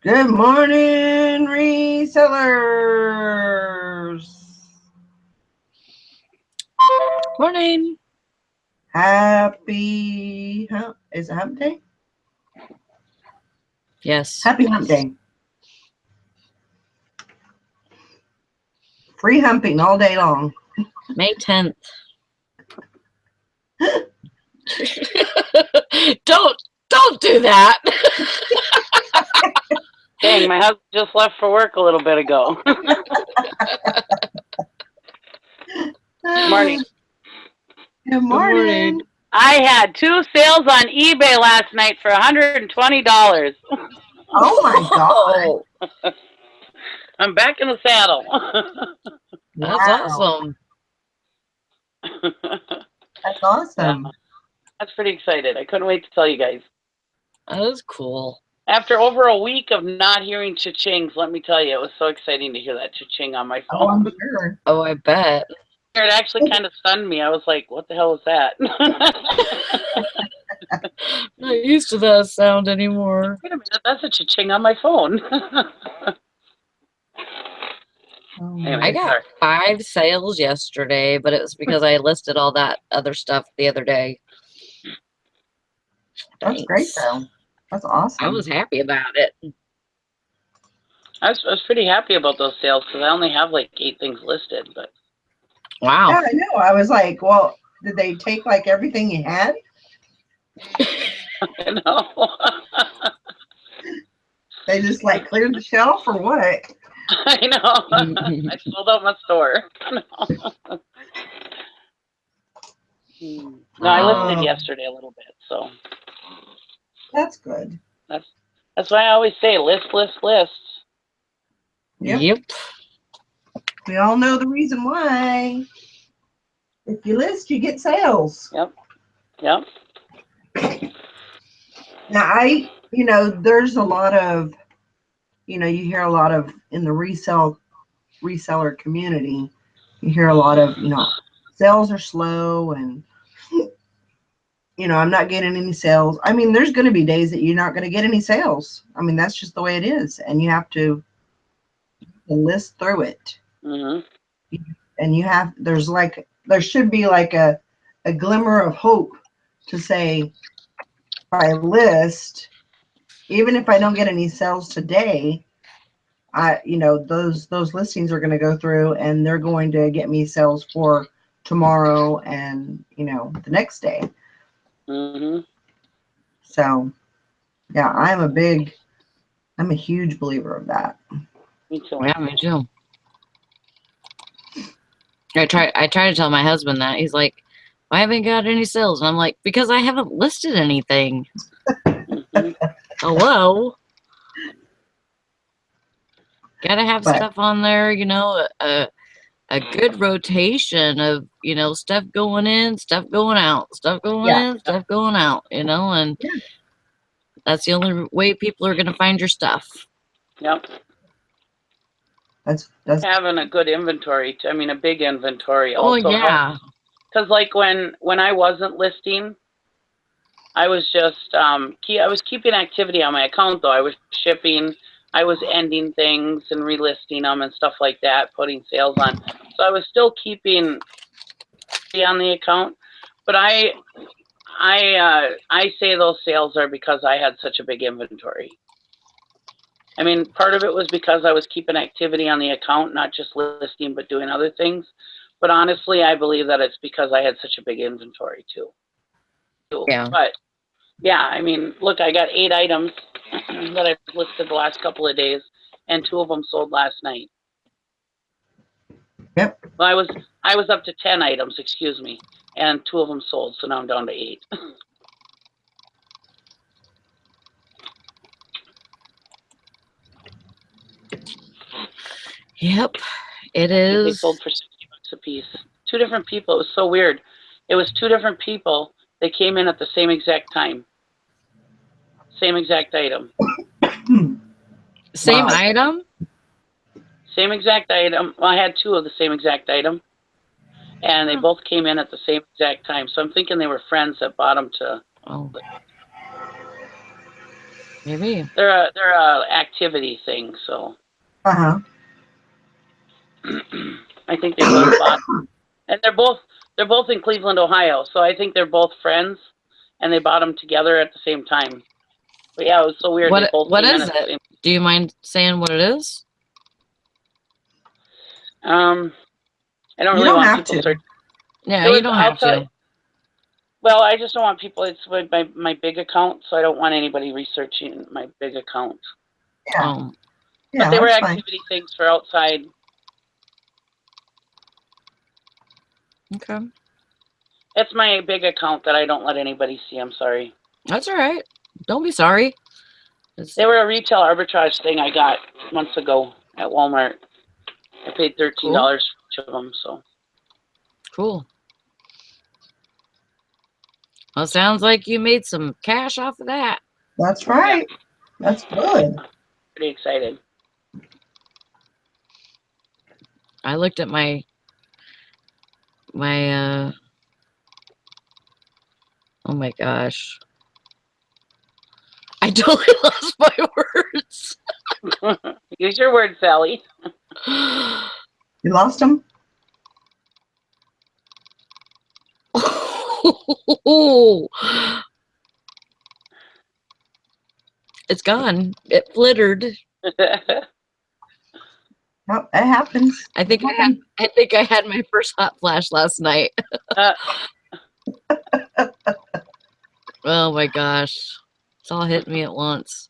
Good morning, resellers. Morning. Happy hump. Is it hump day? Yes. Happy hump day. Free humping all day long. May 10th. Don't do that. Dang, my husband just left for work a little bit ago. Morning. Good Good morning. morning. I had 2 sales on eBay last night for $120. Oh my God. Oh, I'm back in the saddle. that's awesome. That's Yeah, awesome. that's pretty excited. I couldn't wait to tell you guys. That is cool. After over a week of not hearing cha-chings, let me tell you, it was so exciting to hear that cha-ching on my Oh, I'm phone. sure. Oh, I bet. It actually kind of stunned me. I was like, what the hell was that? Not used to that sound anymore. Wait a minute, that's a cha-ching on my phone. Oh, I Anyway, got sorry. 5 sales yesterday, but it was because I listed all that other stuff the other day. that's great, Thanks. though. That's I awesome. was happy about it. I was pretty happy about those sales because I only have like 8 things listed, but Wow. Yeah, I know. I was like, well, did they take like everything you had? you know. They just like cleared the shelf or what? I know. I sold out my store. No, I listed Oh, yesterday a little bit, so that's good. that's why I always say list, list, list. Yep. Yep. We all know the reason why. If you list, you get sales. Yep. Yep. Now, there's a lot of, you hear a lot of in the reseller community, you hear a lot of, sales are slow and, I'm not getting any sales. I mean, there's going to be days that you're not going to get any sales. I mean, that's just the way it is. And you have to list through it. Mhm. And there should be like a glimmer of hope to say, if I list, even if I don't get any sales today, those listings are going to go through and they're going to get me sales for tomorrow and, the next day. Mhm. So, yeah, I'm a huge believer of that. Me too. Yeah, me too. I try to tell my husband that. He's like, I haven't got any sales. And I'm like, because I haven't listed anything. Mhm. Hello? Gotta have But stuff on there, a good rotation of, stuff going in, stuff going out, stuff going yeah, in, stuff going out, and yeah, that's the only way people are going to find your stuff. Yep. that's Having a good inventory, I mean, a big inventory Oh, also helps. yeah. Because like when I wasn't listing, I was just I was keeping activity on my account though. I was shipping, I was ending things and relisting them and stuff like that, putting sales on. So I was still keeping on the account, but I say those sales are because I had such a big inventory. I mean, part of it was because I was keeping activity on the account, not just listing, but doing other things. But honestly, I believe that it's because I had such a big inventory too. Yeah. But yeah, I mean, look, I got 8 items that I've listed the last couple of days, and 2 of them sold last night. yep. Well, I was up to 10 items, excuse me, and 2 of them sold, so now I'm down to 8. Yep. It They is. sold for $60 a piece. 2 different people. It was so weird. It was 2 different people. They came in at the same exact time. Same exact item. Same Wow. item? Same exact item. Well, I had 2 of the same exact item, and they both came in at the same exact time. So I'm thinking they were friends that bought them to. Oh. Maybe. They're a activity thing, so Uh-huh. I think they both bought, and they're both in Cleveland, Ohio. So I think they're both friends, and they bought them together at the same time. But yeah, it was so weird. They both What came in is at the it? same. Do you mind saying what it is? I don't You really don't want have people to. search. Yeah, It was. you don't I'll have tell to. you. Well, I just don't want people. It's my big account, so I don't want anybody researching my big account. Yeah. Oh, But Yeah, they were that's fine. activity things for outside. okay. It's my big account that I don't let anybody see. I'm sorry. That's all right. Don't be sorry. They were a retail arbitrage thing I got months ago at Walmart. I paid $13 Cool. for each of them. So Cool. Well, sounds like you made some cash off of that. That's right. That's good. pretty excited. I looked at my oh my gosh. I totally lost my words. Use your word, Sally. You lost them? It's gone. It flittered. Oh, it happens. I think I had my first hot flash last night. Oh my gosh. It's all hitting me at once.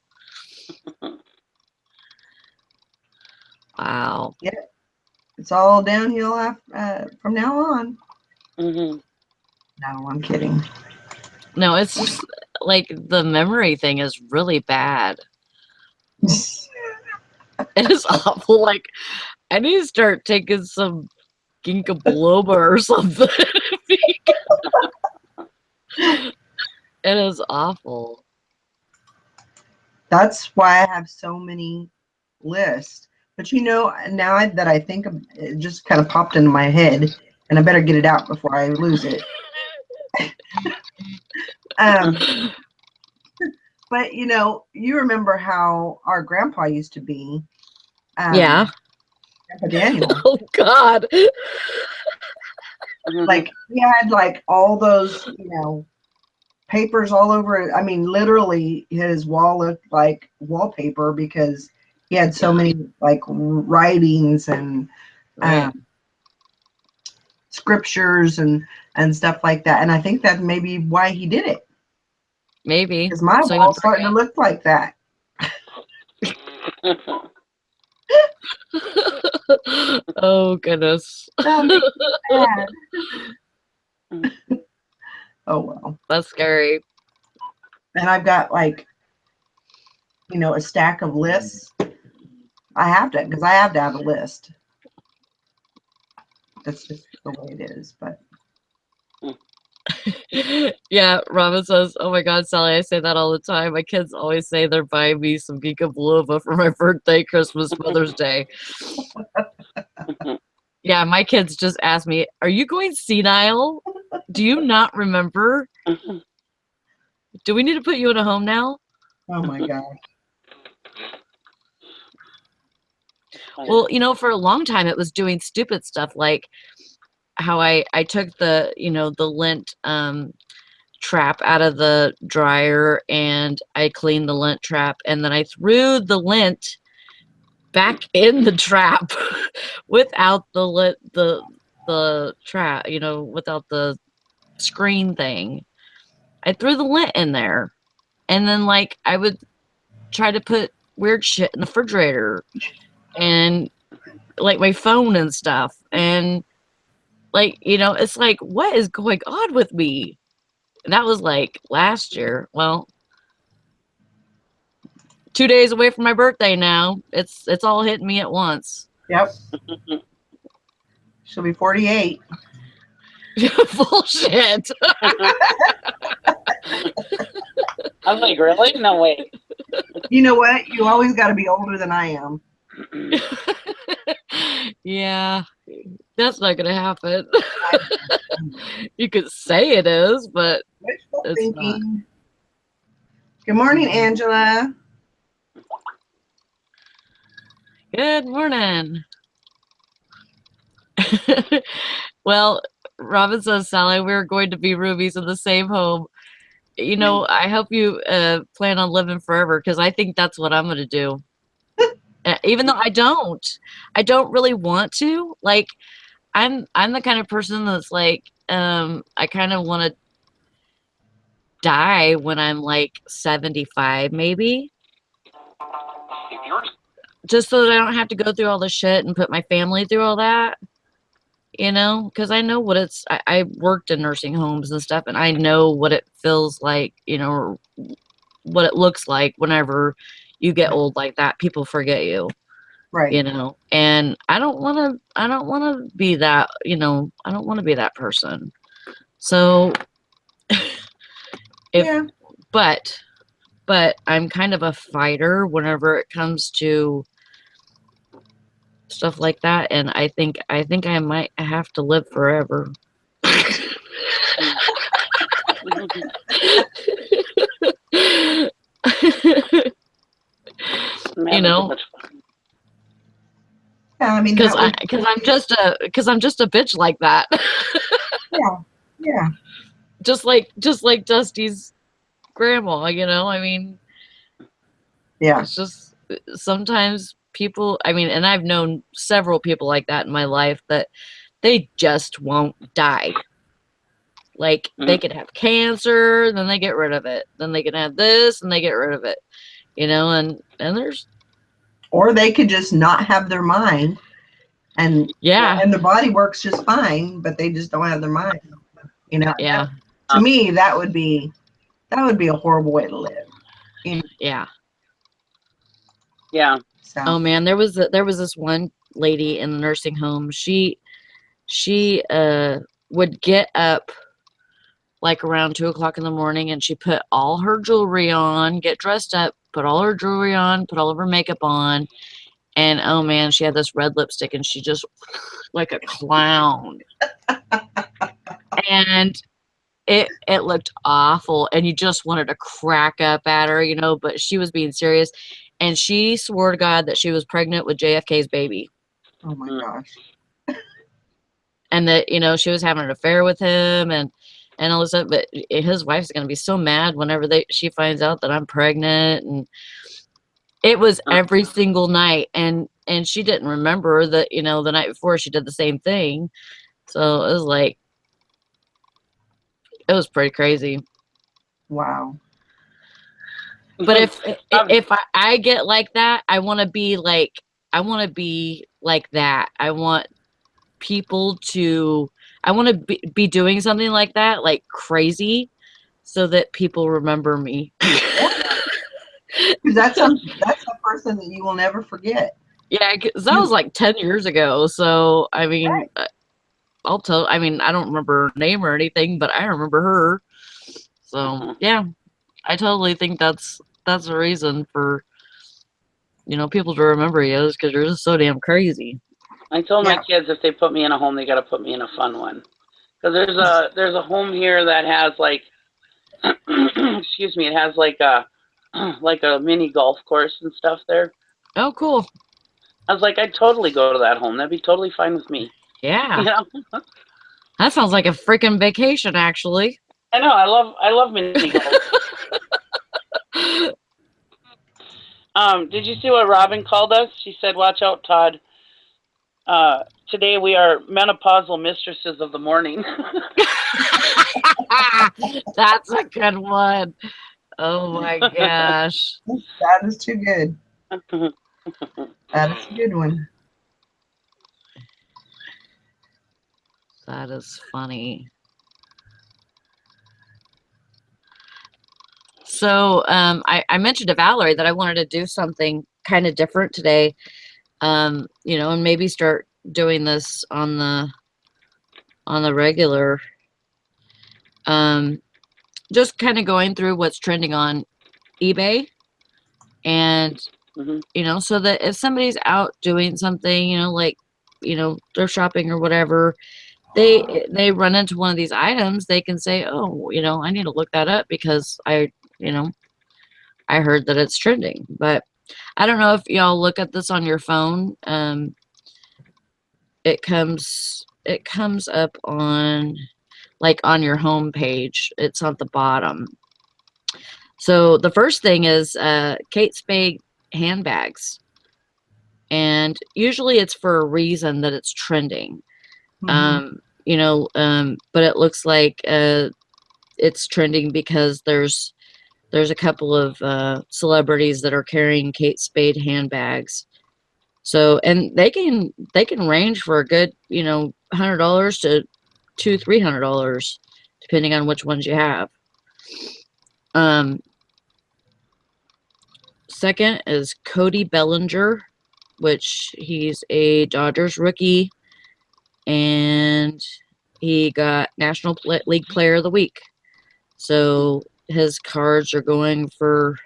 Wow. Yeah. It's all downhill from now on. Mm-hmm. No, I'm kidding. No, it's just like the memory thing is really bad. It is awful. Like, I need to start taking some ginkgo biloba or something. It is awful. That's why I have so many lists. But you know, now that I think of it, just kind of popped into my head, and I better get it out before I lose it. But you know, you remember how our grandpa used to be. Yeah. Grandpa Daniel. Oh God. Like he had like all those, you know, papers all over. I mean, literally his wall looked like wallpaper because he had so many like writings and Right. scriptures and stuff like that. And I think that may be why he did it. Maybe. Because my So wall's starting to look like that. Oh goodness. Oh well. That's scary. And I've got like, you know, a stack of lists. I have to, because I have to have a list. That's just the way it is. But Yeah, Robin says, "Oh my God, Sally, I say that all the time. My kids always say they're buying me some ginkgo biloba for my birthday, Christmas, Mother's Day." Yeah, my kids just ask me, "Are you going senile? Do you not remember? Do we need to put you in a home now?" oh my gosh. Well, you know, for a long time it was doing stupid stuff like how I took the, you know, the lint trap out of the dryer and I cleaned the lint trap and then I threw the lint back in the trap without the lint the trap, you know, without the screen thing. I threw the lint in there and then like I would try to put weird shit in the refrigerator and like my phone and stuff and like, you know, it's like what is going on with me? That was like last year. Well, 2 days away from my birthday now. It's all hitting me at once. Yep. She'll be 48. Bullshit. I was like, really? No way. You know what? You always got to be older than I am. Yeah, that's not gonna happen. You could say it is, but Wishful it's not. thinking. Good morning, Angela. Good morning. Well, Robin says, Sally, we're going to be roomies in the same home. You know, I hope you plan on living forever, because I think that's what I'm going to do. Even though I don't really want to. Like, I'm the kind of person that's like, I kind of want to die when I'm like 75, maybe. Just so that I don't have to go through all the shit and put my family through all that. You know, because I know what I worked in nursing homes and stuff, and I know what it feels like, you know, or what it looks like whenever you get old like that. People forget you, Right. you know, and I don't want to be that, you know, I don't want to be that person. So, Yeah. but I'm kind of a fighter whenever it comes to stuff like that, and I think I might have to live forever. You know, Yeah, I mean, because that I'm just a bitch like that. yeah, yeah, just like Dusty's grandma, you know. I mean, yeah. it's just sometimes people, I mean, and I've known several people like that in my life, that they just won't die. Like, they could have cancer, then they get rid of it. Then they can have this, and they get rid of it. You know, and there's, Or they could just not have their mind, and yeah, and their body works just fine, but they just don't have their mind. You know, yeah, to me, that would be a horrible way to live. You know, yeah. Yeah. so Oh man, there was this one lady in the nursing home. She would get up like around 2 o'clock in the morning, and she put all her jewelry on, get dressed up, put all her jewelry on, put all of her makeup on, and oh man, she had this red lipstick, and she just like a clown, and it looked awful, and you just wanted to crack up at her, you know, but she was being serious, and she swore to God that she was pregnant with JFK's baby. oh my gosh. And that, you know, she was having an affair with him, and all this stuff. But his wife's gonna be so mad whenever she finds out that I'm pregnant, and it was every single night. And she didn't remember that, you know, the night before she did the same thing. So it was like, it was pretty crazy. Wow. But if I get like that, I want to be like that. I want people to, I want to be doing something like that, like crazy, so that people remember me. Because that's a person that you will never forget. Yeah, because that was like 10 years ago. So, I mean, Right. I mean, I don't remember her name or anything, but I remember her. So, yeah, I totally think that's a reason for, you know, people to remember you, is because you're just so damn crazy. I told my kids, if they put me in a home, they got to put me in a fun one. Because there's a home here that has like, excuse me, it has like a mini golf course and stuff there. Oh, cool. I was like, I'd totally go to that home. That'd be totally fine with me. Yeah. You know? That sounds like a freaking vacation, actually. I know. I love mini golf. Did you see what Robin called us? She said, "Watch out, Todd. Today we are menopausal mistresses of the morning." That's a good one. Oh my gosh. That is too good. That is a good one. That is funny. So I mentioned to Valerie that I wanted to do something kind of different today. You know, and maybe start doing this on the regular. Just kind of going through what's trending on eBay, and you know, so that if somebody's out doing something, you know, like, you know, they're shopping or whatever, they run into one of these items, they can say, oh, you know, I need to look that up because I, you know, I heard that it's trending. But I don't know if y'all look at this on your phone. It comes up on like on your home page. It's at the bottom. So the first thing is Kate Spade handbags, and usually it's for a reason that it's trending. Mhm. But it looks like it's trending because there's a couple of celebrities that are carrying Kate Spade handbags. So, and they can range for a good, $100 to $300, depending on which ones you have. Second is Cody Bellinger, which he's a Dodgers rookie, and he got National League Player of the Week. So his cards are going for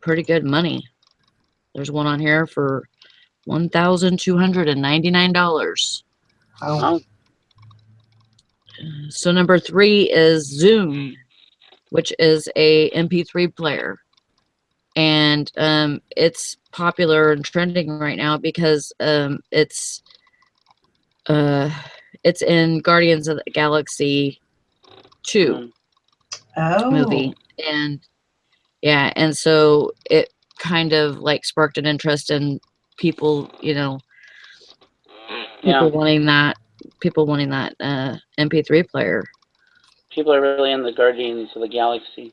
pretty good money. There's one on here for $1,299. Oh. So number 3 is Zune, which is a MP3 player, and it's popular and trending right now because it's in Guardians of the Galaxy 2 movie, Oh. and yeah, and so it kind of like sparked an interest in people, Yeah. people wanting that MP3 player. People are really into Guardians of the Galaxy.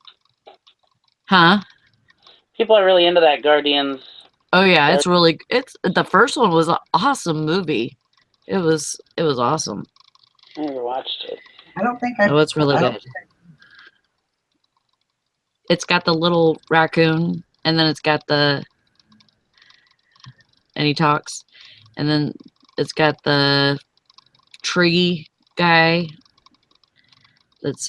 Huh? People are really into that Guardians. Oh yeah, it's the first one was an awesome movie. It was awesome. I never watched it. I don't think Oh, it's really good. It's got the little raccoon, and then it's got and he talks, and then it's got the tree guy that's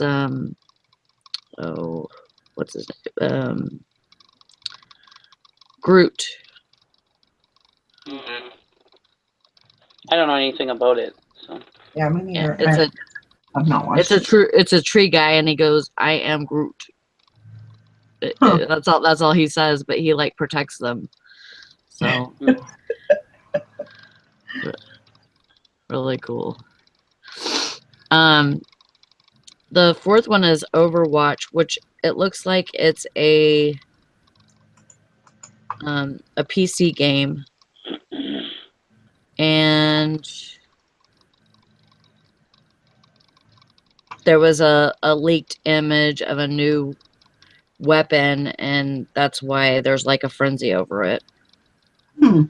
what's his name? Groot. I don't know anything about it. So. Yeah, me neither. Yeah, I've not watched it. it's a tree guy, and he goes, "I am Groot." Huh. That's all he says, but he like protects them. So really cool. The fourth one is Overwatch, which it looks like it's a PC game, and there was a leaked image of a new weapon, and that's why there's like a frenzy over it. Hmm.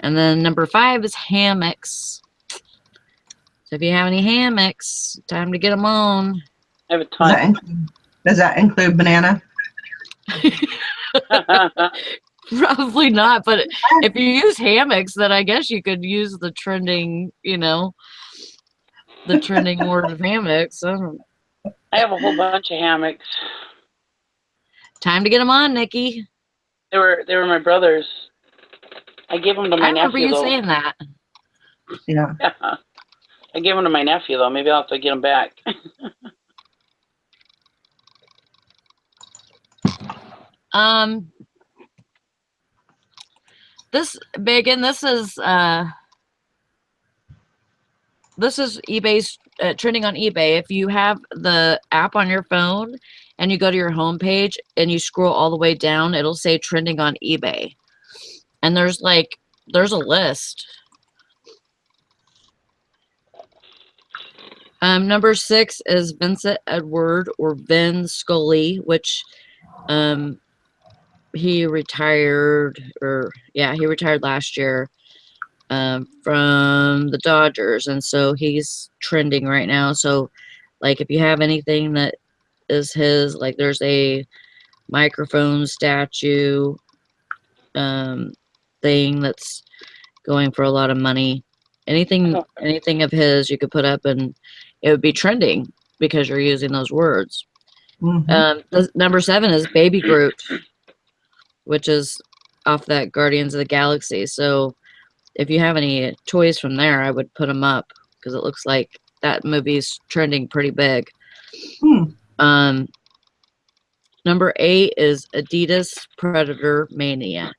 And then number 5 is hammocks. So if you have any hammocks, time to get them on. I have a ton. Does that include banana? Probably not, but if you use hammocks, then I guess you could use the trending, the trending word of hammocks. I have a whole bunch of hammocks. Time to get them on, Nikki. They were my brother's. I gave them to my nephew. I remember you saying that. Yeah. I gave them to my nephew though. Maybe I'll have to get them back. This is eBay's trending on eBay. If you have the app on your phone and you go to your homepage and you scroll all the way down, it'll say trending on eBay. And there's a list. Number 6 is Vincent Edward, or Vin Scully, which he retired last year from the Dodgers, and so he's trending right now. So like if you have anything that is his, like there's a microphone statue thing that's going for a lot of money. Anything of his you could put up and it would be trending because you're using those words. Mm-hmm. Number 7 is Baby Groot, which is off that Guardians of the Galaxy. So if you have any toys from there, I would put them up because it looks like that movie's trending pretty big. Number 8 is Adidas Predator Mania.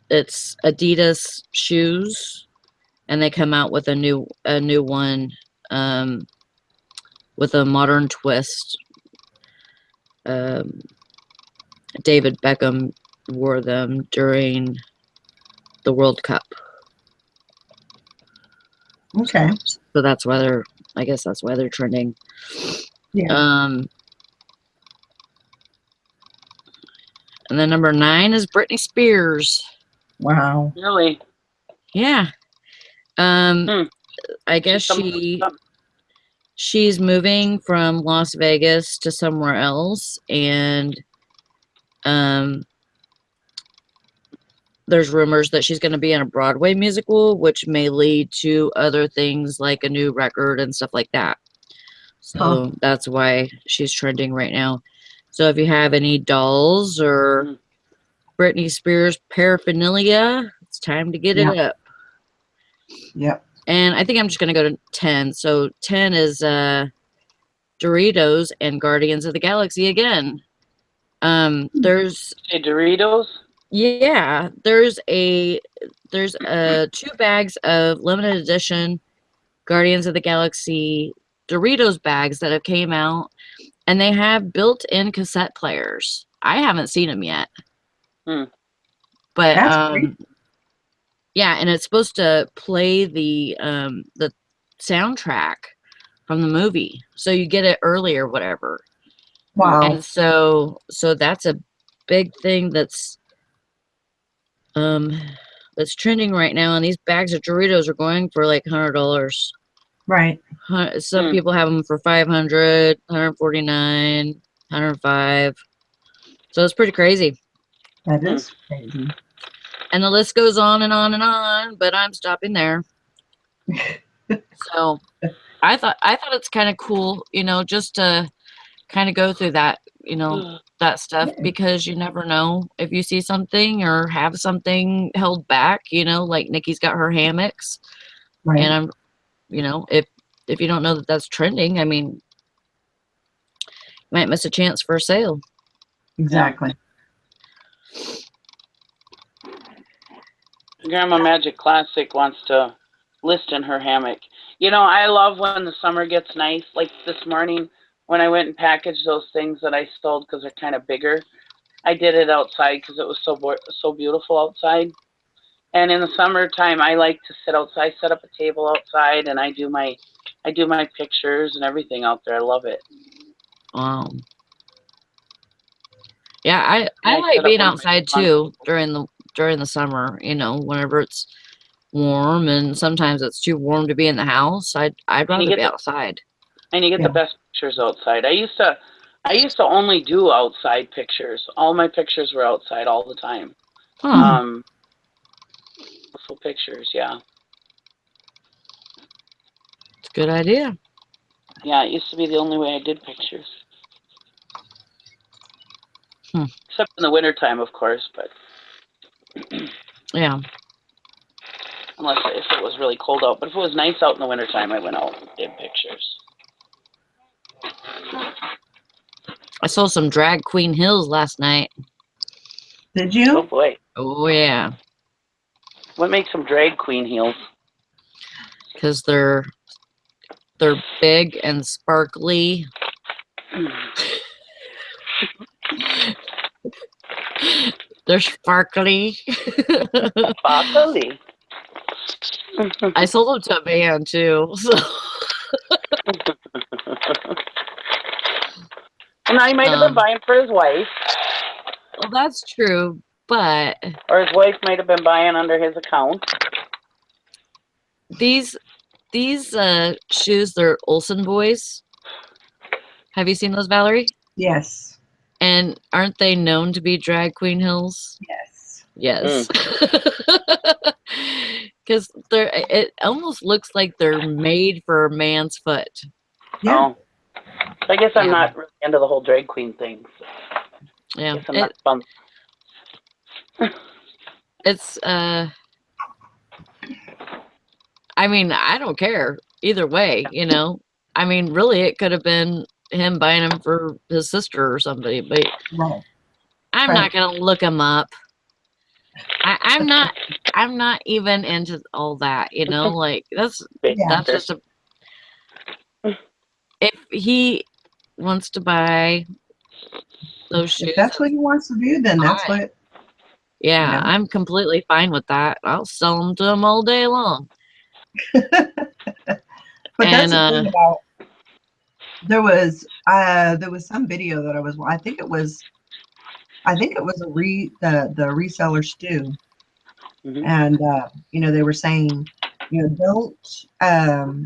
It's Adidas shoes, and they come out with a new one with a modern twist. David Beckham wore them during the World Cup. Okay. So that's why they're, I guess that's why they're trending. Yeah. And then number 9 is Britney Spears. Wow. Really? Yeah. I guess she's moving from Las Vegas to somewhere else, and there's rumors that she's going to be in a Broadway musical, which may lead to other things like a new record and stuff like that. So that's why she's trending right now. So if you have any dolls or Britney Spears paraphernalia, it's time to get it up. Yep. And I think I'm just going to go to 10. So 10 is Doritos and Guardians of the Galaxy again. There's Doritos? Yeah, there's 2 bags of limited edition Guardians of the Galaxy Doritos bags that have came out, and they have built-in cassette players. I haven't seen them yet. But That's great. yeah, and it's supposed to play the soundtrack from the movie, so you get it early or whatever. Wow. And so that's a big thing that's trending right now, and these bags of Doritos are going for like $100. Right. Some people have them for $500, $149, $105. So it's pretty crazy. That is crazy. And the list goes on and on and on, but I'm stopping there. So I thought it's kind of cool, just to kind of go through that, that stuff, because you never know if you see something or have something held back, like Nikki's got her hammocks. Right. And I'm, if you don't know that that's trending, I mean, you might miss a chance for a sale. Exactly. Grandma Magic Classic wants to list in her hammock. I love when the summer gets nice. Like this morning when I went and packaged those things that I sold because they're kind of bigger. I did it outside because it was so beautiful outside. And in the summertime, I like to sit outside, set up a table outside, and I do my pictures and everything out there. I love it. Yeah, I like being outside too during the summer. Whenever it's warm, and sometimes it's too warm to be in the house. I'd rather be outside. And you get the best pictures outside. I used to only do outside pictures. All my pictures were outside all the time. Beautiful pictures, yeah. It's a good idea. Yeah, it used to be the only way I did pictures. Except in the wintertime, of course, but yeah. Unless if it was really cold out. But if it was nice out in the wintertime, I went out and did pictures. I saw some drag queen heels last night. Did you? Oh boy. Oh yeah. What makes them drag queen heels? Because they're big and sparkly. They're sparkly. Sparkly. I sold them to a man too. So. And I might have been buying for his wife. Well, that's true, but or his wife might have been buying under his account. These shoes, they're Olsen Boys. Have you seen those, Valerie? Yes. And aren't they known to be drag queen heels? Yes. Yes. Because it almost looks like they're made for a man's foot. Yeah. Oh. I guess I'm not really into the whole drag queen thing. So yeah. I guess I'm not fun. It's I mean, I don't care either way, I mean, really, it could have been him buying them for his sister or somebody, but Right. I'm Right. not gonna look them up. I'm not. I'm not even into all that. You know, like that's Yeah. just a. If he wants to buy those shoes, If that's what he wants to do, then that's fine. what. Yeah, You know. I'm completely fine with that. I'll sell them to him all day long. But that's And the thing about there was some video that I think it was the reseller Stu, Mhm. and they were saying,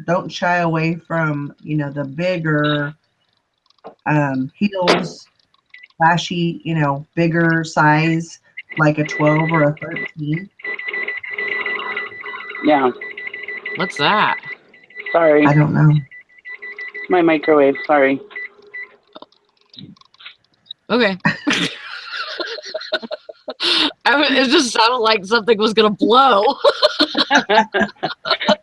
don't shy away from the bigger heels, flashy, bigger size like a 12 or a 13. Yeah. what's that? Sorry. I don't know. My microwave. Sorry. Okay. It just sounded like something was gonna blow.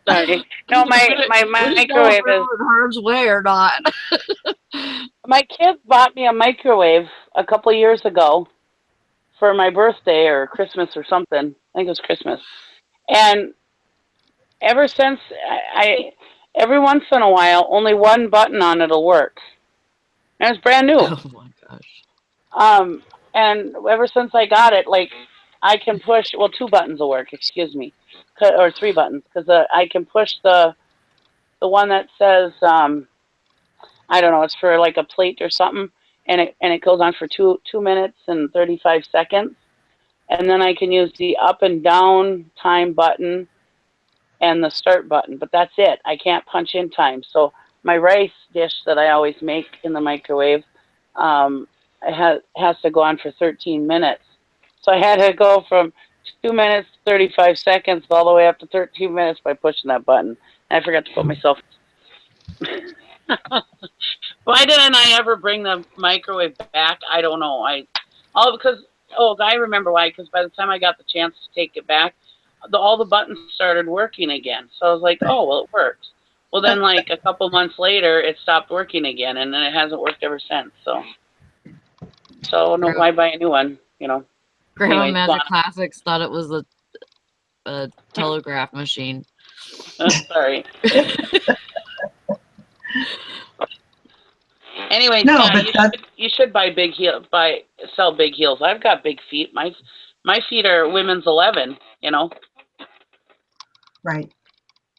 Sorry. No, my We didn't know if microwave we is. were in harm's way or not. My kids bought me a microwave a couple of years ago for my birthday or Christmas or something. I think it was Christmas. And ever since, I every once in a while, only one button on it'll work. And it's brand new. Oh my gosh. And ever since I got it, like I can push. Well, two buttons will work. Excuse me, or three buttons, because I can push the one that says I don't know. It's for like a plate or something, and it goes on for 2 minutes and 35 seconds, and then I can use the up and down time button and the start button. But that's it. I can't punch in time. So my rice dish that I always make in the microwave, it has to go on for 13 minutes. So I had to go from 2 minutes 35 seconds all the way up to 13 minutes by pushing that button. And I forgot to put myself. Why didn't I ever bring the microwave back? I don't know. I remember why. Because by the time I got the chance to take it back, all the buttons started working again. So I was like, oh well, it works. Well, then like a couple months later, it stopped working again, and then it hasn't worked ever since. So no, why buy a new one? Grandma Anyways, go Magic Classics thought it was a telegraph machine. on. Sorry. Anyways, No, yeah, but that's you should sell big heels. I've got big feet. My feet are women's 11. right.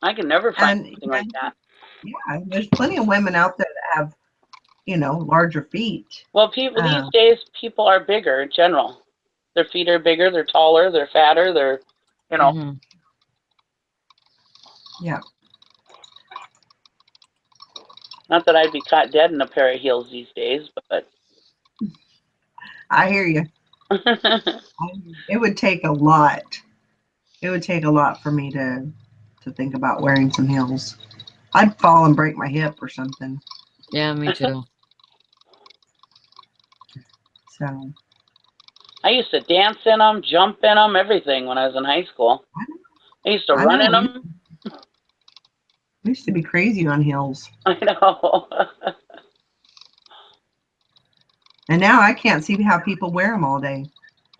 I can never find And something like that. yeah, there's plenty of women out there that have larger feet. Well, people these Uh, days, people are bigger in general. Their feet are bigger. They're taller. They're fatter. Mm-hmm. yeah, Not that I'd be caught dead in a pair of heels these days, but I hear you. It would take a lot. It would take a lot for me to think about wearing some heels. I'd fall and break my hip or something. Yeah, me too. So I used to dance in them, jump in them, everything when I was in high school. I used to I run know in them. we used to be crazy on heels, I know. and now I can't see how people wear them all day.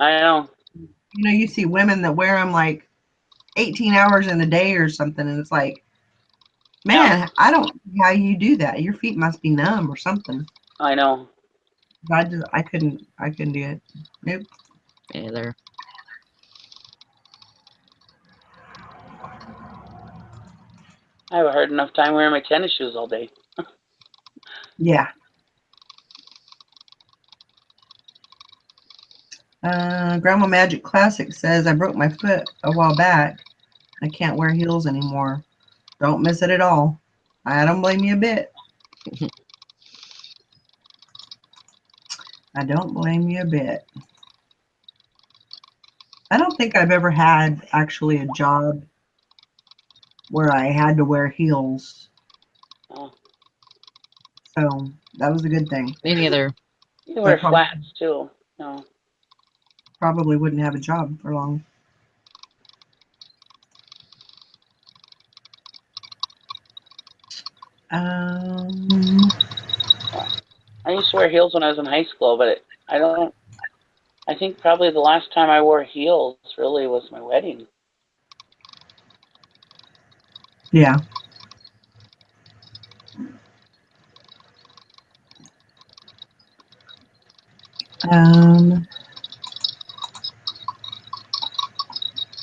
I know. You see women that wear them like 18 hours in a day or something, and it's like, Yeah, man, I don't see how you do that. Your feet must be numb or something. I know. I couldn't do it. Nope. Either. I have a hard enough time wearing my tennis shoes all day. Yeah. Grandma Magic Classic says, I broke my foot a while back. I can't wear heels anymore. Don't miss it at all. I don't blame you a bit. I don't blame you a bit. I don't think I've ever had actually a job where I had to wear heels. Oh, So that was a good thing. Me neither. you can So I wear flats too. No. probably wouldn't have a job for long. Um, I used to wear heels when I was in high school, but I don't. I think probably the last time I wore heels really was my wedding. Yeah.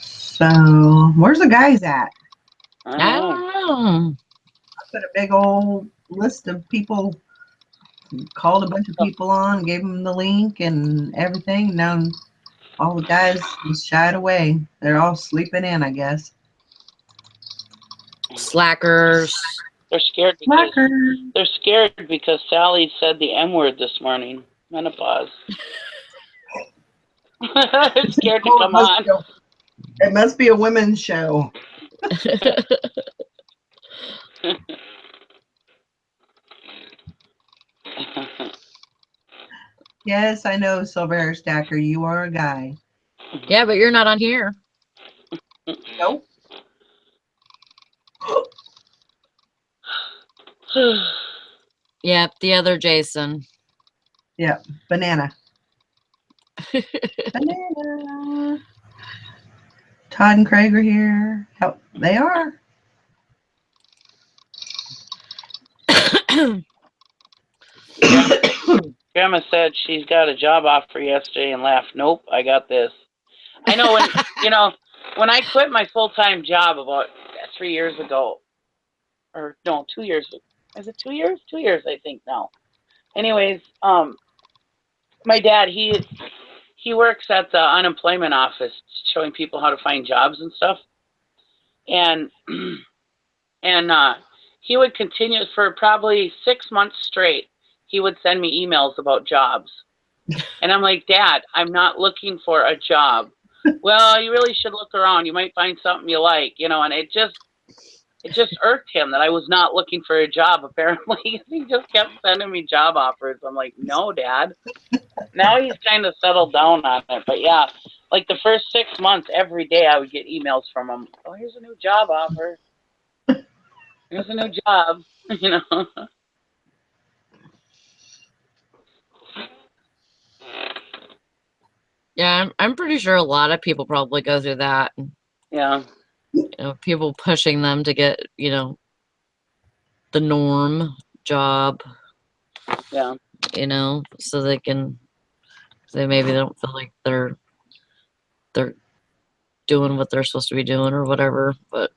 So where's the guys at? I I don't know. don't know. I put a big old list of people, called a bunch of people on, gave them the link and everything. Now all the guys just shied away. They're all sleeping in, I guess. Slackers. They're scared because Sally said the M word this morning. Menopause. They're scared to Oh, come on. it must be a women's show. Yes, I know, Silver Hair Stacker. You are a guy. Yeah, but you're not on here. Nope. Yep, the other Jason. Yeah, banana. Banana. Todd and Craig are here. Oh, they are. Grandma said she's got a job offer yesterday and laughed. Nope, I got this. I know when I quit my full-time job about 3 years ago, or no, 2 years. Is it 2 years? 2 years, I think now. Anyways, my dad, he works at the unemployment office showing people how to find jobs and stuff. And he would continue for probably 6 months straight. He would send me emails about jobs. And I'm like, Dad, I'm not looking for a job. Well, you really should look around. You might find something you like, and it just irked him that I was not looking for a job, apparently. He just kept sending me job offers. I'm like, no, Dad. Now he's kind of settled down on it. But yeah, like the first 6 months, every day I would get emails from him. Oh, here's a new job offer. Here's a new job, Yeah, I'm pretty sure a lot of people probably go through that. Yeah. People pushing them to get, the norm job. Yeah. So they maybe they don't feel like they're doing what they're supposed to be doing or whatever. But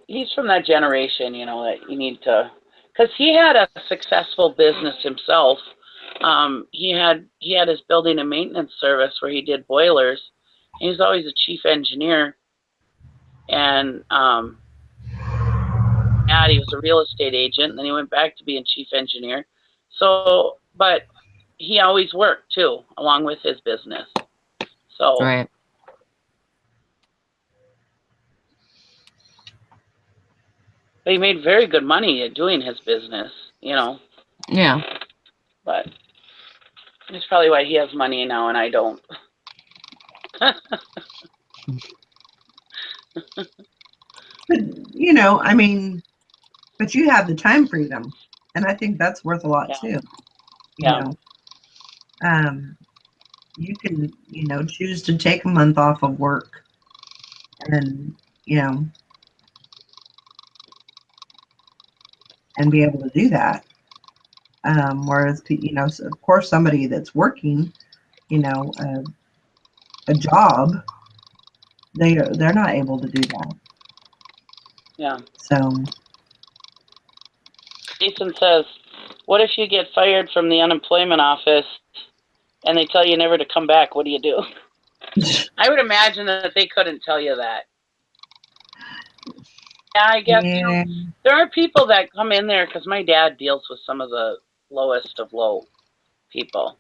He's from that generation, that you need to, because he had a successful business himself. He had his building and maintenance service where he did boilers. He was always a chief engineer, and he was a real estate agent. And then he went back to being chief engineer. So, but he always worked too, along with his business. So. Right. But he made very good money at doing his business, Yeah. But that's probably why he has money now and I don't. But, I mean, but you have the time freedom. And I think that's worth a lot too. Yeah. You can, choose to take a month off of work and, and be able to do that. Whereas, of course, somebody that's working, a job, they're not able to do that. Yeah. So. Jason says, what if you get fired from the unemployment office and they tell you never to come back? What do you do? I would imagine that they couldn't tell you that. Yeah, I guess there are people that come in there because my dad deals with some of the lowest of low people.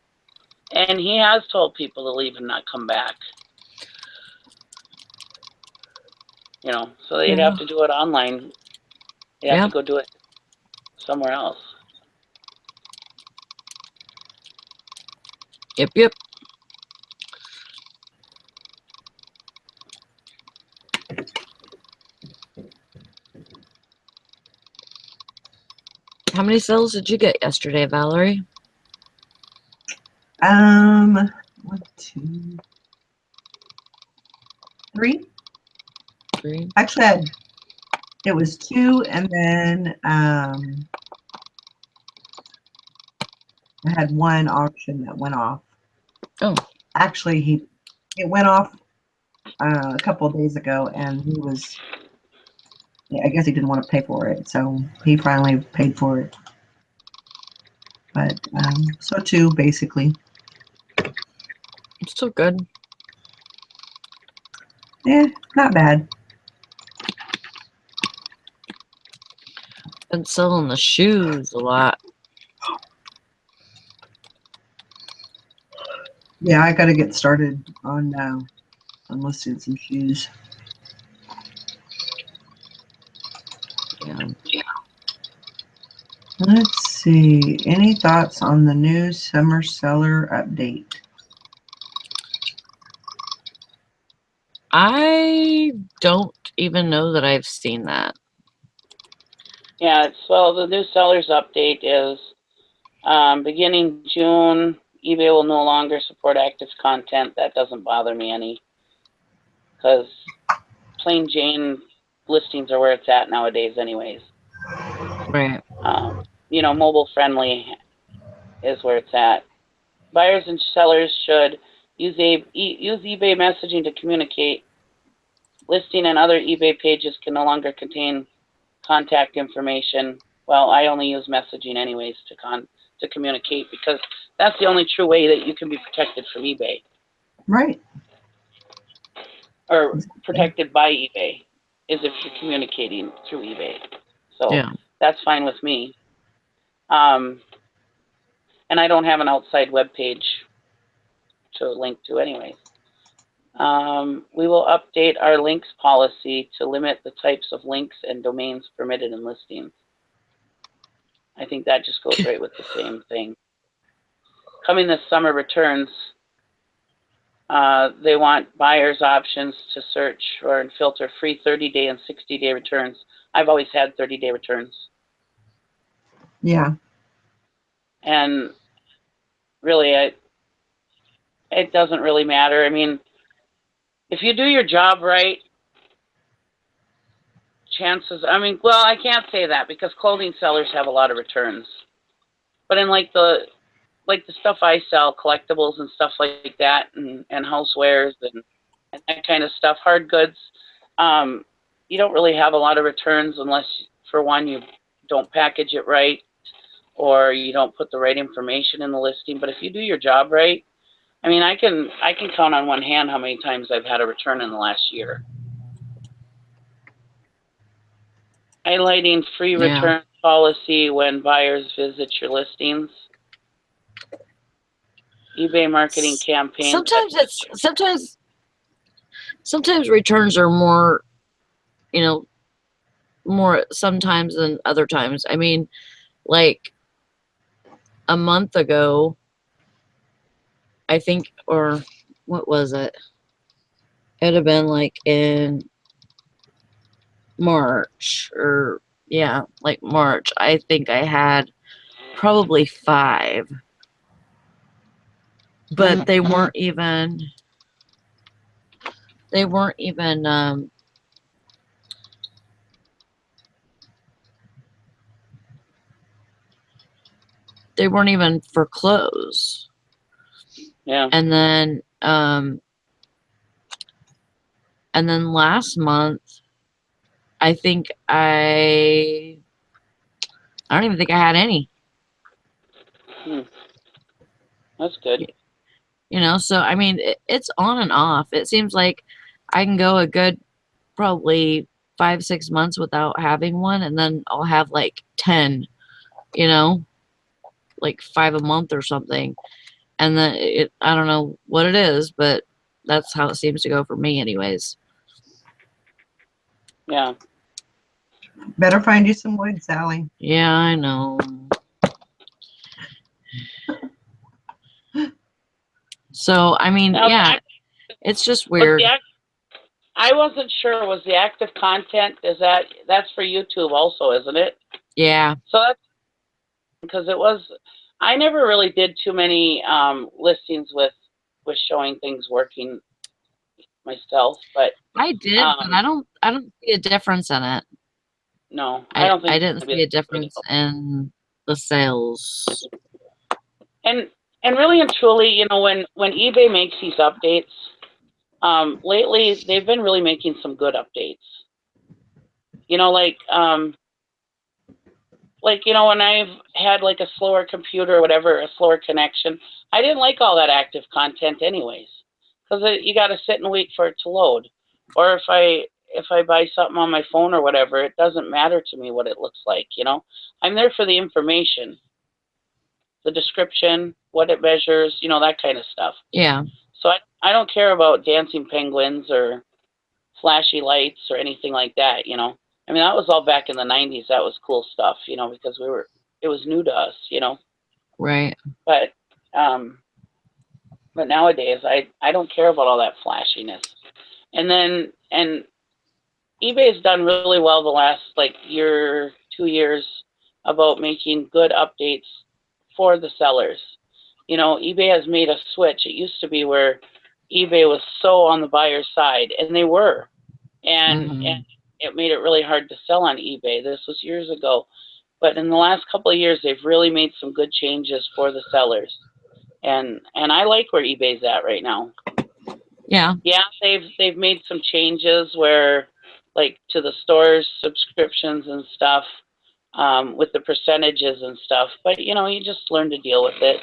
And he has told people to leave and not come back. So they'd have to do it online. They'd have to go do it somewhere else. Yep. How many sales did you get yesterday, Valerie? 1, 2, 3. 3. Actually, it was 2, and then I had one auction that went off. Oh. Actually, it went off a couple of days ago, and he was. I guess he didn't want to pay for it, so he finally paid for it. But so 2 basically. It's still good. Yeah, not bad. Been selling the shoes a lot. Yeah, I got to get started on listing some shoes. Yeah. Let's see. Any thoughts on the new summer seller update? I don't even know that I've seen that. Yeah, well, the new sellers update is beginning June, eBay will no longer support active content. That doesn't bother me any, because plain Jane listings are where it's at nowadays anyways. Right. Mobile friendly is where it's at. Buyers and sellers should use eBay messaging to communicate. Listing and other eBay pages can no longer contain contact information. Well, I only use messaging anyways to communicate, because that's the only true way that you can be protected from eBay, Right. or protected by eBay, is if you're communicating through eBay. So Yeah. that's fine with me. And I don't have an outside web page to link to anyways. We will update our links policy to limit the types of links and domains permitted in listings. I think that just goes right with the same thing. Coming this summer, returns. They want buyers options to search and filter free 30-day and 60-day returns. I've always had 30-day returns. Yeah. And really, it doesn't really matter. I mean, if you do your job right, well, I can't say that, because clothing sellers have a lot of returns. But in like the stuff I sell, collectibles and stuff like that, and housewares and that kind of stuff, hard goods, you don't really have a lot of returns unless, for one, you don't package it right, or you don't put the right information in the listing. But if you do your job right, I mean, I can count on one hand how many times I've had a return in the last year. Highlighting free return policy when buyers visit your listings. eBay marketing campaign. Sometimes returns are more, more sometimes than other times. I mean, like a month ago, I think, or what was it? It'd have been like in March, or yeah, like March. I think I had probably 5, but they weren't even for clothes. Yeah. And then last month, I think I don't even think I had any. That's good. So I mean, it's on and off. It seems like I can go a good probably 5-6 months without having one, and then I'll have like 10, like 5 a month or something. And then I don't know what it is, but that's how it seems to go for me anyways. Yeah. Better find you some wood, Sally. Yeah, I know. So, I mean, yeah, it's just weird. I wasn't sure, was the active content, that's for YouTube also, isn't it? Yeah. So that's because it was, I never really did too many listings with showing things working myself, but I did, but I don't see a difference in it. no, I don't think I it's didn't gonna be see a that big. difference in the sales. And really and truly, you know, when eBay makes these updates, lately they've been really making some good updates. You know, like you know, when I've had like a slower computer or whatever, a slower connection, I didn't like all that active content anyways, because you got to sit and wait for it to load. Or if I buy something on my phone or whatever, it doesn't matter to me what it looks like. You know, I'm there for the information, the description, what it measures, you know, that kind of stuff. Yeah. So I don't care about dancing penguins or flashy lights or anything like that, you know. I mean, that was all back in the 90s. That was cool stuff, you know, because it was new to us, you know. Right. But nowadays, I don't care about all that flashiness. And eBay's done really well the last like year, 2 years about making good updates for the sellers. You know, eBay has made a switch. It used to be where eBay was so on the buyer's side, and they were, and it made it really hard to sell on eBay. This was years ago, but in the last couple of years, they've really made some good changes for the sellers, and I like where eBay's at right now. Yeah. Yeah, they've made some changes where, like, to the store's subscriptions and stuff, with the percentages and stuff. But you know, you just learn to deal with it.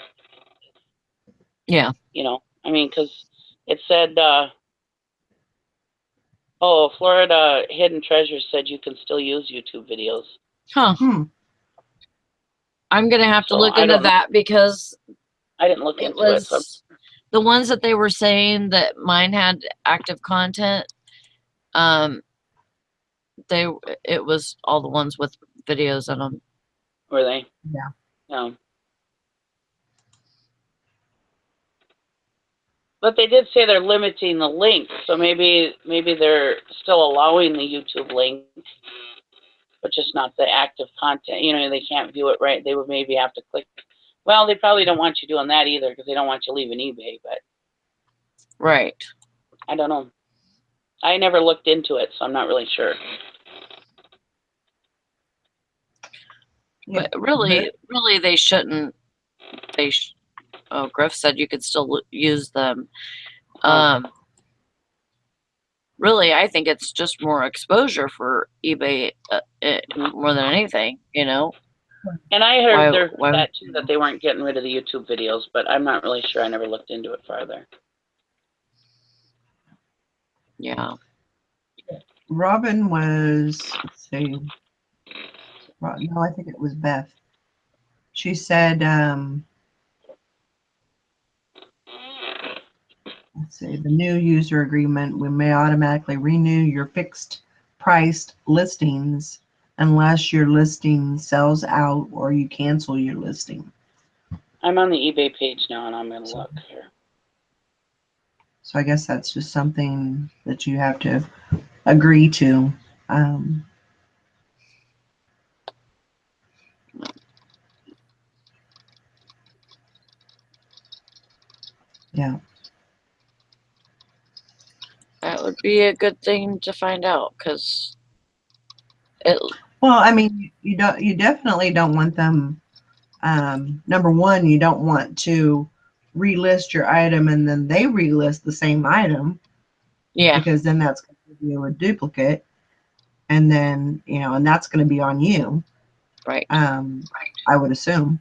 Yeah. You know, I mean, because it said, oh, Florida Hidden Treasures said you can still use YouTube videos. Huh. I'm gonna have to So, look I into don't know. that because I didn't look it into it. So was the ones that they were saying that mine had active content. It was all the ones with videos in them. were they? Yeah. No. But they did say they're limiting the link, so maybe they're still allowing the YouTube link, but just not the active content. You know, they can't view it right. They would maybe have to click. Well, they probably don't want you doing that either because they don't want you leaving eBay. But Right. I don't know. I never looked into it, so I'm not really sure. But really, they shouldn't. Oh, Griff said you could still use them. Really, I think it's just more exposure for eBay more than anything, you know. And I heard why, that they weren't getting rid of the YouTube videos, but I'm not really sure. I never looked into it farther. Yeah. Robin was, let's see. No, I think it was Beth. She said, let's see, the new user agreement, we may automatically renew your fixed priced listings unless your listing sells out or you cancel your listing. I'm on the eBay page now, and I'm going to look here. So I guess that's just something that you have to agree to. Yeah. That would be a good thing to find out because it. Well, I mean, you definitely don't want them. Number one, you don't want to relist your item and then they relist the same item. Yeah. Because then that's going to give you a duplicate, and then and that's going to be on you. Right. I would assume.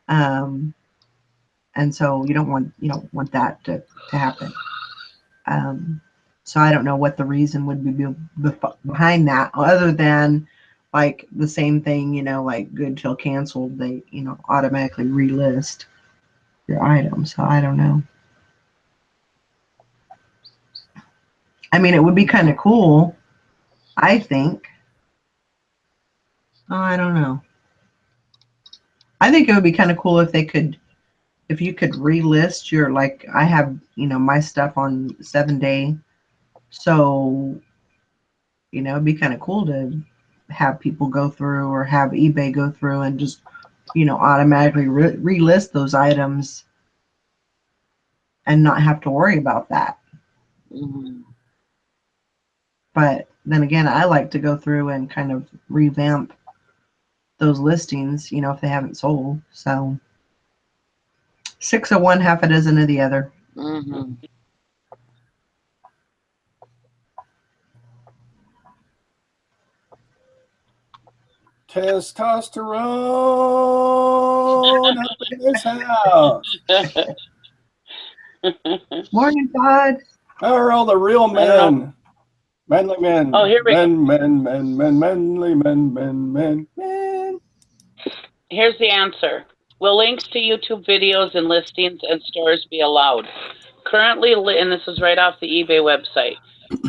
And so you don't want that to happen. So I don't know what the reason would be behind that, other than like the same thing, like good till canceled, they automatically relist your item. So I don't know. I mean, it would be kind of cool, I think. Oh, I don't know. I think it would be kind of cool if you could relist your, like, I have, my stuff on 7-day. So, it'd be kind of cool to have people go through or have eBay go through and just automatically relist those items and not have to worry about that. Mhm. But then again, I like to go through and kind of revamp those listings, if they haven't sold. So 6 of one, half a dozen of the other. Mhm. Testosterone up in this house. Morning, Todd. How are all the real I don't men? Manly men. Oh, here we go. Men, manly men. Here's the answer. Will links to YouTube videos and listings and stores be allowed? Currently, and this is right off the eBay website.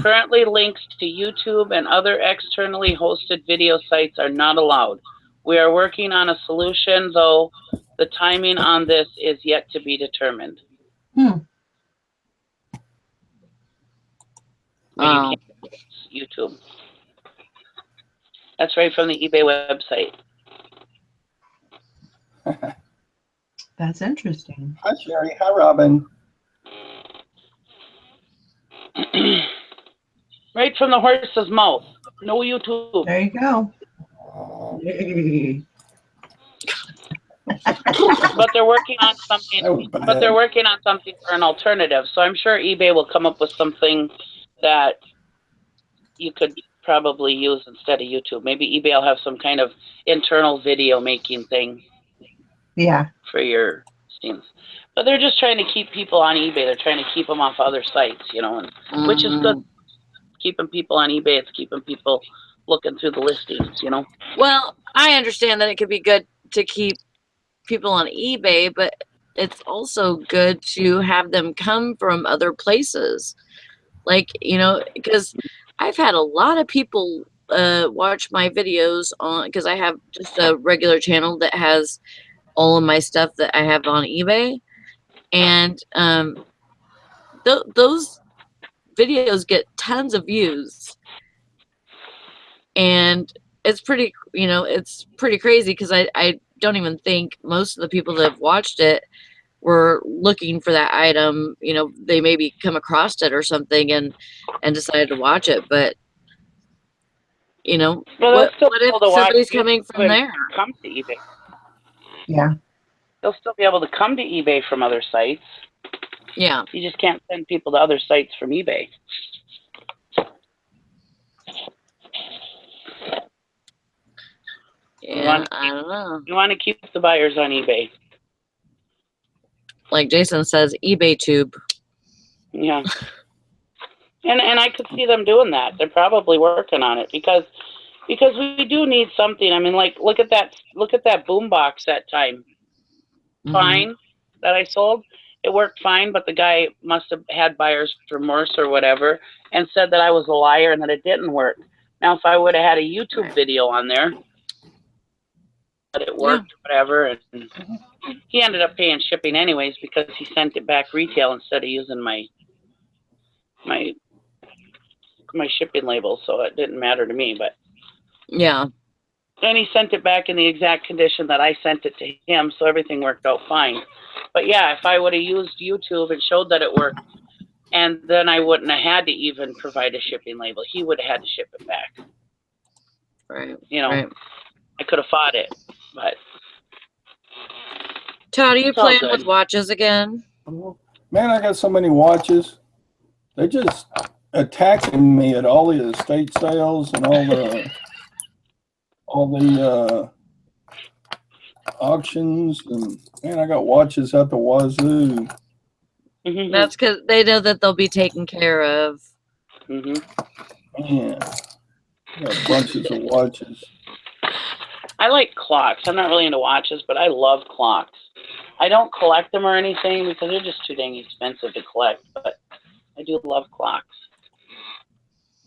Currently, links to YouTube and other externally hosted video sites are not allowed. We are working on a solution, though the timing on this is yet to be determined. But you can't use YouTube. That's right from the eBay website. That's interesting. Hi, Sherry. Hi, Robin. Right from the horse's mouth. No YouTube. There you go. But they're working on something. That was bad. But they're working on something for an alternative. So I'm sure eBay will come up with something that you could probably use instead of YouTube. Maybe eBay will have some kind of internal video making thing. Yeah. For your listings. But they're just trying to keep people on eBay. They're trying to keep them off other sites, and, which is good. Keeping people on eBay, it's keeping people looking through the listings, Well, I understand that it could be good to keep people on eBay, but it's also good to have them come from other places. Like, because I've had a lot of people watch my videos on, because I have just a regular channel that has all of my stuff that I have on eBay. And those videos get tons of views. And it's pretty, it's pretty crazy because I don't even think most of the people that have watched it were looking for that item. They maybe come across it or something and decided to watch it. But, well, what if somebody's coming from there? Come to eBay. Yeah. They'll still be able to come to eBay from other sites. Yeah. You just can't send people to other sites from eBay. Yeah, I don't know. You want to keep the buyers on eBay. Like Jason says, eBay tube. Yeah. And I could see them doing that. They're probably working on it because we do need something. I mean, like look at that boom box that time. Fine, that I sold. It worked fine, but the guy must have had buyer's remorse or whatever and said that I was a liar and that it didn't work. Now, if I would have had a YouTube video on there that it worked, whatever, and he ended up paying shipping anyways because he sent it back retail instead of using my shipping label, so it didn't matter to me. But yeah. And he sent it back in the exact condition that I sent it to him, so everything worked out fine. But yeah, if I would have used YouTube and showed that it worked, and then I wouldn't have had to even provide a shipping label. He would have had to ship it back. Right. Right. I could have fought it, but. Todd, are you playing with watches again? Man, I got so many watches. They're just attacking me at all the estate sales and all the auctions, and man, I got watches out the wazoo. That's because they know that they'll be taken care of. Man, I got bunches of watches. I like clocks. I'm not really into watches, but I love clocks. I don't collect them or anything because they're just too dang expensive to collect, but I do love clocks.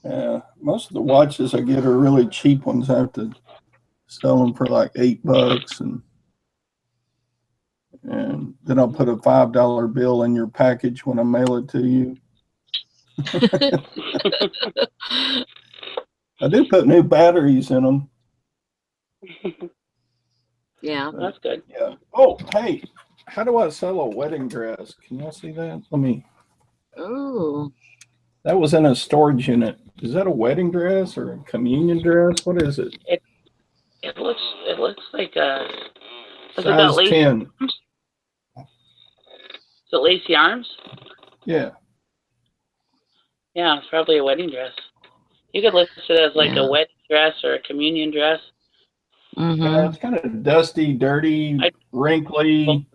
Yeah, most of the watches I get are really cheap ones. I have to sell them for like $8, and then I'll put a $5 bill in your package when I mail it to you. I do put new batteries in them. Yeah. That's good. Yeah. Oh, hey, how do I sell a wedding dress? Can y'all see that? Let me. Ooh. That was in a storage unit. Is that a wedding dress or a communion dress? What is it? It looks like a. Has it got Size lacy 10. arms? Is it lacy arms? Yeah. Yeah, it's probably a wedding dress. You could list it as like Yeah. a wedding dress or a communion dress. Yeah, Mm-hmm. it's kind of dusty, dirty, I- wrinkly,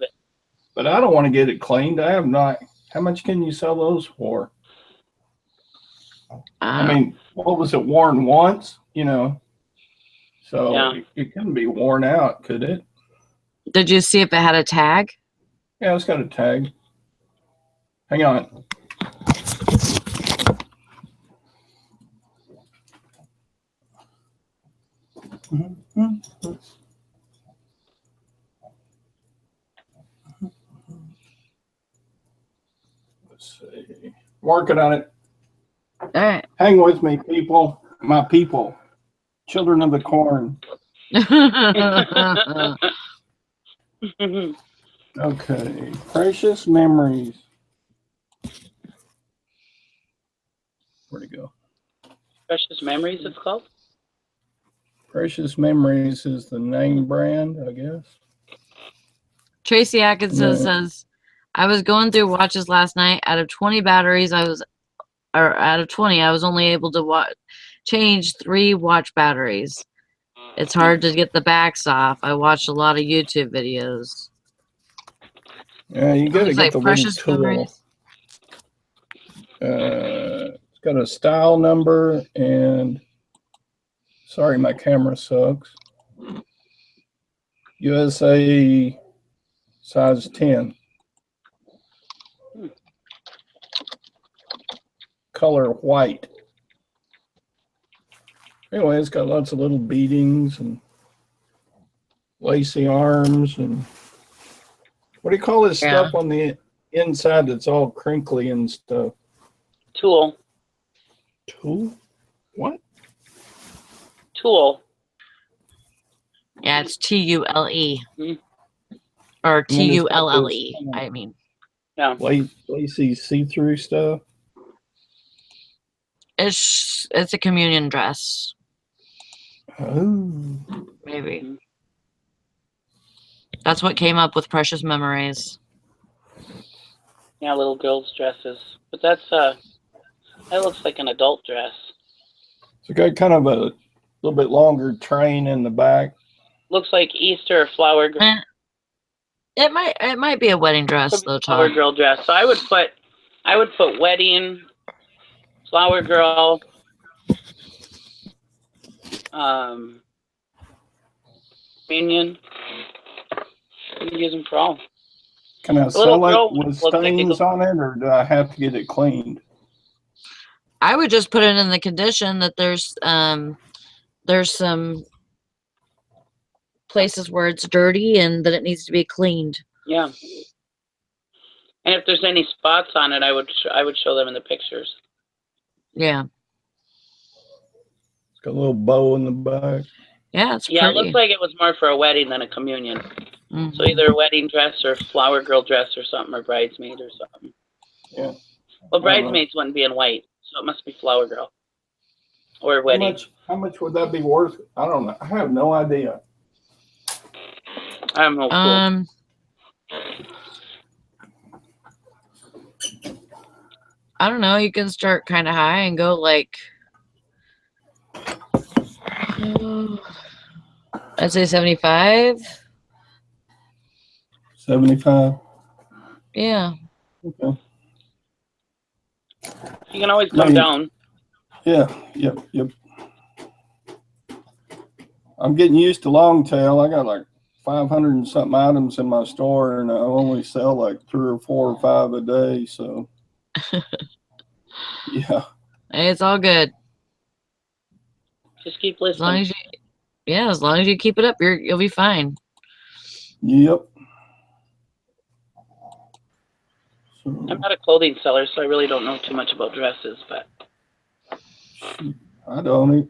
but I don't want to get it cleaned. I have not. How much can you sell those for? I mean, what was it, worn once? You know, so Yeah. it couldn't be worn out, could it? Did you see if it had a tag? Yeah, it's got a tag. Hang on. Let's see. Working on it. All right. Hang with me, people. My people. Children of the corn. Okay. Precious memories. Where'd it go? Precious Memories, it's called. Precious Memories is the name brand, I guess. Tracy Atkinson Yeah. says, I was going through watches last night. Out of 20 batteries, out of 20, I was only able to change 3 watch batteries. It's hard to get the backs off. I watched a lot of YouTube videos. Yeah, you got to Looks get like the little Precious tool. Memories. It's got a style number and sorry, my camera sucks. USA size 10. Color white. Anyway, it's got lots of little beadings and lacy arms and what do you call this stuff on the inside that's all crinkly and stuff? Tool. Tool? What? Tool. Yeah, it's Tule. Mhm. Or And then it's got Tulle. this I mean, Yeah. lacy see-through stuff. it's a communion dress, Oh. maybe. Mhm. That's what came up with Precious Memories. Yeah, little girls' dresses. But that looks like an adult dress. It's got kind of a little bit longer train in the back. Looks like Easter flower girl. It might be a wedding dress though, Flower Todd. girl dress. So I would put wedding, flower girl, communion. You can use them for all. Can I The little sell it girl with looks like they stains go- on it, or do I have to get it cleaned? I would just put it in the condition that there's some places where it's dirty and that it needs to be cleaned. Yeah. And if there's any spots on it, I would show them in the pictures. Yeah. It's got a little bow in the back. Yeah, it's Yeah, it pretty. looks like it was more for a wedding than a communion. Mhm. So either a wedding dress or flower girl dress or something, or bridesmaid or something. Yeah. Well, bridesmaids wouldn't be in white, so it must be flower girl or wedding. How much would that be worth? I don't know. I have no idea. I don't know. I don't know. You can start kind of high and go like, I'd say 75. 75. Yeah. Okay. You can always come down. Yeah. Yep. I'm getting used to long tail. I got like 500 and something items in my store, and I only sell like 3 or 4 or 5 a day. So, yeah. Hey, it's all good. Just keep listening. As long as you keep it up, you'll be fine. Yep. So, I'm not a clothing seller, so I really don't know too much about dresses, but I don't.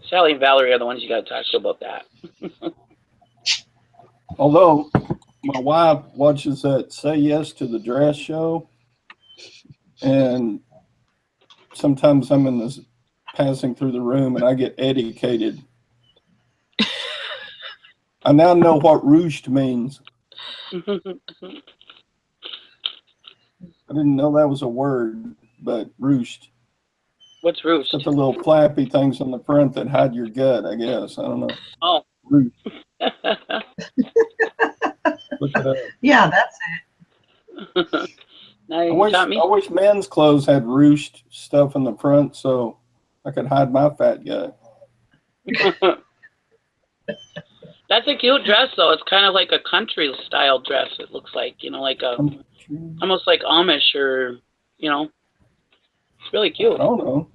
Sally and Valerie are the ones you got to talk to about that. Although my wife watches that Say Yes to the Dress show, and sometimes I'm in this passing through the room and I get educated. I now know what ruched means. I didn't know that was a word, but ruched. What's roost? Got the little flappy things on the front that hide your gut, I guess. I don't know. Oh. Roost. Look it up. Yeah, that's it. Now I you taught me. wish men's clothes had ruched stuff in the front so I could hide my fat gut. That's a cute dress, though. It's kind of like a country style dress. It looks like, you know, like a almost like Amish, or you know, it's really cute. I don't know.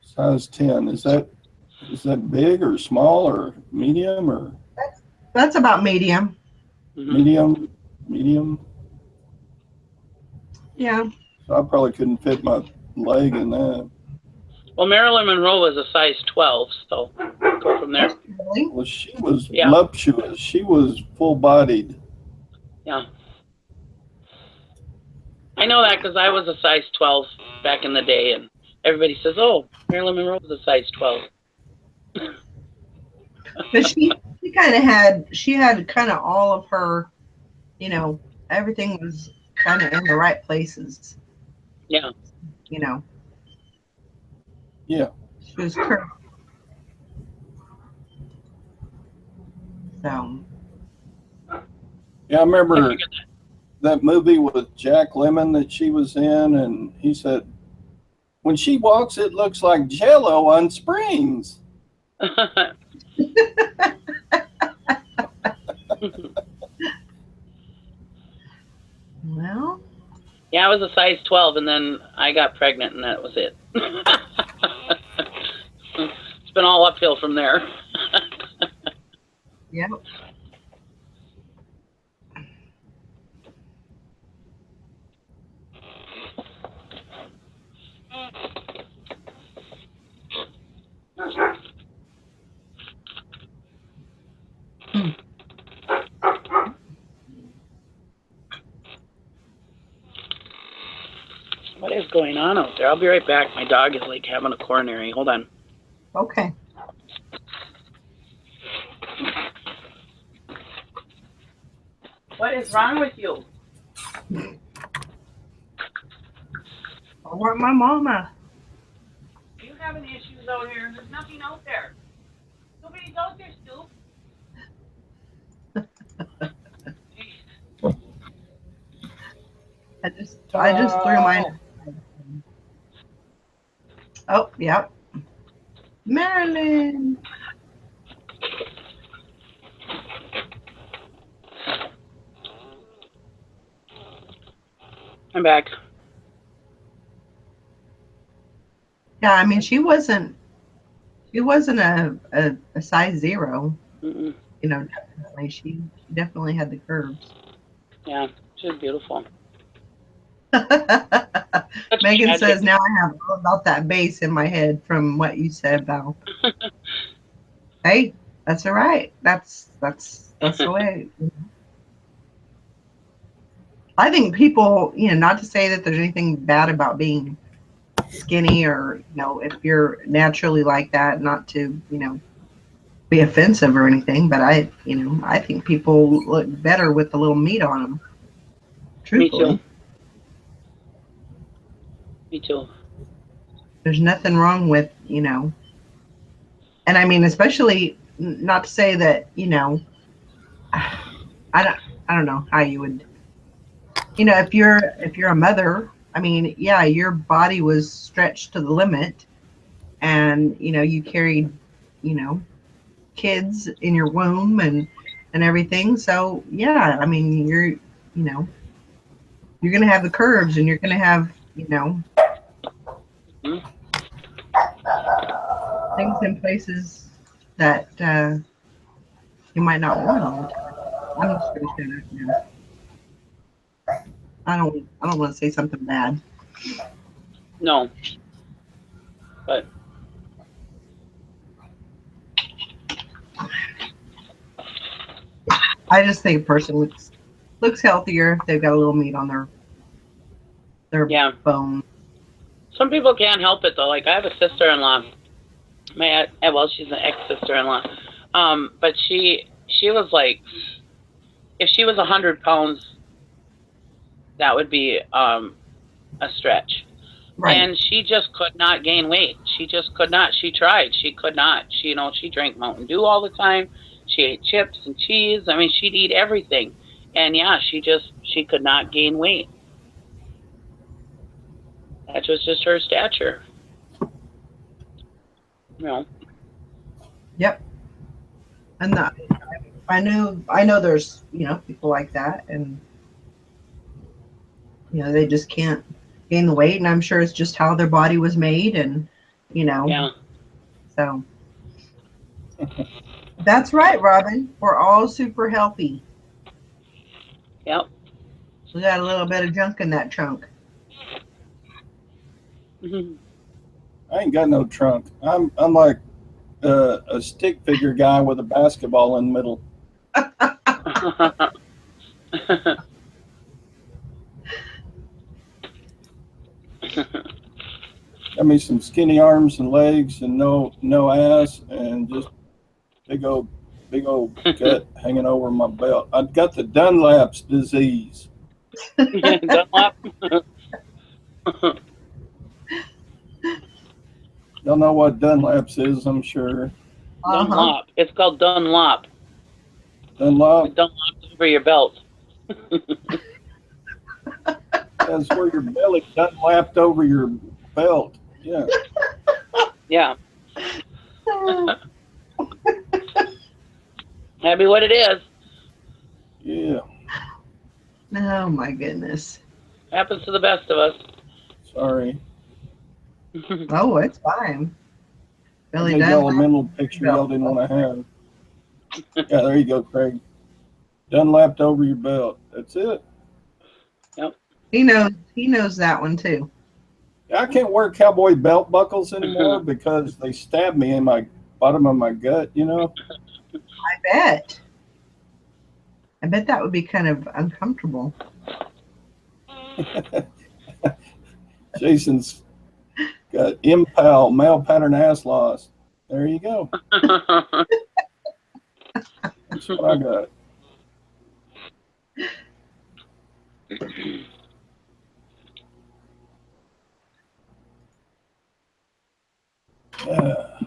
Size 10. Is that big or small or medium or That's about medium. Mm-hmm. medium? Yeah. So I probably couldn't fit my leg in that. Well, Marilyn Monroe was a size 12, so go from there. Really? Well, she was Yeah. voluptuous. She was full-bodied. Yeah. I know that because I was a size 12 back in the day, and everybody says, "Oh, Marilyn Monroe was a size 12." But she kind of had, kind of all of her, you know, everything was kind of in the right places, Yeah. you know. Yeah. She was curvy. So. Yeah, I I remember figured that movie with Jack Lemmon that she was in, and he said, when she walks, it looks like Jell-O on springs. that. Well. Yeah, I was a size 12, and then I got pregnant, and that was it. It's been all uphill from there. Yep. What is going on out there? I'll be right back. My dog is like having a coronary. Hold on. Okay. What is wrong with you? I want my mama. Are you having issues out here? There's nothing out there. Nobody's out there, Stu. I just threw mine. Oh, yep. Marilyn. I'm back. Yeah, I mean, she wasn't a size 0. Mm-mm. You know, definitely. She definitely had the curves. Yeah, she's beautiful. Megan tragic. says, now I have all about that bass in my head from what you said, Val. Hey, that's all right. That's the way. I think people, you know, not to say that there's anything bad about being skinny, or, you know, if you're naturally like that, not to, you know, be offensive or anything, but I think people look better with a little meat on them. Truthfully. Me too. There's nothing wrong with, you know, and I mean, especially, not to say that, you know, I don't know how you would, you know, if you're a mother, I mean, yeah, your body was stretched to the limit, and, you know, you carried, you know, kids in your womb and everything. So yeah, I mean, you're going to have the curves, and you're going to have, you know, things in places that you might not want all the time. I'm just going to say that now. I don't want to say something bad. No. But I just think a person looks healthier if they've got a little meat on their yeah, bone. some people can't help it though. Like I have a sister-in-law. Well, she's an ex-sister-in-law. But she was like, if she was 100 pounds, that would be a stretch. Right. And she just could not gain weight. She just could not. She tried. She could not. She drank Mountain Dew all the time. She ate chips and cheese. I mean, she'd eat everything. And yeah, she could not gain weight. That was just her stature. You know. Yep. And I know there's, people like that, and they just can't gain the weight, and I'm sure it's just how their body was made, and Yeah. so that's right, Robin. We're all super healthy. Yep. We got a little bit of junk in that trunk. Mm-hmm. I ain't got no trunk. I'm like a stick figure guy with a basketball in the middle. Got me some skinny arms and legs and no ass and just big old gut hanging over my belt. I've got the Dunlap's disease. Dunlop. Y'all know what Dunlap's is, I'm sure. Dunlop. It's called Dunlop. Dunlop? Dunlop over your belt. That's where your belly Dunlapped over your belt. Yeah. Yeah. That'd be what it is. Yeah. Oh my goodness. Happens to the best of us. Sorry. Oh, it's fine. I Billy gave y'all a Dunlap. mental picture y'all didn't want to have. Yeah, there you go, Craig. Dunlapped over your belt. That's it. Yep. He knows that one too. I can't wear cowboy belt buckles anymore because they stab me in my bottom of my gut, I bet that would be kind of uncomfortable. Jason's got impal, male pattern ass loss. There you go. That's what I got.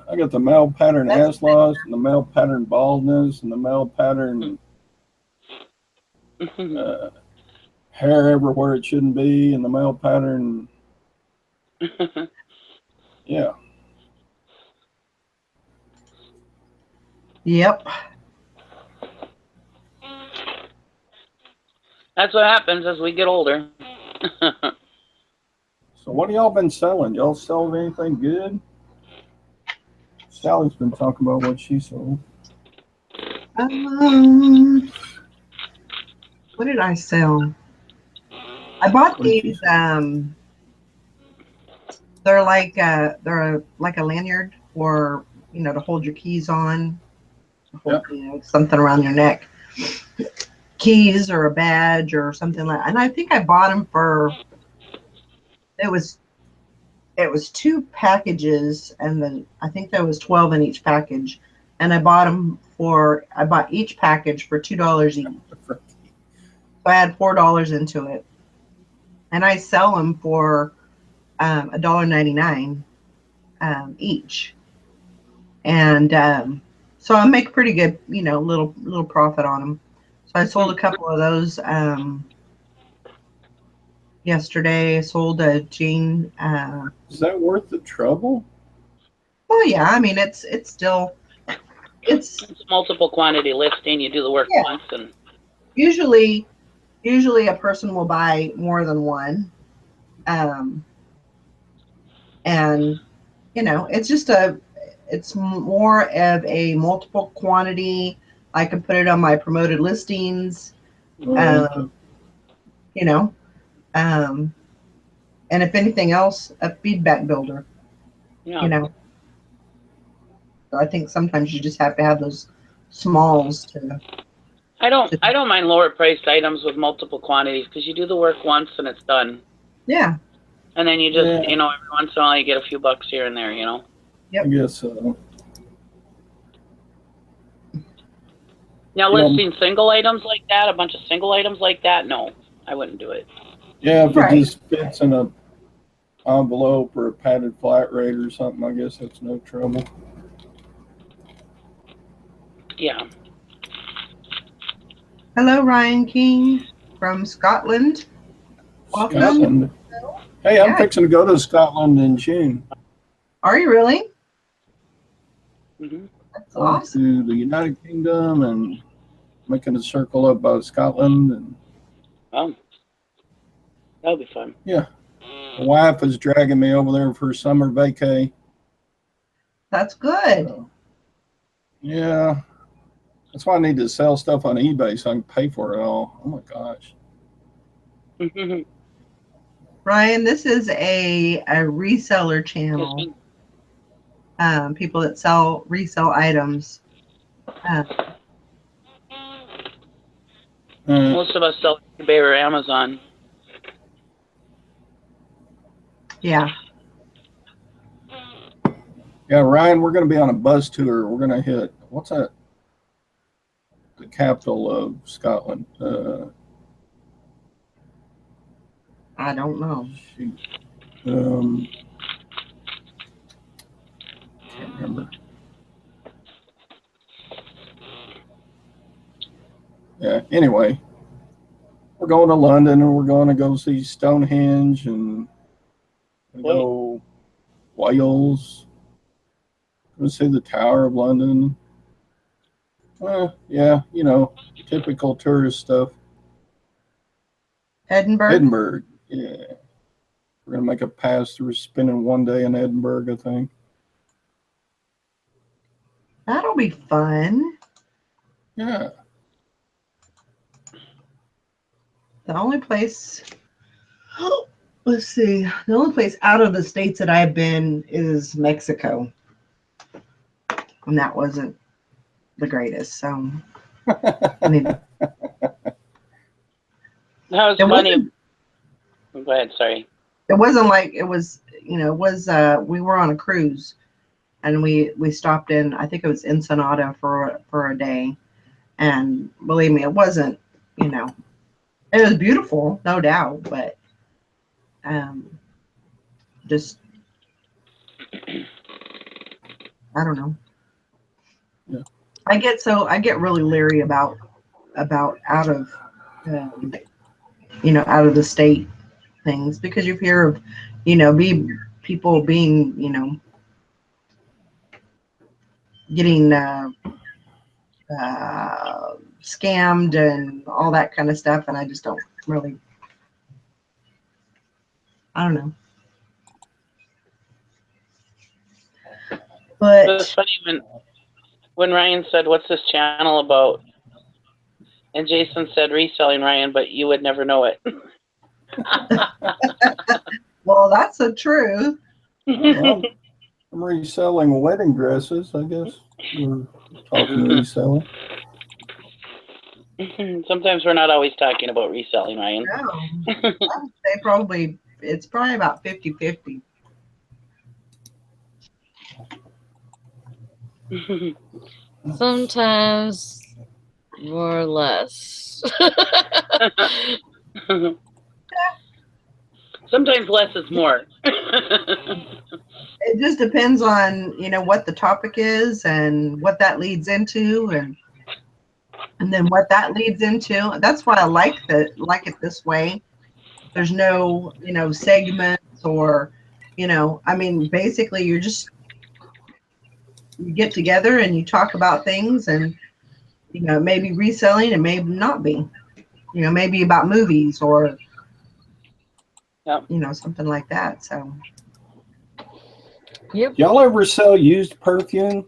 I got the male pattern ass loss and the male pattern baldness and the male pattern hair everywhere it shouldn't be and the male pattern. Yeah. Yep. That's what happens as we get older. So what have y'all been selling? Y'all sell anything good? Sally's been talking about what she sold. What did I sell? I bought these. They're like a lanyard for to hold your keys on. Something around your neck. Keys or a badge or something like. And I think I bought them for. It was 2 packages, and then I think there was 12 in each package, and I bought each package for $2 each. So I had $4 into it, and I sell them for $1.99 each, and so I make pretty good, little profit on them. So I sold a couple of those yesterday. I sold a jean. Is that worth the trouble? Well, yeah. I mean, it's still it's multiple quantity listing. You do the work once, and usually a person will buy more than one, and it's more of a multiple quantity. I can put it on my promoted listings, and if anything else, a feedback builder. Yeah. you know. So I think sometimes you just have to have those smalls to. I don't mind lower priced items with multiple quantities because you do the work once and it's done. Yeah. And then you just, Yeah. every once in a while you get a few bucks here and there, Yep. I guess so. Now, You know, listing single items like that, a bunch of single items like that, no, I wouldn't do it. yeah, if Right. it just fits in a envelope or a padded flat rate or something, I guess that's no trouble. Yeah. Hello, Ryan King from Scotland. Welcome. Scotland. Hey, I'm Yeah. fixing to go to Scotland in June. Are you really? Hmm. That's Going awesome. to the United Kingdom and making a circle up by Scotland. And Oh, that'll be fun. yeah, my wife is dragging me over there for summer vacay. That's good. So, yeah, that's why I need to sell stuff on eBay so I can pay for it all. Oh my gosh. Ryan, this is a reseller channel. People that resell items. Most of us sell eBay or Amazon. Yeah. Yeah, Ryan, we're going to be on a bus tour. We're going to hit, what's that? The capital of Scotland. I don't know. Shoot. Can't remember. Yeah, anyway, we're going to London and we're going to go see Stonehenge and go Wales. Go see the Tower of London. Yeah, typical tourist stuff. Edinburgh? Yeah. We're going to make a pass through spending one day in Edinburgh, I think. That'll be fun. Yeah. The only place, let's see, the only place out of the states that I've been is Mexico. And that wasn't the greatest. So, I mean, That was funny. Go ahead, sorry. It wasn't like it was, we were on a cruise and we stopped in, I think it was Ensenada for a day. And believe me, it wasn't, it was beautiful, no doubt, but just, I don't know. Yeah. I get really leery about out of, out of the state things because you hear of, people being, getting scammed and all that kind of stuff, and I just don't really. I don't know. But it was funny when Ryan said, "What's this channel about?" And Jason said, "Reselling, Ryan," but you would never know it. well, that's the truth. Well, I'm reselling wedding dresses, I guess. We're talking reselling. Sometimes we're not always talking about reselling, Ryan. No, I would say it's probably about 50-50. Sometimes more or less. Sometimes less is more. It just depends on, what the topic is and what that leads into and then what that leads into. That's why I like it this way. There's no, segments or, basically you get together and you talk about things and, maybe reselling and maybe not be, maybe about movies or, Yep. Something like that. So. Yep. Y'all ever sell used perfume?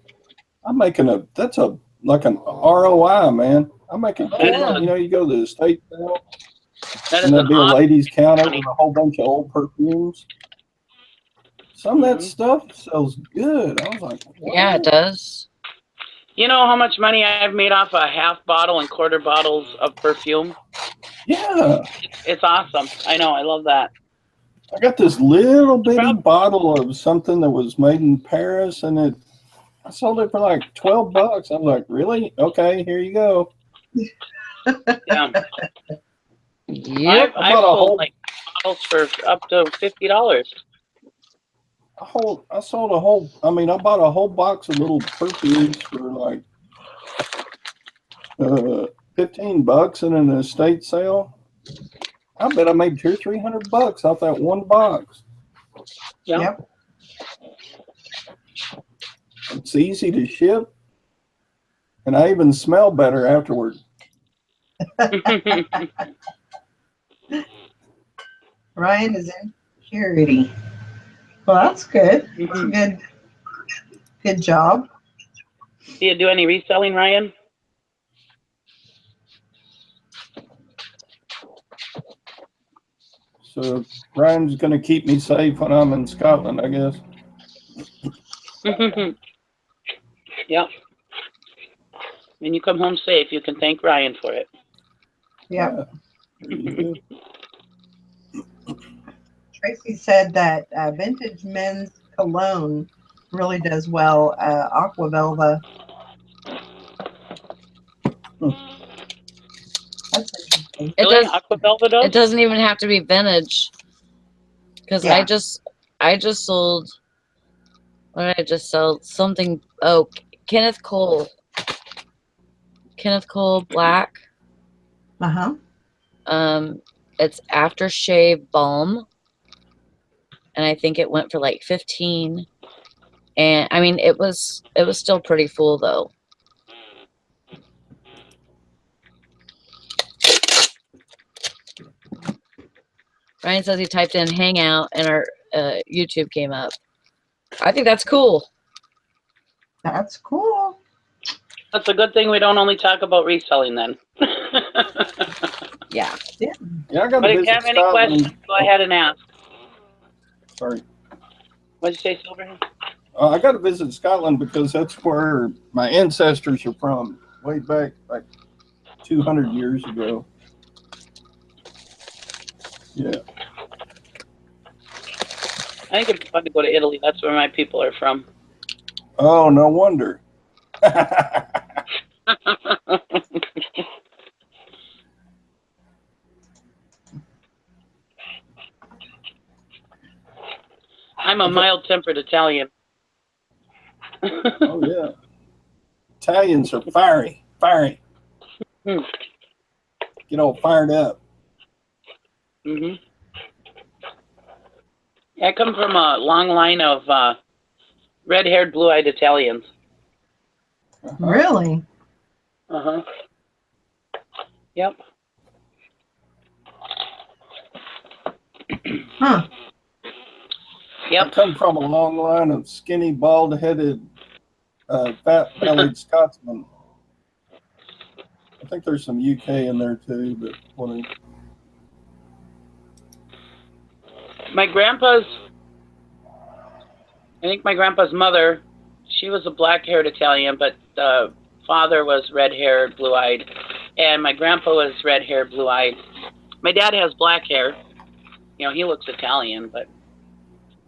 That's like an ROI, man. I'm making, you go to the estate sale and there'll be a ladies' counter with a whole bunch of old perfumes. Some of that stuff sells good. I was like, what? Yeah, it does. You know how much money I've made off a half bottle and quarter bottles of perfume? Yeah. It's awesome. I know. I love that. I got this little bitty bottle of something that was made in Paris, and I sold it for like $12. I was like, really? Okay, here you go. Yeah. Yep. I've sold like bottles for up to $50. I sold a whole, I mean, I bought a whole box of little perfumes for like $15 in an estate sale. I bet I made $200 or $300 off that one box. Yeah. Yep. It's easy to ship, and I even smell better afterward. Ryan is in purity. Well, that's good. That's a good job. Do you do any reselling, Ryan? So Ryan's going to keep me safe when I'm in Scotland, I guess. Yep. When you come home safe, you can thank Ryan for it. Yep. Yeah. Tracy said that vintage men's cologne really does well. Aqua Velva. That's interesting. It Really? does. Aqua Velva does? It doesn't even have to be vintage. Because Yeah. I just sold. What did I just sell? Something. Oh, Kenneth Cole. Kenneth Cole Black. Uh-huh. It's aftershave balm, and I think it went for like 15. And I mean, it was still pretty full though. Ryan says he typed in hangout and our YouTube came up. I think that's cool. That's cool. That's a good thing we don't only talk about reselling then. Yeah. Yeah, I got But to if you visit have any Scotland. questions, go ahead and ask. Sorry. What'd you say, Silverhand? I got to visit Scotland because that's where my ancestors are from, way back like 200 years ago. Yeah. I think it'd be fun to go to Italy. That's where my people are from. Oh, no wonder. I'm a mild-tempered Italian. Oh, yeah. Italians are fiery. Get all fired up. Mm-hmm. I come from a long line of red-haired, blue-eyed Italians. Really? Uh-huh. Yep. Huh. Yep. I come from a long line of skinny, bald-headed, fat-bellied Scotsmen. I think there's some UK in there too, but whatever. I think my grandpa's mother, she was a black-haired Italian, but the father was red-haired, blue-eyed, and my grandpa was red-haired, blue-eyed. My dad has black hair. You know, he looks Italian, but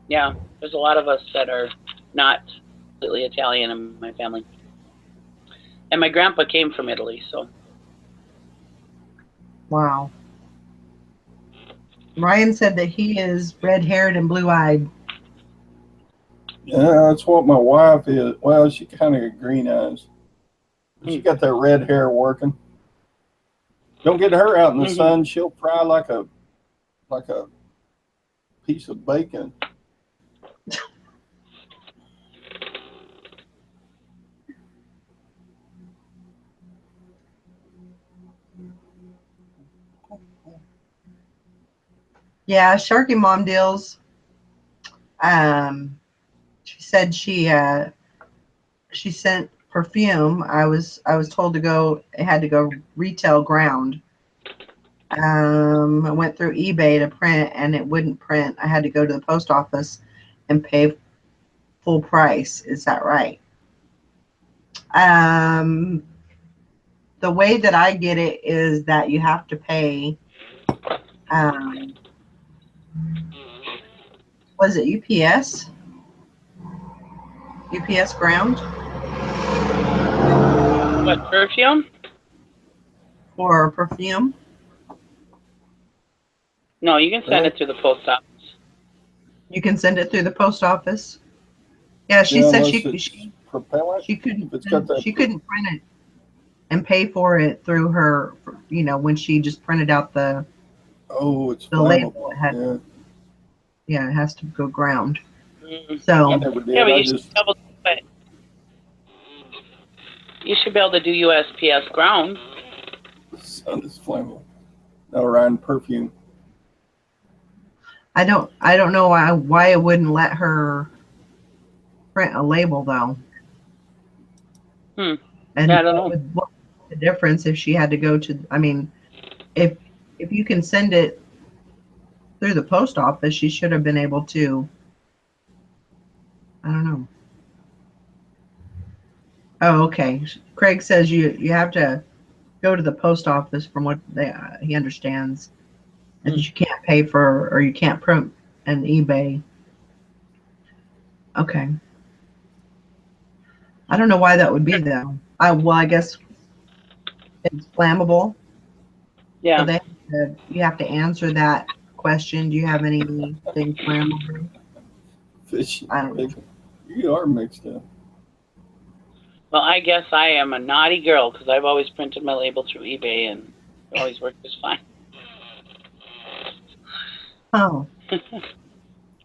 yeah, there's a lot of us that are not completely Italian in my family. And my grandpa came from Italy, so. Wow. Ryan said that he is red-haired and blue-eyed. Yeah, that's what my wife is. Well, she kind of got green eyes. She got that red hair working. Don't get her out in the sun; she'll fry like a piece of bacon. Yeah, Sharky Mom deals. She said she sent perfume. I was told to go. It had to go retail ground. I went through eBay to print, and it wouldn't print. I had to go to the post office, and pay full price. Is that right? Um, the way that I get it is that you have to pay. Um, was it UPS? UPS ground What, perfume? for perfume? No, you can send Right. it to the post office. You can send it through the post office. Yeah, she Yeah, said unless it's propellant. she couldn't If it's got that. she couldn't print it and pay for it through her. You know, when she just printed out the Oh, it's label, flammable. it had it has to go ground. Mm. I So never did. Yeah, but I you should just be able to do it. You should be able to do USPS ground. sun is flammable. No, Ryan, perfume. I don't know why it wouldn't let her print a label though. Hmm. And Yeah, I don't know. what would the difference if she had to go to? I mean, if you can send it through the post office, she should have been able to. I don't know. Oh, okay. Craig says you have to go to the post office from what he understands, and that you can't pay for or you can't print an eBay. Okay. I don't know why that would be though. I guess it's flammable. So Yeah. you have to answer that question. Do you have anything flammable? Fish. I don't know. You are mixed up. Well, I guess I am a naughty girl because I've always printed my label through eBay and it always worked just fine. Oh,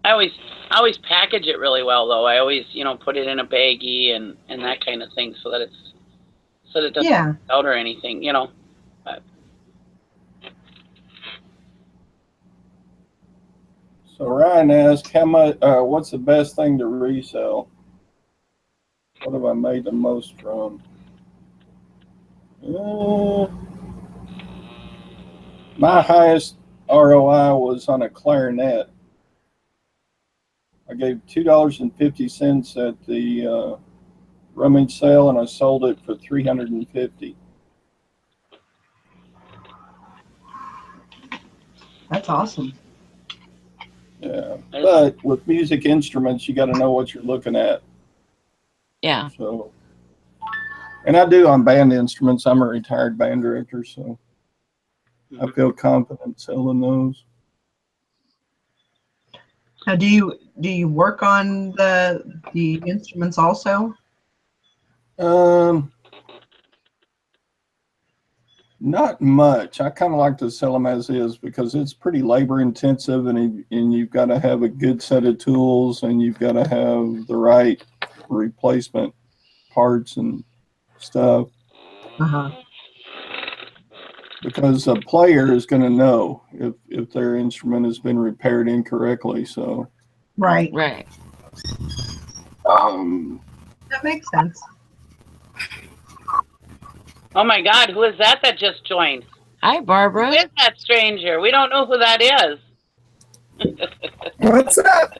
I always package it really well though. I always, put it in a baggie and that kind of thing so that it doesn't yeah. get out or anything, But, So Ryan asked, how much? What's the best thing to resell? What have I made the most from? My highest ROI was on a clarinet. I gave $2.50 at the rummage sale, and I sold it for $350. That's awesome. Yeah, but with music instruments, you got to know what you're looking at. Yeah. So, and I do on band instruments. I'm a retired band director, so I feel confident selling those. Now, do you work on the instruments also? Not much. I kind of like to sell them as is because it's pretty labor intensive, and you've got to have a good set of tools, and you've got to have the right replacement parts and stuff. Uh-huh. Because a player is going to know if their instrument has been repaired incorrectly. So, Right. Right. That makes sense. oh my God, who is that just joined? Hi, Barbara. Who is that stranger? We don't know who that is. What's up?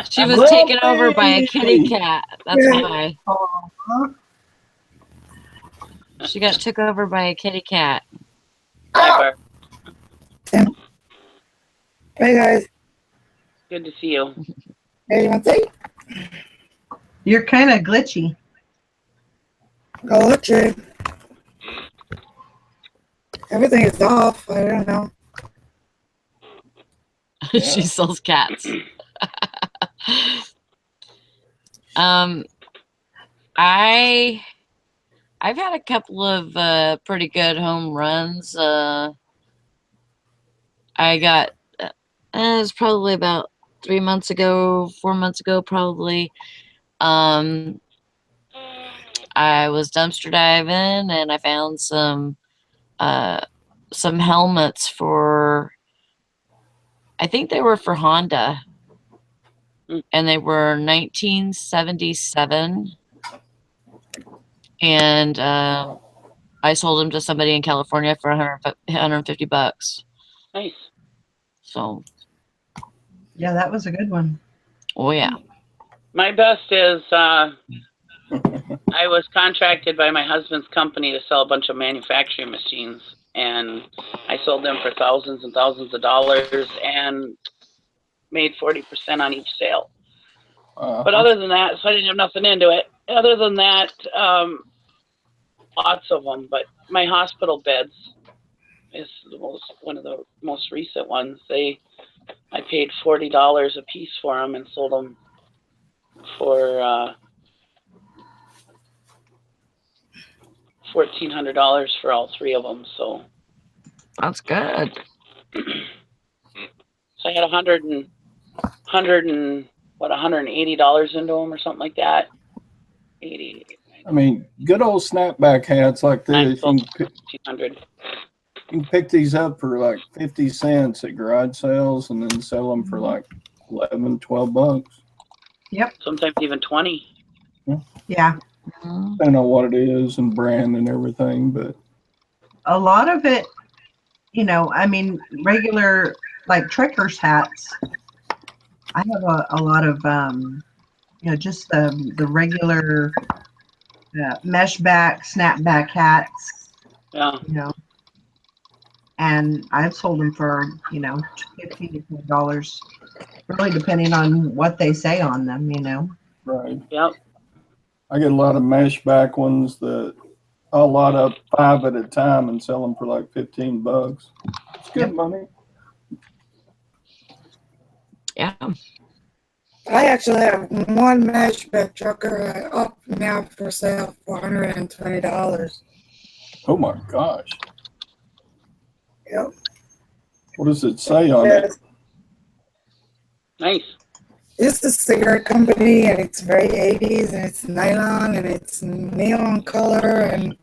She was taken over by a kitty cat. That's why. Aww. She got took over by a kitty cat. Hi, Barb. Hey guys. Good to see you. Hey, you want to take? You're kind of glitchy. Go look it. Everything is off. I don't know. She sells cats. I've had a couple of pretty good home runs. I got it was probably about 4 months ago, probably. I was dumpster diving and I found some helmets for, I think they were for Honda, and they were 1977, and I sold them to somebody in California for $150. Nice. So Yeah, that was a good one. Oh yeah. My best is I was contracted by my husband's company to sell a bunch of manufacturing machines, and I sold them for thousands and thousands of dollars and made 40% on each sale. But other than that, so I didn't have nothing into it. Other than that, lots of them. But my hospital beds is one of the most recent ones. I paid $40 a piece for them and sold them for $1,400 for all three of them. So That's good. so I had $180 into them or something like that. 80. I mean, good old snapback hats like this. You can pick these up for like 50 cents at garage sales and then sell them for like 11, 12 bucks. Yep. Sometimes even 20. Yeah. Depending on what it is and brand and everything, but A lot of it, you know, I mean, regular like trekkers hats. I have a lot of, you know, just the regular mesh back, snapback hats. Yeah. You know, and I've sold them for, you know, $15 to $20, really depending on what they say on them, you know. right. Yep. I get a lot of mesh back ones that I'll lot up 5 at a time and sell them for like 15 bucks. It's good money. Yeah. I actually have one matchback trucker up now for sale for $120. Oh my gosh. Yep. What does it say on it? Nice. It's a cigarette company, and it's very 80s, and it's nylon, and it's neon color, and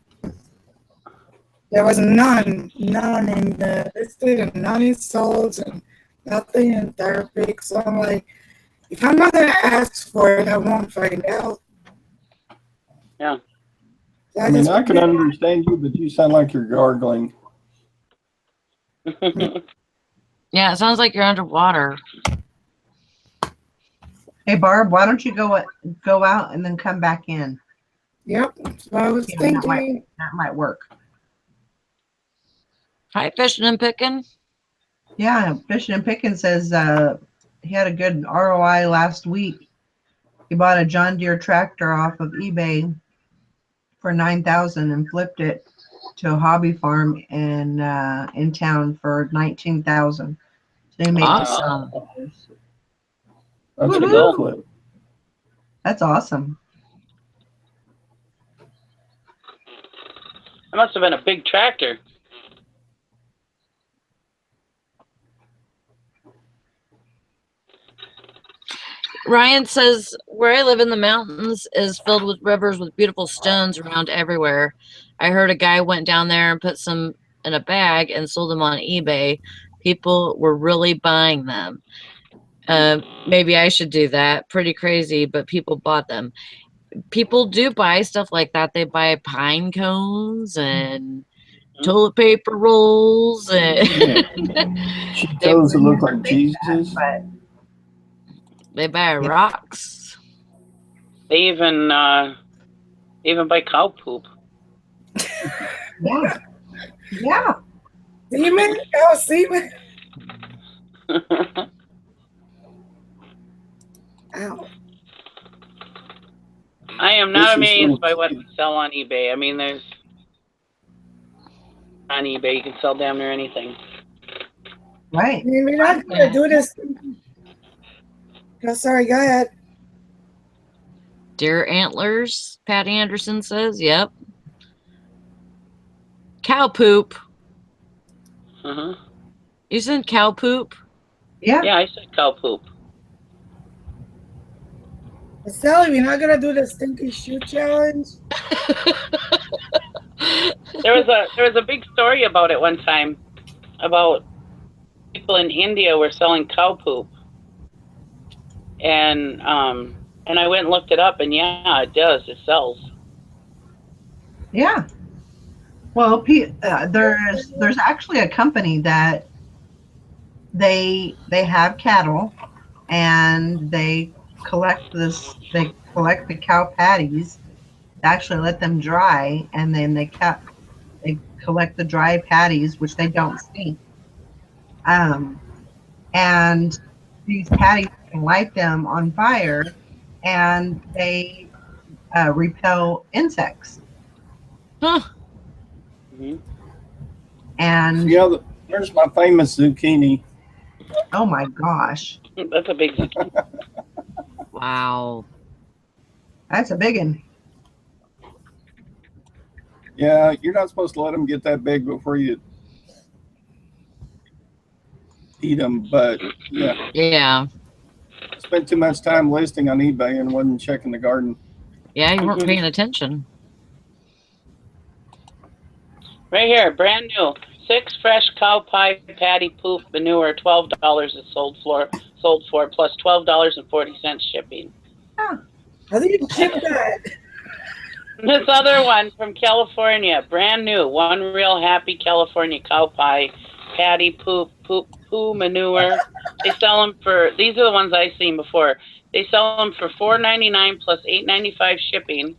there was none in the listed, and none in sold, and nothing in therapy. So I'm like, if I'm not gonna ask for it, I won't find out. Yeah. So I mean, I can understand you, but you sound like you're gargling. Yeah, it sounds like you're underwater. Hey Barb, why don't you go out and then come back in? Yep, that's what I was Yeah, thinking. that might work. Hi, fishing and picking. Yeah, Fishing and Picking says he had a good ROI last week. He bought a John Deere tractor off of eBay for $9,000 and flipped it to a hobby farm in town for $19,000. So he made Awesome. That's a Woohoo. good flip. That's awesome. That must have been a big tractor. Ryan says, where I live in the mountains is filled with rivers with beautiful stones around everywhere. I heard a guy went down there and put some in a bag and sold them on eBay. People were really buying them. Maybe I should do that. Pretty crazy, but people bought them. People do buy stuff like that. They buy pine cones and toilet paper rolls and Those that look like Jesus. they buy rocks. They even buy cow poop. Yeah. Yeah. Semen? Oh, semen? Ow. I am not amazed by what we sell on eBay. I mean, there's on eBay you can sell damn near anything. Right. I mean, we're not gonna do this. Oh, sorry, go ahead. Deer antlers, Patty Anderson says. Yep. Cow poop. You said cow poop? Yeah. Yeah, I said cow poop. Sally, we're not gonna do the stinky shoe challenge. There was a big story about it one time, about people in India were selling cow poop, and I went and looked it up, and yeah, it does. It sells. Yeah. Well, there's actually a company that they have cattle, and they collect this. They collect the cow patties, actually let them dry, and then they collect the dry patties, which they don't stink. Um, and these patties can light them on fire, and they repel insects. Huh. Mhm. And Yeah, there's my famous zucchini. oh my gosh, That's a big zucchini. Wow. that's a big one. Yeah, you're not supposed to let them get that big before you eat them. But yeah, Yeah. spent too much time listing on eBay and wasn't checking the garden. Yeah, you weren't paying attention. Right here, brand new. 6 fresh cow pie patty poop manure, $12 is sold for plus $12.40 shipping. How do you ship that? This other one from California, brand new, One Real Happy California cow pie patty poo manure. They sell them for, these are the ones I've seen before. They sell them for $4.99 plus $8.95 shipping,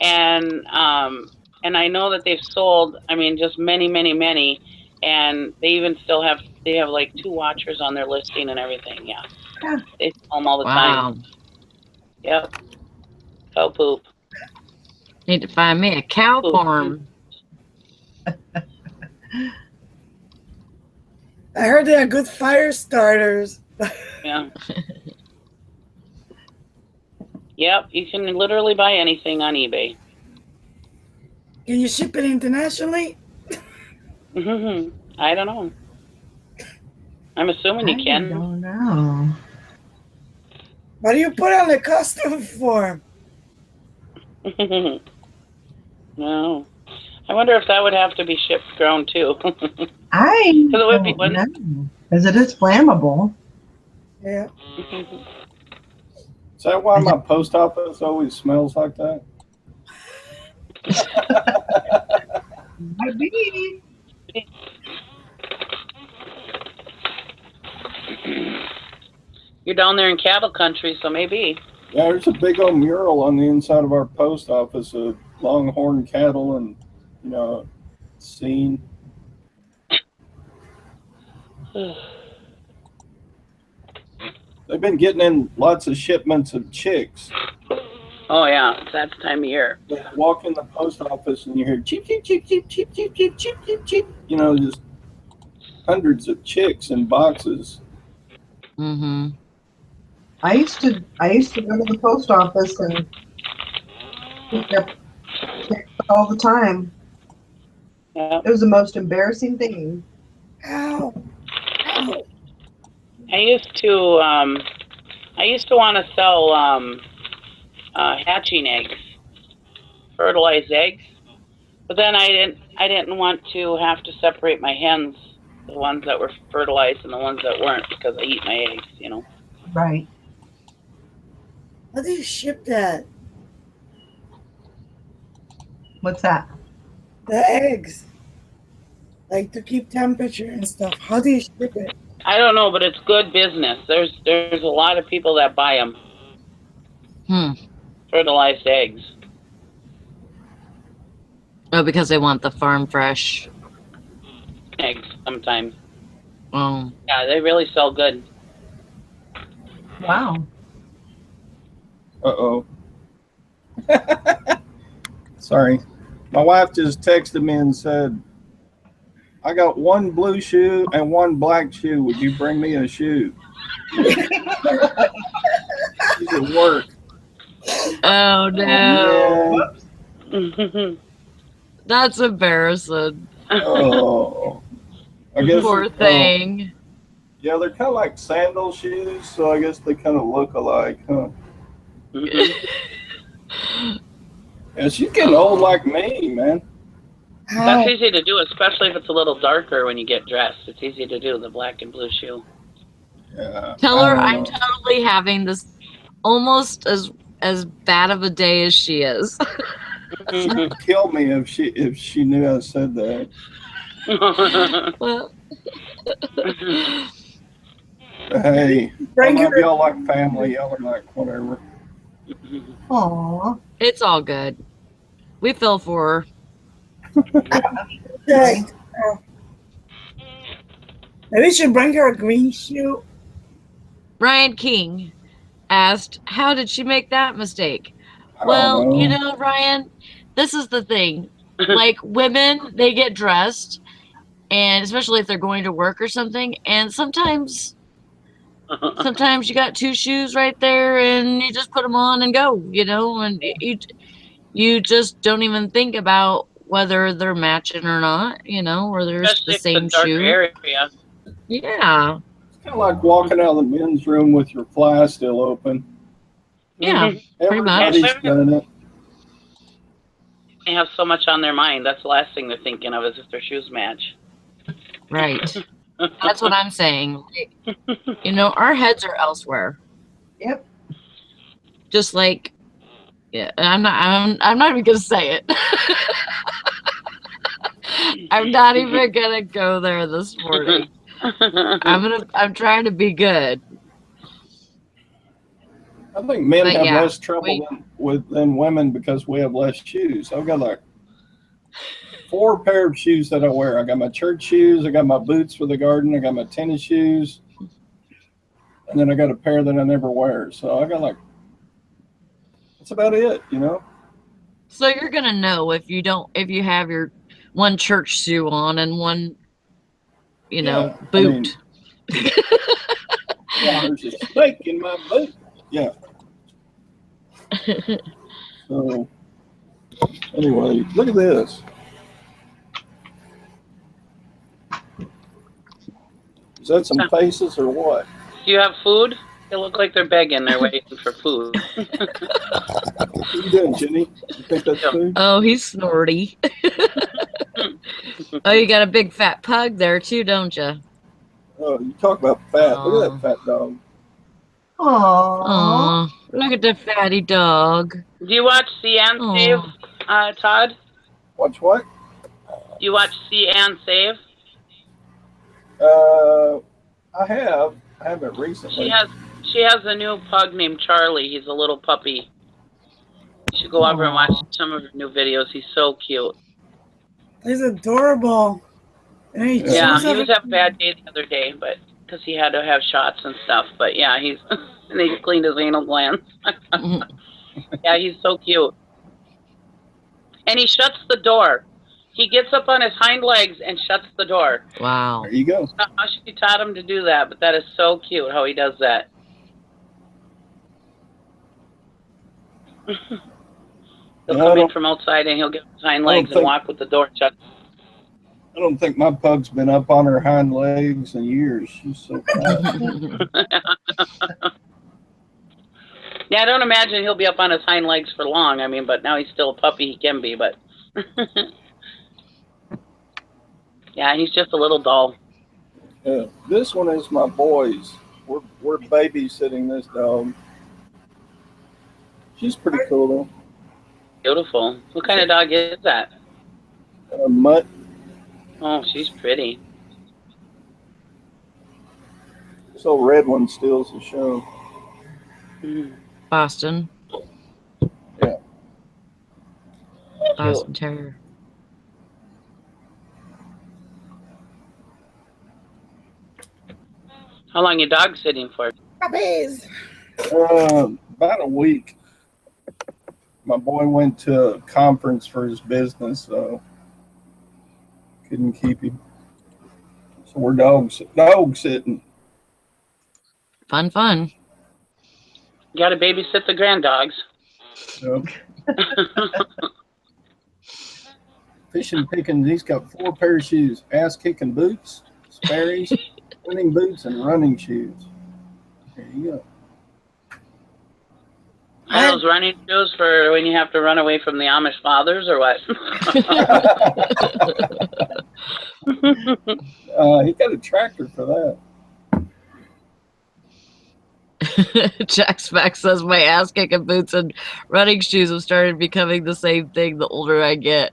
and I know that they've sold, I mean, just many, and they even still have, they have like 2 watchers on their listing and everything. Yeah, Yeah. they sell them all the time. Wow. Yep, cow poop. Need to find me a cow Poop. farm. I heard they are good fire starters. Yeah. Yep, you can literally buy anything on eBay. Can you ship it internationally? I don't know. I'm assuming you I can. don't know. What do you put on the custom form? No. I wonder if that would have to be shipped grown too. I Because it would be, don't know. Because it is flammable. Yeah. Is that why my post office always smells like that? Might be. You're down there in cattle country, so maybe. Yeah, there's a big old mural on the inside of our post office of longhorn cattle and, you know, scene. They've been getting in lots of shipments of chicks. Oh yeah, it's that time of year. You walk in the post office and you hear cheep, cheep, cheep, cheep, cheep, cheep, cheep, cheep, cheep, cheep. You know, just hundreds of chicks in boxes. Mm-hmm. I used to go to the post office and pick up checks all the time. Yeah. It was the most embarrassing thing. Ow. Ow. I used to want to sell hatching eggs, fertilized eggs, but then I didn't want to have to separate my hens, the ones that were fertilized and the ones that weren't, because I eat my eggs, you know. Right. How do you ship that? What's that? The eggs. Like to keep temperature and stuff. How do you ship it? I don't know, but it's good business. There's a lot of people that buy them, fertilized eggs. Oh, because they want the farm fresh. Eggs sometimes. Oh. Yeah, they really sell good. Wow. Uh-oh. Sorry. My wife just texted me and said, I got one blue shoe and one black shoe. Would you bring me a shoe? She's at work. Oh no. Oh, That's embarrassing. oh. I guess Poor thing. yeah, they're kind of like sandal shoes, so I guess they kind of look alike, huh? Yeah, she's getting old like me, man. That's easy to do, especially if it's a little darker when you get dressed. It's easy to do, the black and blue shoe. Yeah. Tell I her don't I'm know. totally having this almost as bad of a day as she is. She would kill me if she knew I said that. Well, Hey, I Bring love her. y'all like family. Y'all are like whatever. Aw. It's all good. We feel for her. Okay. Maybe we should bring her a green shoe. Ryan King asked, how did she make that mistake? I don't Well, you know. know, Ryan, this is the thing. Like women, they get dressed, and especially if they're going to work or something, and sometimes you got two shoes right there and you just put them on and go, and you just don't even think about whether they're matching or not, or there's the Especially if it's same a dark shoe. area. Yeah. It's kind of like walking out of the men's room with your fly still open. Yeah. Mhm. Pretty much. Everybody's done it. They have so much on their mind. That's the last thing they're thinking of is if their shoes match. Right. That's what I'm saying. Like, our heads are elsewhere. Yep. Just like, yeah, I'm not even gonna say it. I'm not even gonna go there this morning. I'm trying to be good. I think men But have yeah, less trouble than women because we have less shoes. I've got like 4 pair of shoes that I wear. I got my church shoes, I got my boots for the garden, I got my tennis shoes, and then I got a pair that I never wear. So I got like, that's about it, So you're gonna know if you have your one church shoe on and one, Yeah, boot. There's a snake in my boot. Yeah. So anyway, look at this. Is that some faces or what? Do you have food? They look like they're begging. They're waiting for food. What are you doing, Jenny? You think that's food? Oh, he's snorty. Oh, you got a big fat pug there too, don't you? Oh, you talk about fat. Look at that fat dog. Aw. Oh, look at the fatty dog. Do you watch See and Save, Todd? Watch what? Do you watch See and Save? I have. I haven't recently. She has a new pug named Charlie. He's a little puppy. You should go over and watch some of her new videos. He's so cute. He's adorable. And he Yeah, chews he was everything. having a bad day the other day, but because he had to have shots and stuff. But yeah, he's and they cleaned his anal glands. Yeah, he's so cute. And he shuts the door. He gets up on his hind legs and shuts the door. Wow. There you go. How she taught him to do that, but that is so cute how he does that. He'll come in from outside and he'll get his hind legs and walk with the door shut. I don't think my pug's been up on her hind legs in years. She's so fat. Yeah, I don't imagine he'll be up on his hind legs for long. I mean, but now he's still a puppy. He can be, but yeah, he's just a little doll. Yeah, this one is my boy's. We're babysitting this dog. She's pretty cool though. Beautiful. What kind of dog is that? A mutt. Oh, she's pretty. This old red one steals the show. Boston. Yeah. Boston Terrier. How long your dog sitting for? Puppies. About a week. My boy went to a conference for his business, so couldn't keep him. So we're dog sitting. Fun. You got to babysit the grand dogs. Yep. Fishing Pickens, he's got 4 pair of shoes: ass-kicking boots, Sperry's, winning boots, and running shoes. There you go. Are those running shoes for when you have to run away from the Amish fathers, or what? He got a tractor for that. Jack Speck says my ass kicking boots and running shoes have started becoming the same thing the older I get.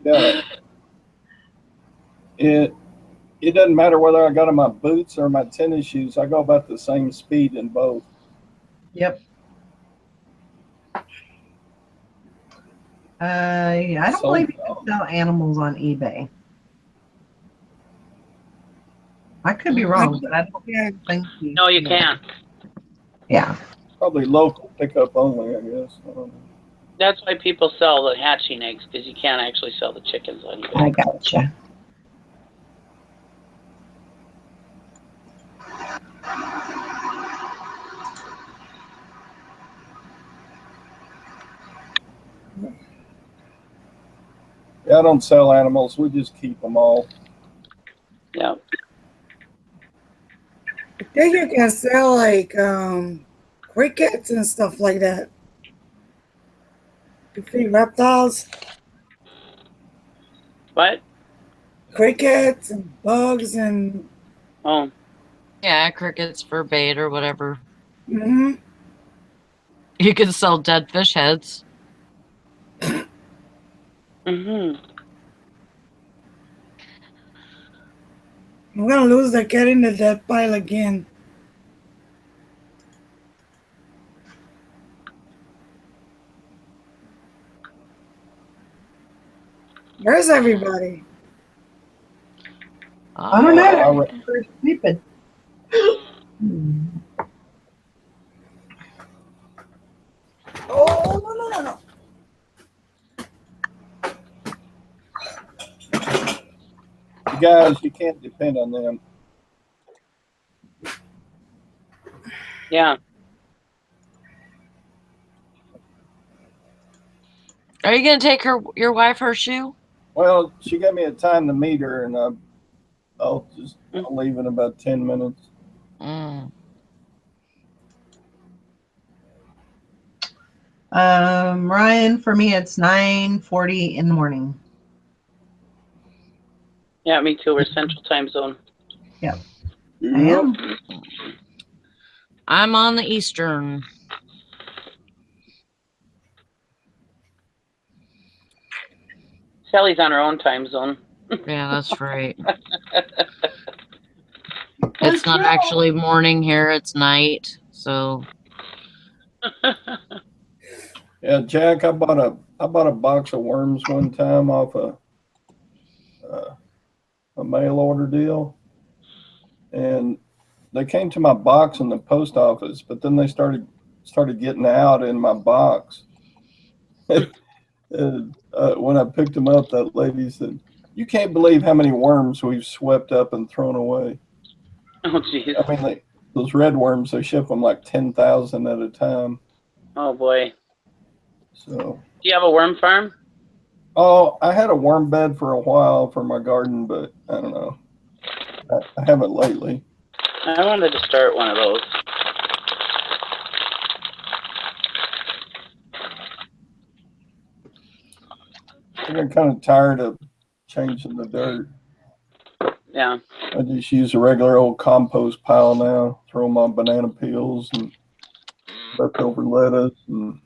Yeah. it doesn't matter whether I got on my boots or my tennis shoes. I go about the same speed in both. Yep. I don't So believe you can sell animals on eBay. I could be wrong, but I don't Yeah, think you No, you can. can't. Yeah. probably local pickup only, I guess. I don't know. That's why people sell the hatching eggs, because you can't actually sell the chickens on eBay. I gotcha. Yeah, I don't sell animals. We just keep them all. Yeah. I think you can sell like crickets and stuff like that. You feed reptiles, What? crickets and bugs and Oh. Yeah, crickets for bait or whatever. mhm. You can sell dead fish heads. Mm-hmm. I'm gonna lose the cat in the dead pile again. Where's everybody? I don't know. Alright. They're sleeping. Oh no. You guys, you can't depend on them. Yeah. Are you gonna take your wife her shoe? Well, she gave me a time to meet her, and I'll leave in about 10 minutes. Mm. Ryan, for me, it's 9:40 in the morning. Yeah, me too. We're Central Time Zone. I am. I'm on the Eastern. Sally's on her own time zone. Yeah, that's right. It's not actually morning here, it's night. So Yeah, Jack, I bought a box of worms one time off a mail order deal, and they came to my box in the post office, but then they started getting out in my box. When I picked them up, that lady said, "You can't believe how many worms we've swept up and thrown away." Oh, jeez. I mean, those red worms, they ship them like 10,000 at a time. Oh, boy. So, Do you have a worm farm? oh, I had a worm bed for a while for my garden, but I don't know. I haven't lately. I wanted to start one of those. I got kind of tired of changing the dirt. Yeah. I just use a regular old compost pile now. Throw my banana peels and leftover lettuce and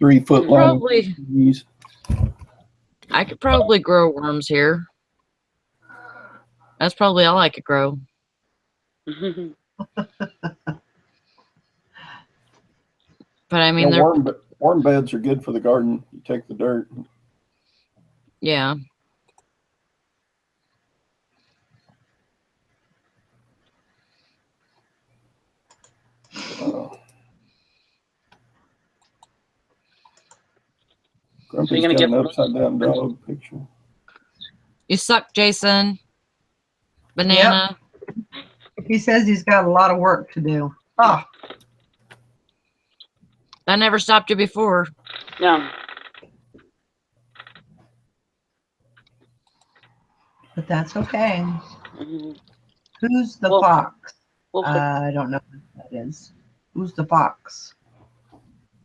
3-foot long probably trees. I could probably grow worms here. That's probably all I could grow. But I mean, Yeah, worm beds are good for the garden. You take the dirt. yeah. Grumpy's gonna got get an upside down dog picture. You suck, Jason. Banana. He says he's got a lot of work to do. Oh, That never stopped you before. Yeah. but that's okay. Mhm. Who's the Well, fox? Well, I don't know who that is. Who's the fox?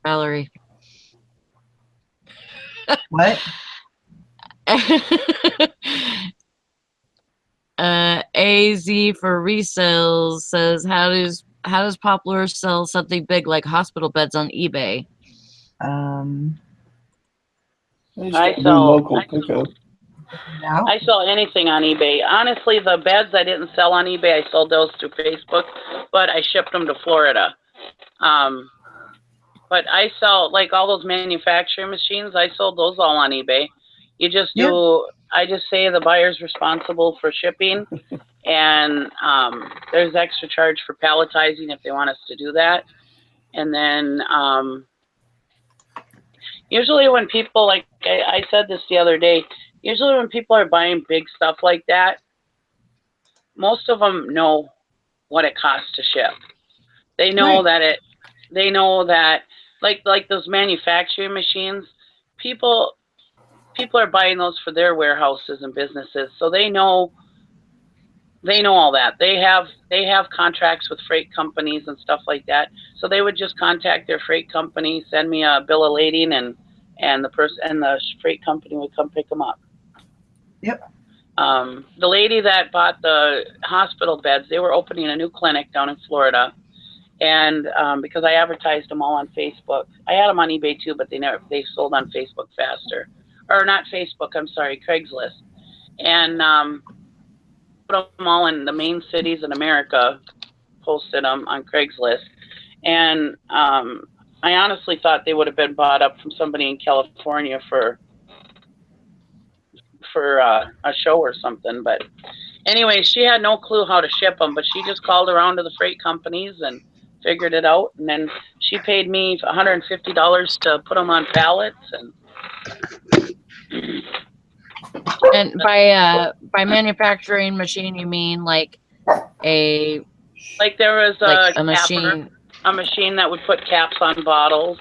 Valerie. What? AZ for resales says how does Poplar sell something big like hospital beds on eBay? Um, They just I gotta do sell- local I- pickup. Now? I sell anything on eBay. Honestly, the beds I didn't sell on eBay. I sold those through Facebook, but I shipped them to Florida. But I sell like all those manufacturing machines. I sold those all on eBay. You just do. I just say the buyer's responsible for shipping, and there's extra charge for palletizing if they want us to do that. And then usually when people, like I said this the other day, usually when people are buying big stuff like that, most of them know what it costs to ship. They know they know that like those manufacturing machines, people are buying those for their warehouses and businesses, so they know all that. They have contracts with freight companies and stuff like that. So they would just contact their freight company, send me a bill of lading, and the freight company would come pick them up. Yep. The lady that bought the hospital beds, they were opening a new clinic down in Florida, and because I advertised them all on Facebook, I had them on eBay too, but they sold on Facebook faster, or not Facebook. I'm sorry, Craigslist, and put them all in the main cities in America, posted them on Craigslist, and I honestly thought they would have been bought up from somebody in California for a show or something. But anyway, she had no clue how to ship them, but she just called around to the freight companies and figured it out, and then she paid me $150 to put them on pallets. And by manufacturing machine, you mean like there was like a machine? A machine that would put caps on bottles,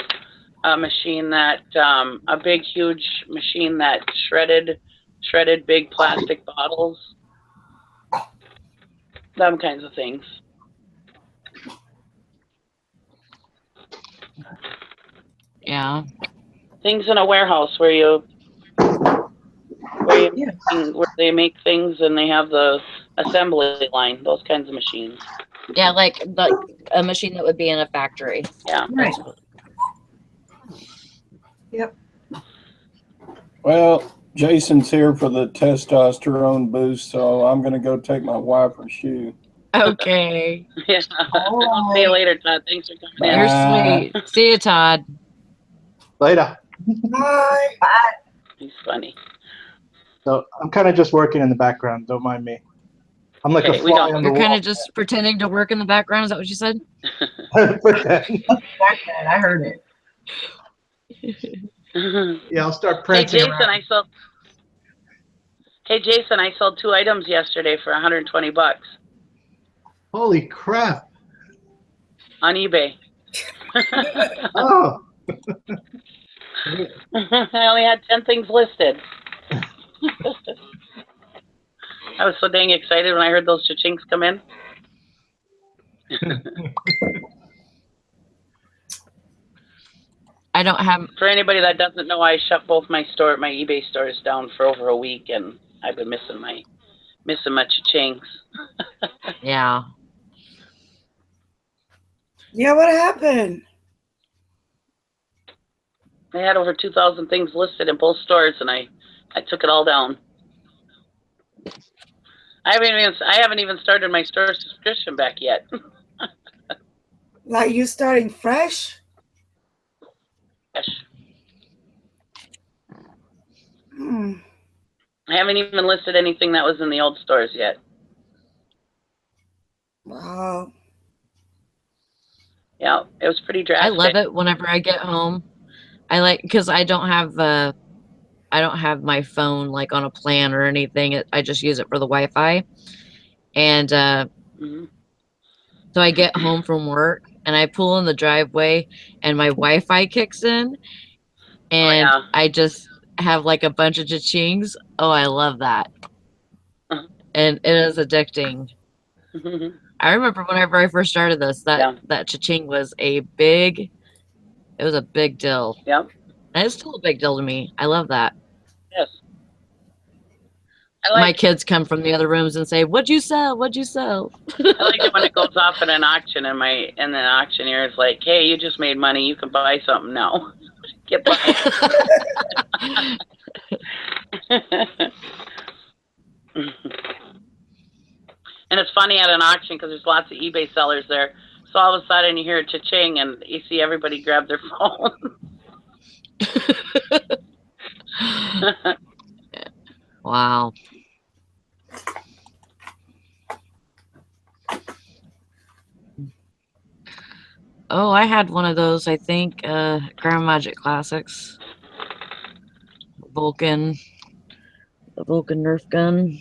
a machine that a big huge machine that shredded big plastic bottles, them kinds of things. Yeah. Things in a warehouse where they make things and they have the assembly line, those kinds of machines. Yeah, like a machine that would be in a factory. Yeah. Right. Yep. Well, Jason's here for the testosterone boost, so I'm going to go take my wiper's shoe. Okay. Yeah. I'll see you later, Todd. Thanks for coming in. You're sweet. See you, Todd. Later. Bye. He's funny. So I'm kind of just working in the background. Don't mind me. I'm like Okay, a fly on the You're kind wall. of just pretending to work in the background. Is that what you said? Pretend. I heard it. Yeah, I'll start Hey prancing Jason, around. I sold 2 items yesterday for $120 Holy crap. on eBay. Oh. I only had 10 things listed. I was so dang excited when I heard those cha-chings come in. I don't have. For anybody that doesn't know, I shut both my eBay stores down for over a week, and I've been missing my cha-chings. Yeah. Yeah, what happened? I had over 2,000 things listed in both stores, and I took it all down. I haven't even started my store subscription back yet. Like you starting fresh? Gosh. Hmm. I haven't even listed anything that was in the old stores yet. Wow. Yeah, it was pretty drastic. I love it whenever I get home. Because I don't have my phone like on a plan or anything. I just use it for the Wi-Fi. And Mhm. so I get home from work and I pull in the driveway and my Wi-Fi kicks in and yeah. I just have like a bunch of cha-chings. Oh, I love that. And it is addicting. I remember whenever I first started this, that cha-ching was a big deal. Yep. And it's still a big deal to me. I love that. Yes. My kids come from the other rooms and say, "What'd you sell? What'd you sell?" I like it when it goes off at an auction and the auctioneer is like, "Hey, you just made money. You can buy something now. Get buying." funny at an auction because there's lots of eBay sellers there. So all of a sudden you hear a cha-ching and you see everybody grab their phone. Wow. Oh, I had one of those, I think, Grand Magic Classics. Vulcan. The Vulcan Nerf gun.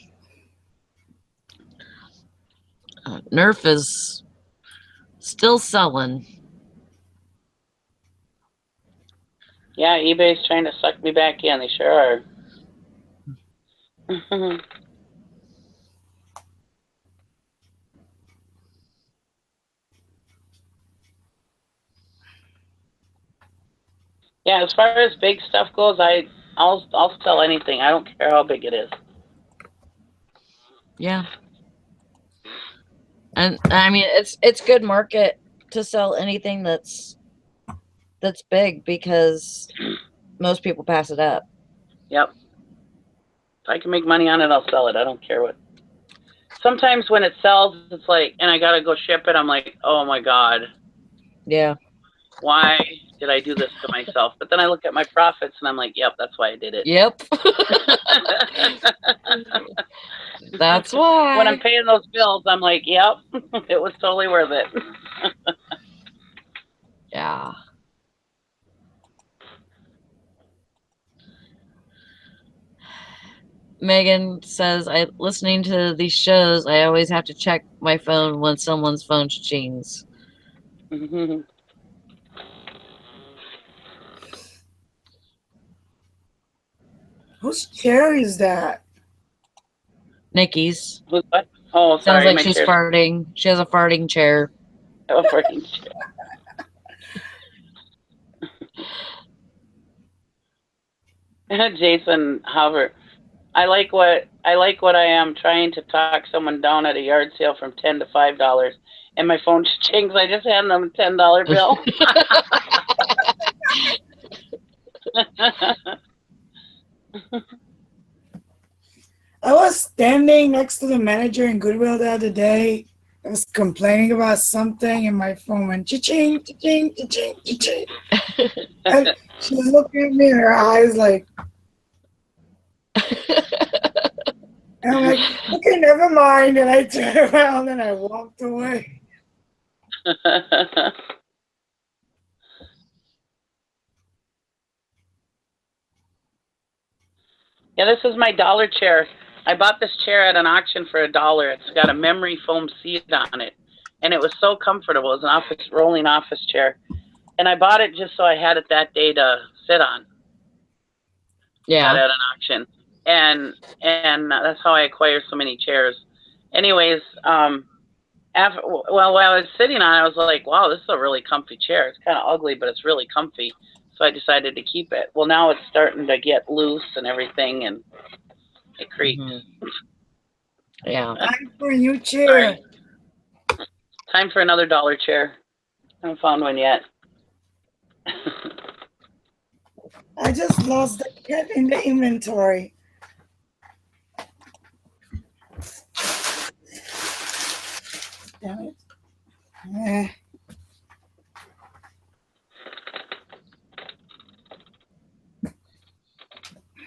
Nerf is still selling. Yeah, eBay's trying to suck me back in. They sure are. Yeah, as far as big stuff goes, I'll sell anything. I don't care how big it is. Yeah. And I mean it's good market to sell anything that's big because most people pass it up. Yep. If I can make money on it, I'll sell it. I don't care what. Sometimes when it sells, it's like, and I gotta go ship it. I'm like, oh my god, Yeah. why did I do this to myself? But then I look at my profits and I'm like, yep, that's why I did it. Yep. That's why. When I'm paying those bills, I'm like, yep, it was totally worth it. Yeah. Megan says, listening to these shows, I always have to check my phone when someone's phone chings. Whose chair is that? Nikki's. Who's what? Oh, Sounds sorry, like my she's chair's farting. She has a farting chair. a freaking chair. Jason Hover. I like what I am trying to talk someone down at a yard sale from $10 to $5, and my phone chings. I just handed them a $10 bill. I was standing next to the manager in Goodwill the other day. I was complaining about something, and my phone went cha-ching, cha-ching, cha-ching, cha-ching. And she was looking at me in her eyes like, and I'm like, okay, never mind. And I turned around and I walked away. Yeah, this is my dollar chair. I bought this chair at an auction for $1. It's got a memory foam seat on it, and it was so comfortable. It was an rolling office chair, and I bought it just so I had it that day to sit on. Yeah. Got it at an auction, and that's how I acquire so many chairs. Anyways, while I was sitting on it, I was like, wow, this is a really comfy chair. It's kind of ugly, but it's really comfy. So I decided to keep it. Well, now it's starting to get loose and everything, and it creaks. Mm-hmm. Yeah. Time for a new chair. Sorry. Time for another dollar chair. I haven't found one yet. I just lost the cat in the inventory. Damn it. Eh.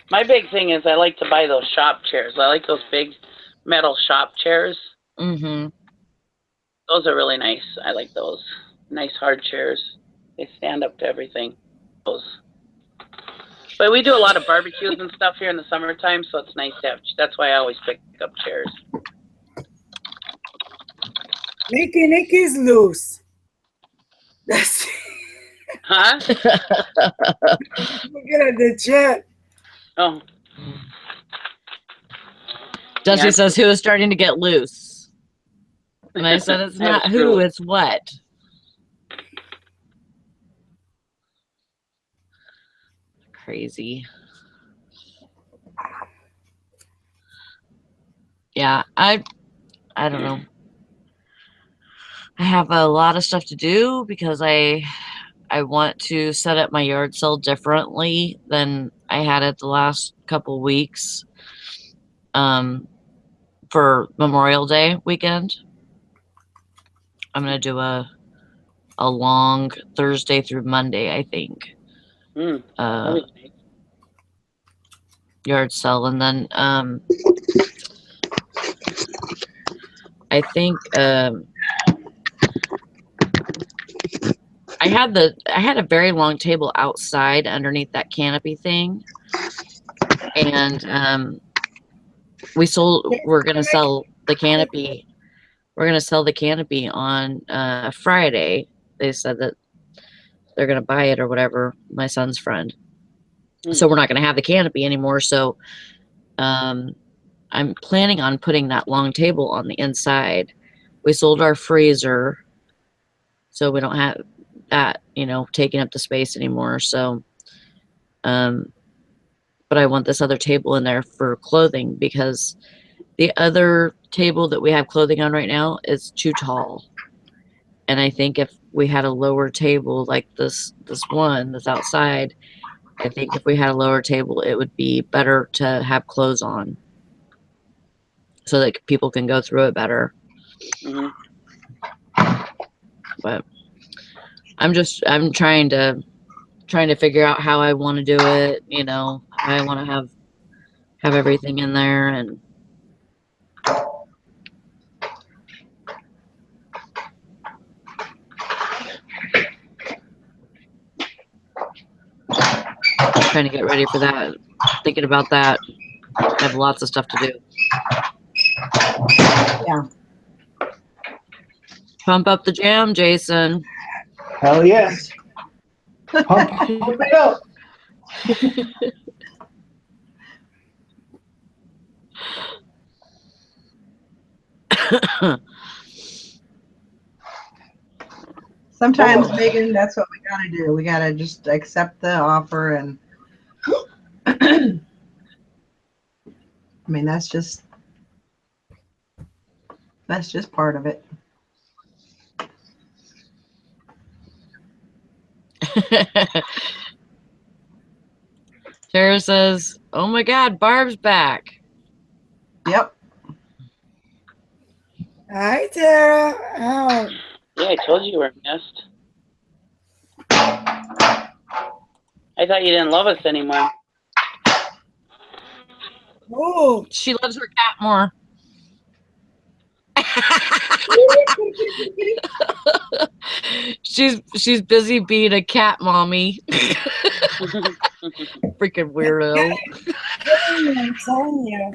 My big thing is I like to buy those shop chairs. I like those big metal shop chairs. Mm-hmm. Those are really nice. I like those. Nice hard chairs. They stand up to everything. Those. But we do a lot of barbecues and stuff here in the summertime, so it's nice to have. That's why I always pick up chairs. Nikki's loose. That's Huh? look at the chat. Oh. Dusty Yeah. says, who is starting to get loose? And I said, it's not who, it's what. Crazy. Yeah, I don't know. I have a lot of stuff to do because I want to set up my yard sale differently than I had it the last couple weeks. For for Memorial Day weekend. I'm gonna do a long Thursday through Monday, I think. that'd be nice. Yard sale, and then I think I had a very long table outside underneath that canopy thing, and we're gonna sell the canopy. We're gonna sell the canopy on Friday. They said that they're gonna buy it or whatever. My son's friend. So we're not gonna have the canopy anymore. So I'm planning on putting that long table on the inside. We sold our freezer, so we don't have that, taking up the space anymore. So, but I want this other table in there for clothing because the other table that we have clothing on right now is too tall. And I think if we had a lower table like this one that's outside, I think if we had a lower table, it would be better to have clothes on so that people can go through it better. Mm-hmm. But I'm trying to figure out how I want to do it, how I want to have everything in there. And trying to get ready for that, thinking about that. I have lots of stuff to do. Yeah. Pump up the jam, Jason. Hell yes. Pump it up. Sometimes, Megan, that's what we gotta do. We gotta just accept the offer, and I mean that's just part of it. Tara says, "Oh my God, Barb's back." Yep. Hi, Tara. Oh, Yeah, I told you were missed. I thought you didn't love us anymore. oh. She loves her cat more. She's busy being a cat mommy. Freaking weirdo. I'm telling you.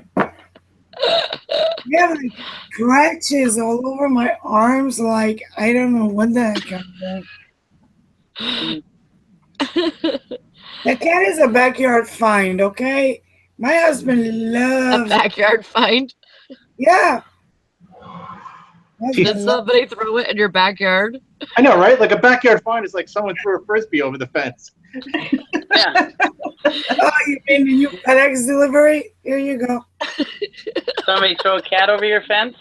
You have like scratches all over my arms, like I don't know what the heck I'm doing. The cat is a backyard find, okay? My husband A loves backyard find. Yeah. Did somebody throw it in your backyard? I know, right? Like a backyard find is like someone threw a frisbee over the fence. Yeah. Oh, you mean the new FedEx delivery? Here you go. Somebody throw a cat over your fence?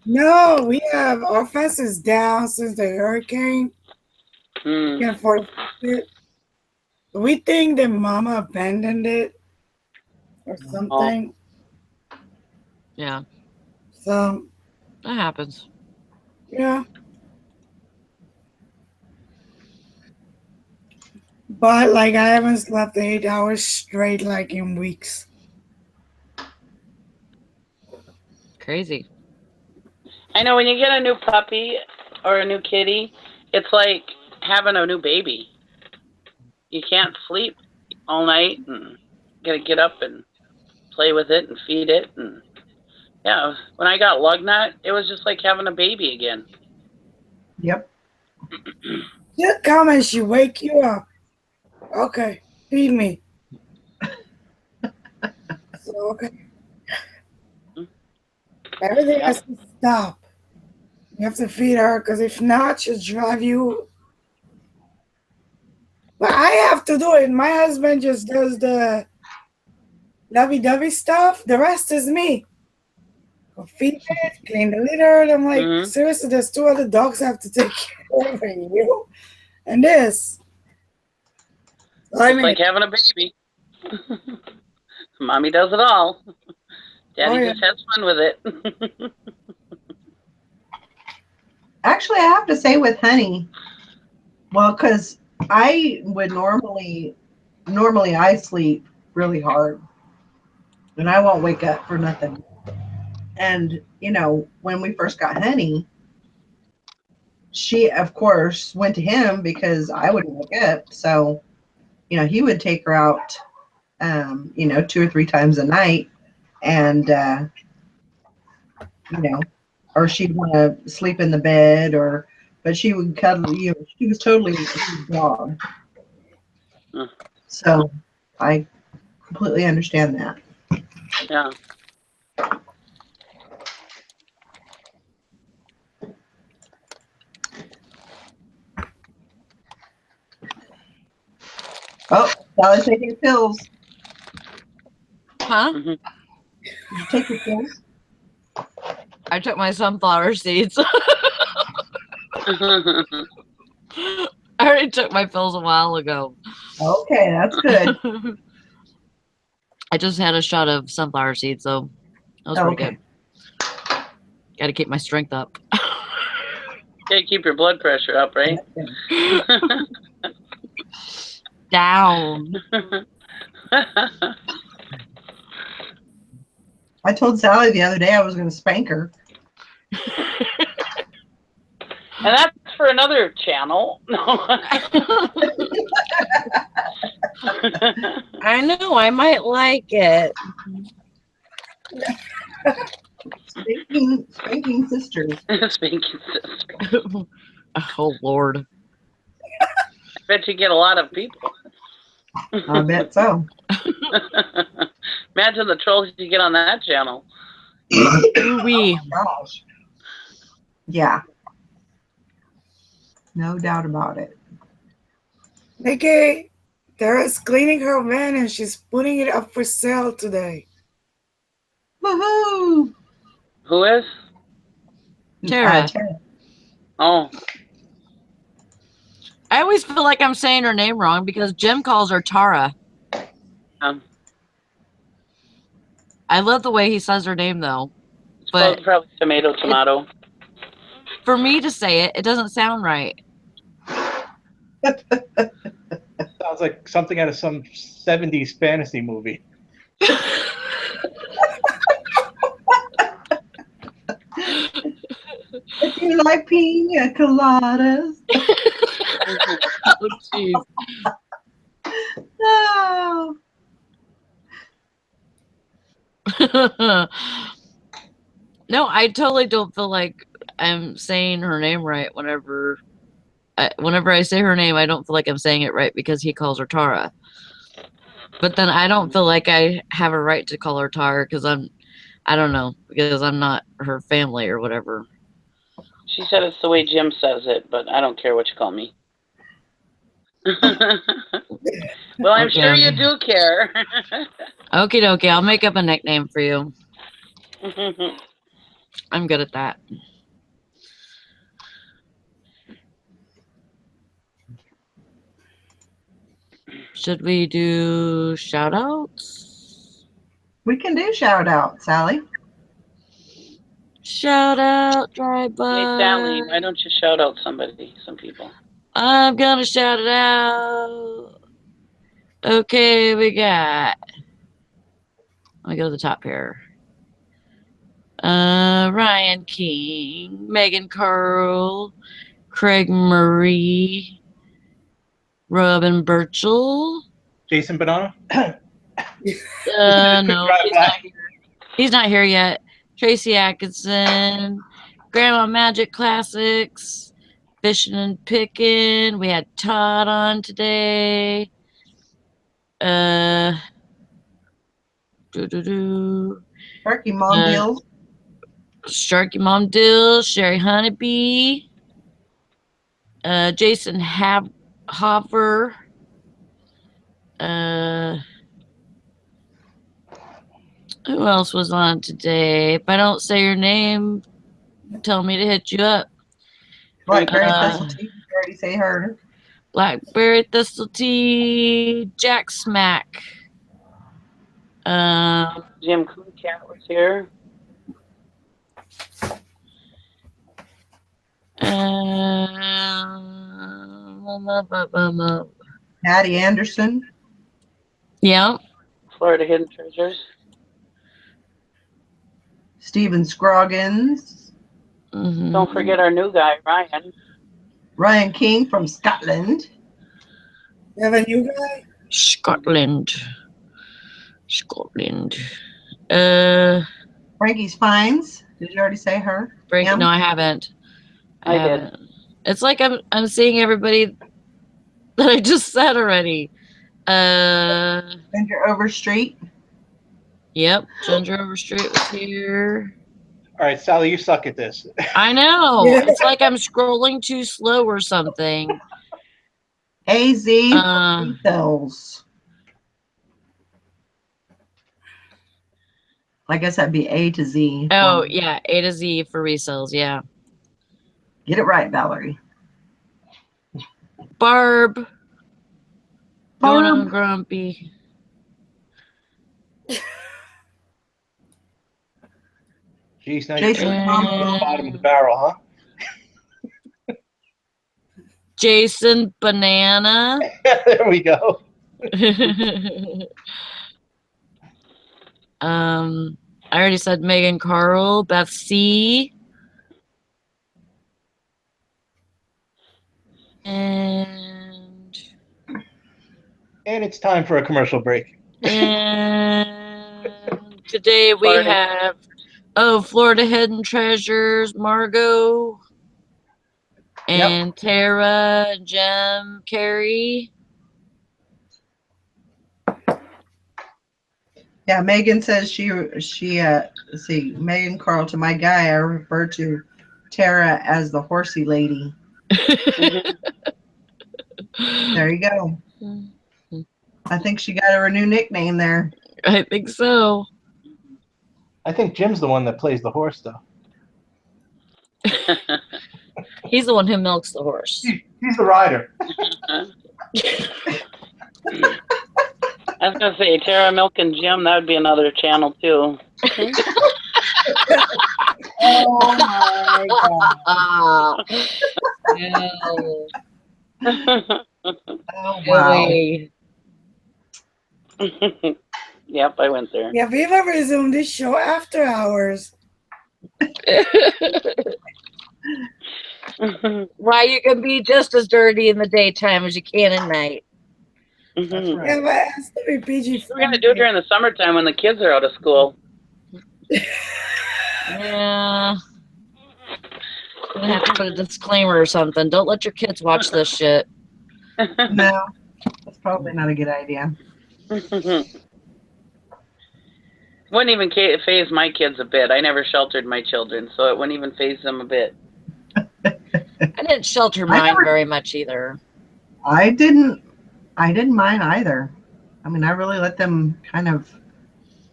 No, our fence is down since the hurricane. Can't afford to fix it. We think that Mama abandoned it or something. Yeah. So that happens. Yeah. But like I haven't slept 8 hours straight like in weeks. Crazy. I know when you get a new puppy or a new kitty, it's like having a new baby. You can't sleep all night and you gotta get up and play with it and feed it. And yeah, when I got Lugnut, it was just like having a baby again. Yep. She'll come and she wake you up. Okay, feed me. So okay. Everything has to stop. You have to feed her because if not, she'll drive you. But I have to do it. My husband just does the lovey-dovey stuff. The rest is me. Go feed it, clean the litter. And I'm like, seriously, there's 2 other dogs I have to take care of and you. And this. It's like having a baby. Mommy does it all. Daddy Oh, yeah. just has fun with it. Actually, I have to say with honey, well, because I would normally I sleep really hard and I won't wake up for nothing. And, you know, when we first got honey, she, of course, went to him because I wouldn't wake up. So, you know, he would take her out, you know, 2 or 3 times a night. And, you know, or she'd want to sleep in the bed but she would cuddle you. She was totally a dog. Mm. So I completely understand that. Yeah. Oh, Sally's taking pills. Huh? Mhm. Did you take your pills? I took my sunflower seeds. I already took my pills a while ago. Okay, that's good. I just had a shot of sunflower seeds, so that was pretty Okay. good. Got to keep my strength up. Gotta keep your blood pressure up, right? Down. I told Sally the other day I was going to spank her. And that's for another channel. I know, I might like it. Spanking sisters. Spanking sister. Oh, Lord. I bet you get a lot of people. I bet so. Imagine the trolls you get on that channel. Ooh-wee. Gosh. Yeah. No doubt about it. Nikki, Tara's cleaning her van and she's putting it up for sale today. Woohoo! Who is? Tara. Tara. Oh, I always feel like I'm saying her name wrong because Jim calls her Tara. um, I love the way he says her name, though. it's But probably tomato. for me to say it, it doesn't sound right. Sounds like something out of some 70s fantasy movie. If you like pina coladas. Oh, jeez. No. No, I totally don't feel like I'm saying her name right whenever I say her name. I don't feel like I'm saying it right because he calls her Tara. But then I don't feel like I have a right to call her Tara because I don't know, because I'm not her family or whatever. She said it's the way Jim says it, but I don't care what you call me. Well, I'm Okay. sure you do care. Okie dokie, I'll make up a nickname for you. I'm good at that. Should we do shout outs? We can do shout out, Sally. Shout out, drive by. Hey, Sally, why don't you shout out some people? I'm gonna shout it out. Okay, we got. Let me go to the top here. Ryan King, Megan Carl, Craig Murray, Robin Birchall. Jason Banana? No, Drive by. he's not here yet. Tracy Atkinson, Grandma Magic Classics, Fishing and Picking. We had Todd on today. Turkey Mom Deals. Sharky Mom Dill, Sherry Honeybee, Jason Hoffer, who else was on today? If I don't say your name, tell me to hit you up. Blackberry Thistle Tea. You already say her. Blackberry Thistle Tea, Jack Smack, Jim Coon Cat was here. Patty Anderson. Yeah. Florida Hidden Treasures. Stephen Scroggins. Mhm. Don't forget our new guy, Ryan. Ryan King from Scotland. You have a new guy? Scotland. Frankie Spines. Did you already say her? Frank, Him? no, I haven't. I did. haven't. It's like I'm seeing everybody that I just said already. Ginger Overstreet. Yep, Ginger Overstreet was here. All right, Sally, you suck at this. I know. Yeah. It's like I'm scrolling too slow or something. AZ Uh, Refills. I guess that'd be A to Z. Oh, yeah, A to Z for resells, yeah. Get it right, Valerie. Barb. Going on Barb. grumpy. Jeez, now Jason you're Thompson. the bottom of the barrel, huh? Jason Banana. There we go. I already said Megan Carl, Beth C. And it's time for a commercial break. and today we Florida. have Florida Hidden Treasures, Margot and Tara, Jem, Carrie. Yeah, Megan says she let's see, Megan Carl, to my guy, I refer to Tara as the horsey lady. There you go. I think she got her a new nickname there. I think so. I think Jim's the one that plays the horse, though. He's the one who milks the horse. He's the rider. I was gonna say Tara, Milk, and Jim. That would be another channel too. Oh my God. No. Oh, wow. Really? Yep, I went there. Yeah, we've ever resumed this show after hours. Why, you can be just as dirty in the daytime as you can at night. That's Mhm. right. Yeah, but it has to be PG. We're gonna do it during the summertime when the kids are out of school. Yeah. Gonna have to put a disclaimer or something. Don't let your kids watch this shit. No, that's probably not a good idea. Wouldn't even phase my kids a bit. I never sheltered my children, so it wouldn't even phase them a bit. I didn't shelter mine very much either. I didn't mind either. I mean, I really let them kind of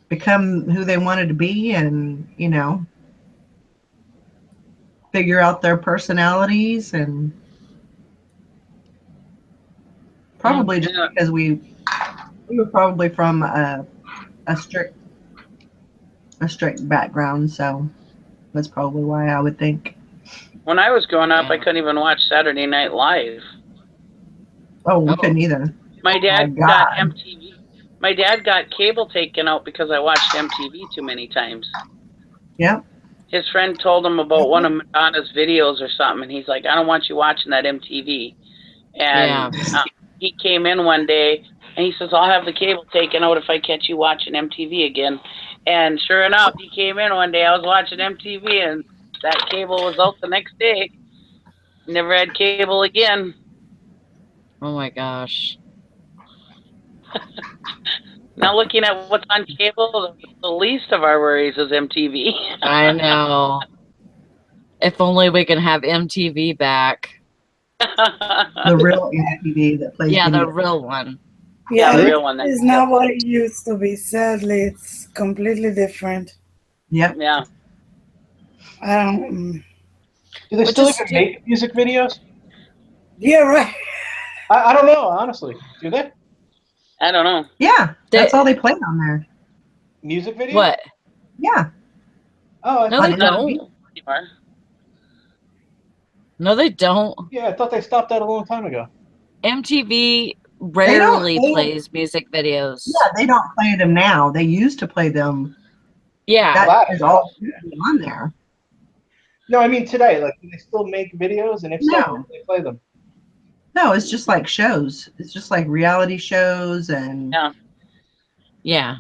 become who they wanted to be and, figure out their personalities, and probably just because we were probably from a strict background, so that's probably why I would think. When I was growing up, I couldn't even watch Saturday Night Live. Oh, we couldn't either. My dad My got God. MTV. My dad got cable taken out because I watched MTV too many times. Yep. His friend told him about one of Madonna's videos or something, and he's like, "I don't want you watching that MTV." And he came in one day, and he says, "I'll have the cable taken out if I catch you watching MTV again." And sure enough, he came in one day. I was watching MTV, and that cable was out the next day. Never had cable again. Oh my gosh. Now looking at what's on cable, the least of our worries is MTV. I know. If only we can have MTV back. The real MTV that plays Yeah, the video. real one. Yeah, Yeah, the real one. it's not what it used to be. Sadly, it's completely different. Yep. Yeah. I don't. Do they Which still is even make music videos? Yeah, right. I don't know, honestly. Do they? I don't know. Yeah, that's all they play on there. Music video? What? Yeah. Oh, No, they On don't. MTV. Anymore. No, they don't. yeah, I thought they stopped that a long time ago. MTV don't rarely play- plays music videos. Yeah, they don't play them now. They used to play them. Yeah. That is all on there. No, I mean today. Like, do they still make videos? And if so, No. where do they play them? No, it's just like shows. It's just like reality shows and Yeah. Yeah.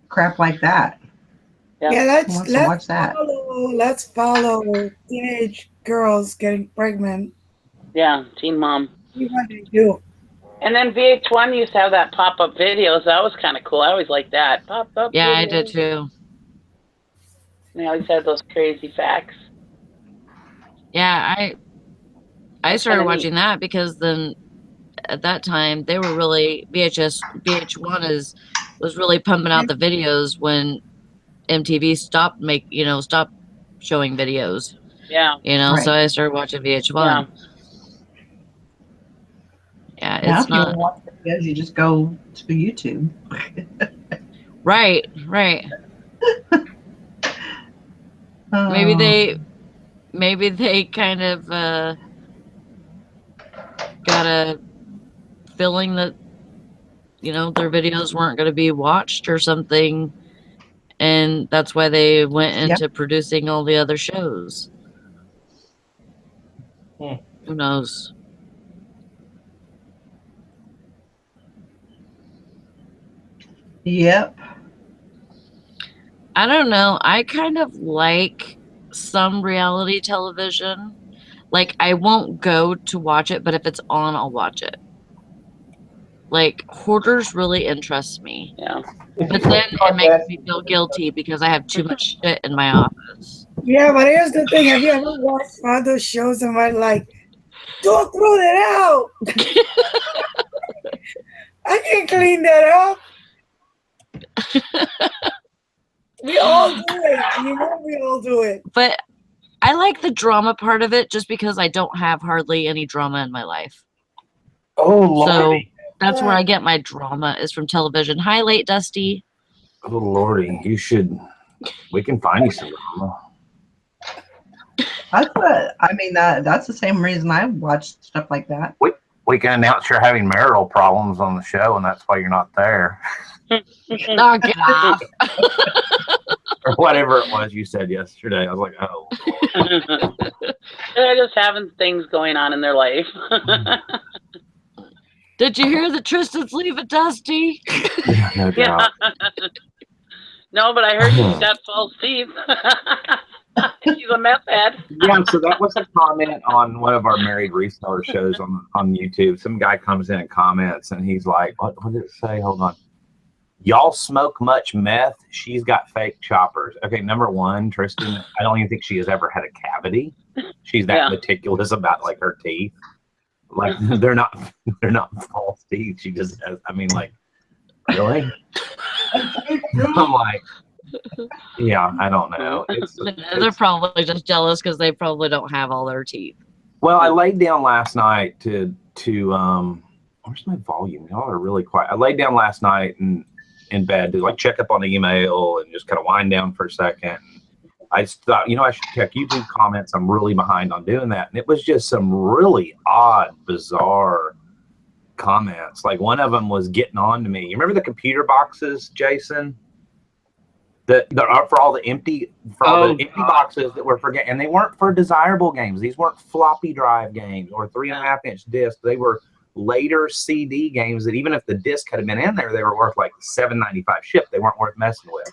crap like that. Yeah. Yeah, Who wants to watch that? let's follow teenage girls getting pregnant. Yeah. Teen Mom. See what they do. And then VH1 used to have that pop-up videos. That was kind of cool. I always liked that. Pop-up Yeah, I videos. did too. They always had those crazy facts. Yeah, I started kinda watching that because then at that time they were really VH1 was really pumping out the videos when MTV stopped showing videos. Yeah. Right. So I started watching VH1. Yeah, Now, it's if you want not to watch videos, you just go to YouTube. right. Maybe they kind of got a feeling that their videos weren't going to be watched or something, and that's why they went into producing all the other shows. Hmm. Who knows? Yep. I don't know. I kind of like some reality television. Like, I won't go to watch it, but if it's on, I'll watch it. Like, Hoarders really interests me. Yeah. But then it makes me feel guilty because I have too much shit in my office. Yeah, but here's the thing. Have you ever watched one of those shows and were like, don't throw that out? I can clean that up. We all do it. We all do it. But I like the drama part of it just because I don't have hardly any drama in my life. Oh, So Lordy. that's where I get my drama is from television. Hi, late Dusty. Oh, Lordy. We can find you some drama. That's the same reason I watch stuff like that. We can announce you're having marital problems on the show, and that's why you're not there. Knock it off. Or whatever it was you said yesterday. I was like, oh. They're just having things going on in their life. Did you hear that Tristan's leaving Dusty? No doubt. No, but I heard he's got false teeth. He's a meth head. Yeah, so that was a comment on one of our married reseller shows on YouTube. Some guy comes in and comments, and he's like, what did it say? Hold on. Y'all smoke much meth? She's got fake choppers. Okay, number one, Tristan, I don't even think she has ever had a cavity. She's that meticulous about like her teeth. Like they're not false teeth. She just has, really? I'm like, yeah, I don't know. They're probably just jealous because they probably don't have all their teeth. Well, I laid down last night to where's my volume? Y'all are really quiet. I laid down last night and in bed to like check up on the email and just kind of wind down for a second. I just thought, I should check YouTube comments. I'm really behind on doing that. And it was just some really odd, bizarre comments. Like one of them was getting on to me. You remember the computer boxes, Jason? That are for all the empty boxes that were for, and they weren't for desirable games. These weren't floppy drive games or 3.5-inch discs. They were later CD games that even if the disc had been in there, they were worth like $7.95 shipped. They weren't worth messing with.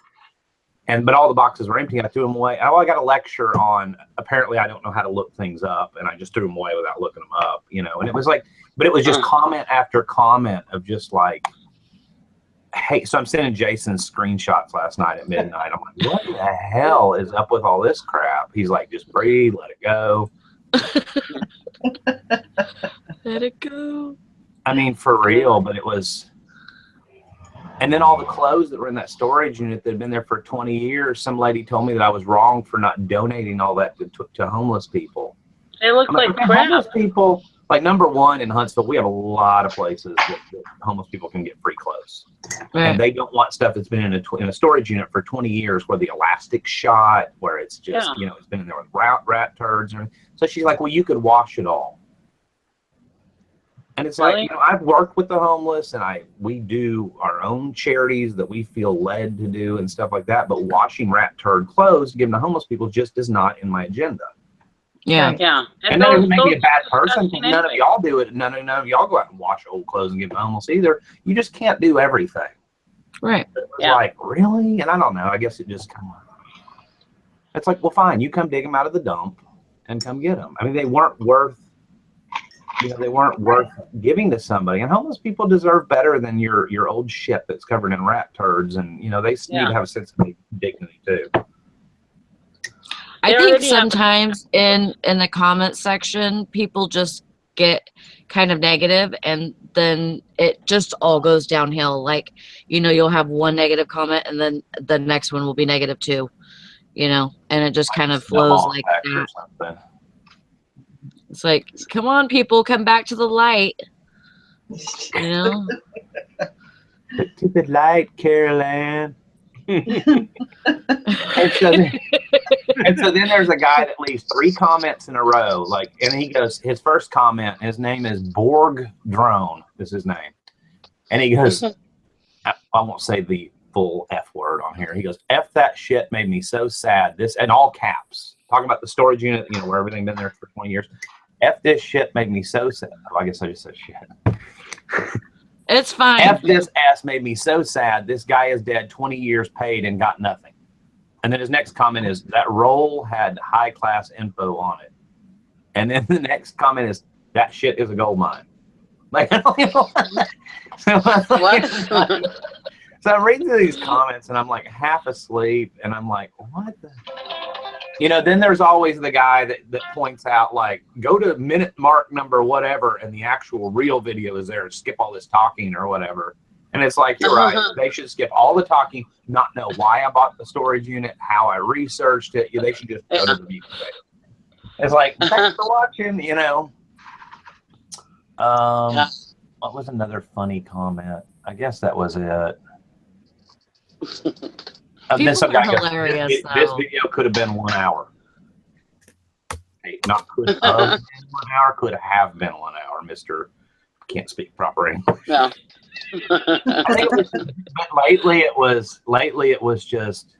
But all the boxes were empty. I threw them away. I got a lecture on apparently I don't know how to look things up, and I just threw them away without looking them up. And it was like, but it was just comment after comment of just like, hey. So I'm sending Jason screenshots last night at midnight. I'm like, what the hell is up with all this crap? He's like, just breathe, let it go. Let it go. For real, but it was. And then all the clothes that were in that storage unit that had been there for 20 years, some lady told me that I was wrong for not donating all that to homeless people. They look like crap. Homeless people, like number one in Huntsville, we have a lot of places that homeless people can get free clothes, and they don't want stuff that's been in a storage unit for 20 years, where the elastic shot, where it's just it's been in there with rat turds, and so she's like, well, you could wash it all. And it's like, I've worked with the homeless, and we do our own charities that we feel led to do and stuff like that. But washing rat turd clothes, giving to homeless people, just is not in my agenda. Yeah. Yeah. And that doesn't make me a bad person. None of y'all do it. None of y'all go out and wash old clothes and give to homeless either. You just can't do everything. Right. It's like, really? And I don't know. I guess it just kind of. It's like, well, fine. You come dig them out of the dump and come get them. I mean, they weren't worth. They weren't worth giving to somebody, and homeless people deserve better than your old shit that's covered in rat turds, and they need to have a sense of dignity too. I think sometimes in the comment section, people just get kind of negative, and then it just all goes downhill. Like, you'll have one negative comment, and then the next one will be negative too, and it just kind of flows like that. It's like, come on, people, come back to the light. To the light, Carol Ann. and so then there's a guy that leaves 3 comments in a row. And he goes, his first comment, his name is Borg Drone, is his name. And he goes, I won't say the full F word on here. He goes, F that shit made me so sad. This, in all caps, talking about the storage unit, where everything been there for 20 years. F this shit made me so sad. I guess I just said shit. It's fine. F this ass made me so sad. This guy is dead, 20 years paid and got nothing. And then his next comment is, that roll had high class info on it. And then the next comment is, that shit is a gold mine. Like, I don't know. So I'm reading through these comments and I'm like half asleep and I'm like, what the? Then there's always the guy that points out, like, go to minute mark number whatever, and the actual real video is there. Skip all this talking or whatever. And it's like, you're right. They should skip all the talking, not know why I bought the storage unit, how I researched it. They should just go to the view. It's like, thanks for watching, What was another funny comment? I guess that was it. Then some guy goes, this video could have been 1 hour. Hey, not could have been 1 hour, could have been 1 hour, Mr. Can't speak proper English. No. But lately it was just,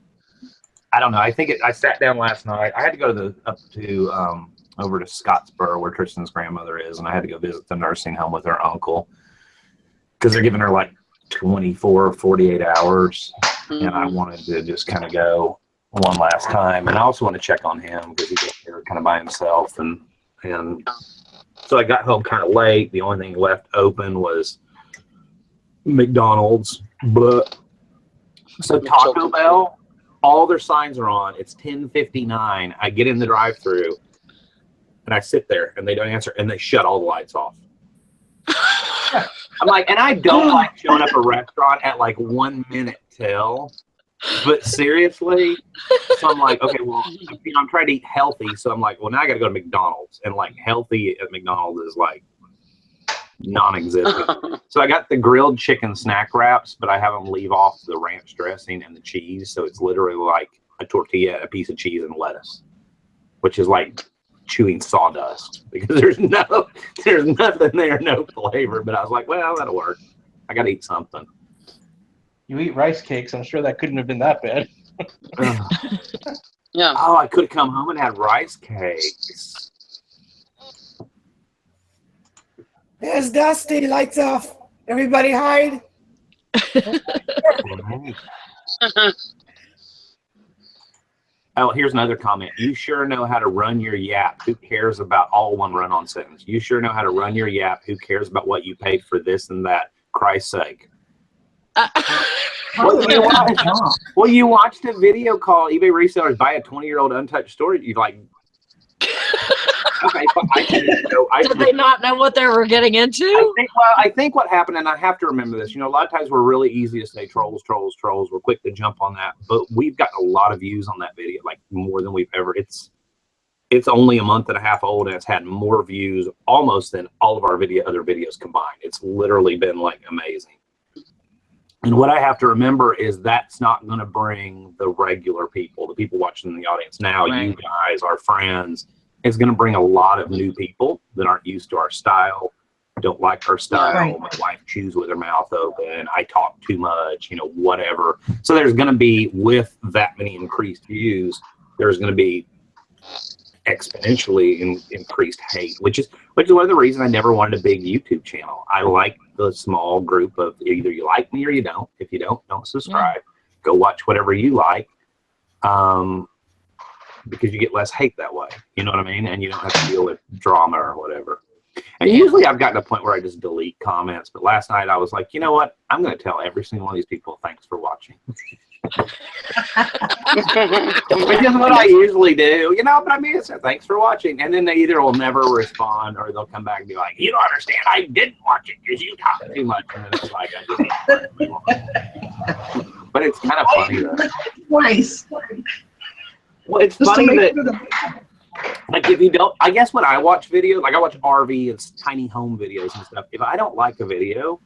I don't know. I think I sat down last night. I had to go over to Scottsboro, where Tristan's grandmother is, and I had to go visit the nursing home with her uncle because they're giving her like 24, 48 hours. And I wanted to just kind of go one last time. And I also want to check on him because he got there kind of by himself. And so I got home kind of late. The only thing left open was McDonald's. But so Taco Bell, all their signs are on. It's 10:59. I get in the drive-thru and I sit there and they don't answer and they shut all the lights off. I'm like, and I don't like showing up a restaurant at like 1 minute till, but seriously, so I'm like, okay, well, I'm trying to eat healthy, so I'm like, well, now I got to go to McDonald's, and like healthy at McDonald's is like non-existent. So I got the grilled chicken snack wraps, but I have them leave off the ranch dressing and the cheese, so it's literally like a tortilla, a piece of cheese, and lettuce, which is like chewing sawdust because there's nothing there, no flavor. But I was like, well, that'll work. I got to eat something. You eat rice cakes. I'm sure that couldn't have been that bad. Yeah. Oh, I could have come home and had rice cakes. There's Dusty. Lights off. Everybody hide. Oh, here's another comment. You sure know how to run your yap. Who cares about all one run-on sentence? You sure know how to run your yap. Who cares about what you paid for this and that? Christ's sake. Well, you watched a video called eBay Resellers Buy a 20-year-old Untouched Storage. You like, okay, did they not know what they were getting into? I think what happened, and I have to remember this, a lot of times we're really easy to say trolls. We're quick to jump on that, but we've gotten a lot of views on that video, like more than we've ever. it's only a month and a half old, and it's had more views almost than all of our other videos combined. It's literally been like amazing. And what I have to remember is that's not going to bring the regular people, the people watching in the audience now, Right. you guys, our friends. It's going to bring a lot of new people that aren't used to our style, don't like our style. Right. My wife chews with her mouth open. I talk too much, whatever. So there's going to be, with that many increased views, there's going to be exponentially increased hate, which is one of the reasons I never wanted a big YouTube channel. I like the small group of either you like me or you don't. If you don't subscribe. Go watch whatever you like, because you get less hate that way. You know what I mean? And you don't have to deal with drama or whatever. And usually I've gotten to a point where I just delete comments. But last night I was like, you know what? I'm going to tell every single one of these people thanks for watching. Which is what I usually do, but I mean, it's thanks for watching. And then they either will never respond or they'll come back and be like, you don't understand, I didn't watch it because you talk too much. And then it's like, but it's kind of funny though. Twice. Well, it's Just to funny make that, sure like, if you don't, I guess when I watch video, like I watch RV and tiny home videos and stuff, if I don't like a video,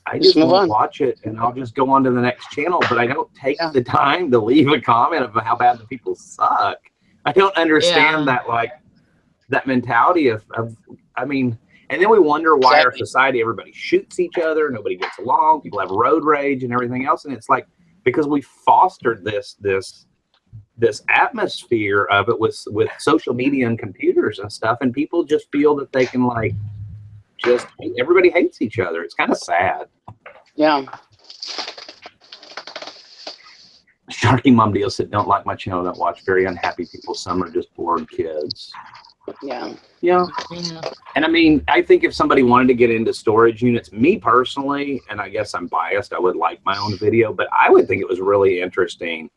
I just won't watch it and I'll just go on to the next channel, but I don't take the time to leave a comment about how bad the people suck. I don't understand that, like, that mentality of, I mean, and then we wonder why our society, everybody shoots each other, nobody gets along, people have road rage and everything else. And it's like, because we fostered this atmosphere of it with social media and computers and stuff, and people just feel that they can, like, just, everybody hates each other. It's kind of sad. Yeah. Sharky Mom Deal said, don't like my channel, don't watch. Very unhappy people. Some are just bored kids. Yeah. Yeah. And I mean, I think if somebody wanted to get into storage units, me personally, and I guess I'm biased, I would like my own video, but I would think it was really interesting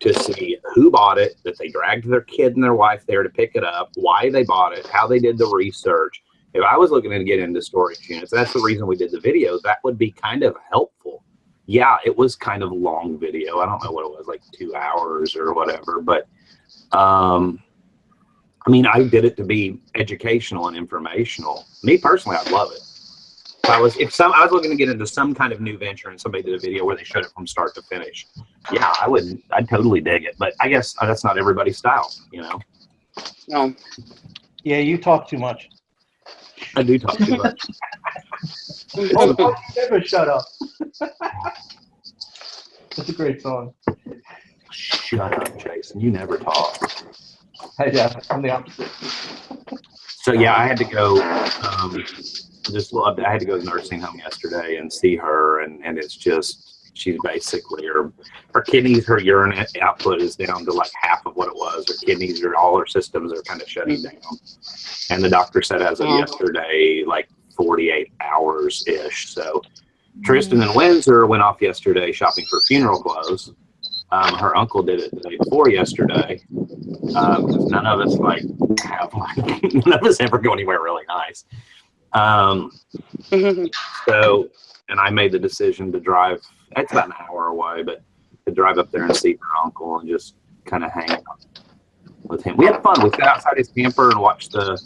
to see who bought it, that they dragged their kid and their wife there to pick it up, why they bought it, how they did the research. If I was looking to get into storage units, that's the reason we did the video. That would be kind of helpful. Yeah, it was kind of long video. I don't know what it was, like 2 hours or whatever. But, I mean, I did it to be educational and informational. Me personally, I'd love it. If I was looking to get into some kind of new venture and somebody did a video where they showed it from start to finish, yeah, I'd totally dig it. But I guess that's not everybody's style, No. Yeah, you talk too much. I do talk too much. Oh, never shut up. That's a great song. Shut up, Jason. You never talk. Yeah, I'm the opposite. So yeah, I had to go. I had to go to the nursing home yesterday and see her, and it's just, she's basically, her kidneys, her urine output is down to like half of what it was. Her kidneys all her systems are kind of shutting down. And the doctor said as of yesterday, like 48 hours ish. So Tristan and Windsor went off yesterday shopping for funeral clothes. Her uncle did it the day before yesterday. Because none of us none of us ever go anywhere really nice. So, and I made the decision to drive. It's about an hour away, but to drive up there and see her uncle and just kind of hang out with him. We had fun. We sat outside his camper and watched the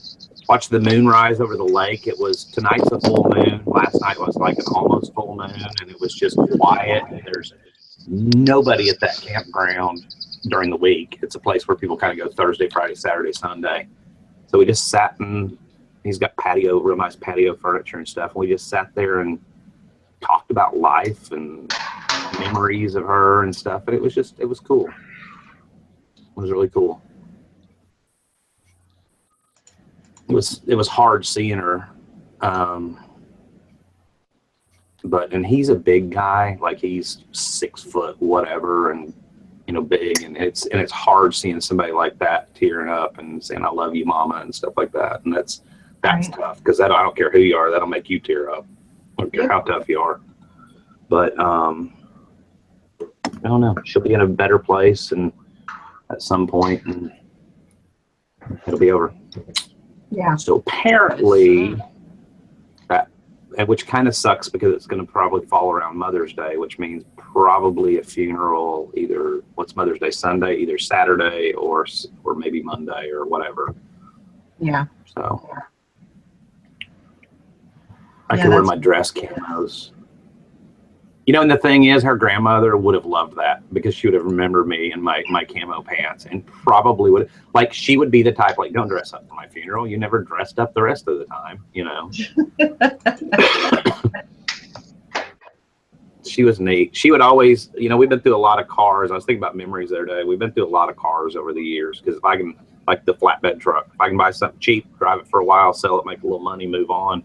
moon rise over the lake. Tonight's a full moon. Last night was like an almost full moon, and it was just quiet. And there's nobody at that campground during the week. It's a place where people kind of go Thursday, Friday, Saturday, Sunday. So we just sat, and he's got real nice patio furniture and stuff. And we just sat there and talked about life and memories of her and stuff. And it was cool. It was really cool. It was hard seeing her. And he's a big guy, like he's 6 foot whatever, and big, and it's hard seeing somebody like that tearing up and saying I love you, mama, and stuff like that. And that's tough, because I don't care who you are, that'll make you tear up. I don't care how tough you are. But I don't know, she'll be in a better place and at some point, and it'll be over. Yeah. So apparently which kind of sucks because it's going to probably fall around Mother's Day, which means probably a funeral either, what's Mother's Day, Sunday, either Saturday or maybe Monday or whatever. Yeah. So I could wear my dress camos. You know, and the thing is, her grandmother would have loved that because she would have remembered me in my camo pants and probably would, like, she would be the type, like, don't dress up for my funeral. You never dressed up the rest of the time, you know. She was neat. She would always, you know, we've been through a lot of cars. I was thinking about memories the other day. We've been through a lot of cars over the years because if I can, like the flatbed truck, if I can buy something cheap, drive it for a while, sell it, make a little money, move on.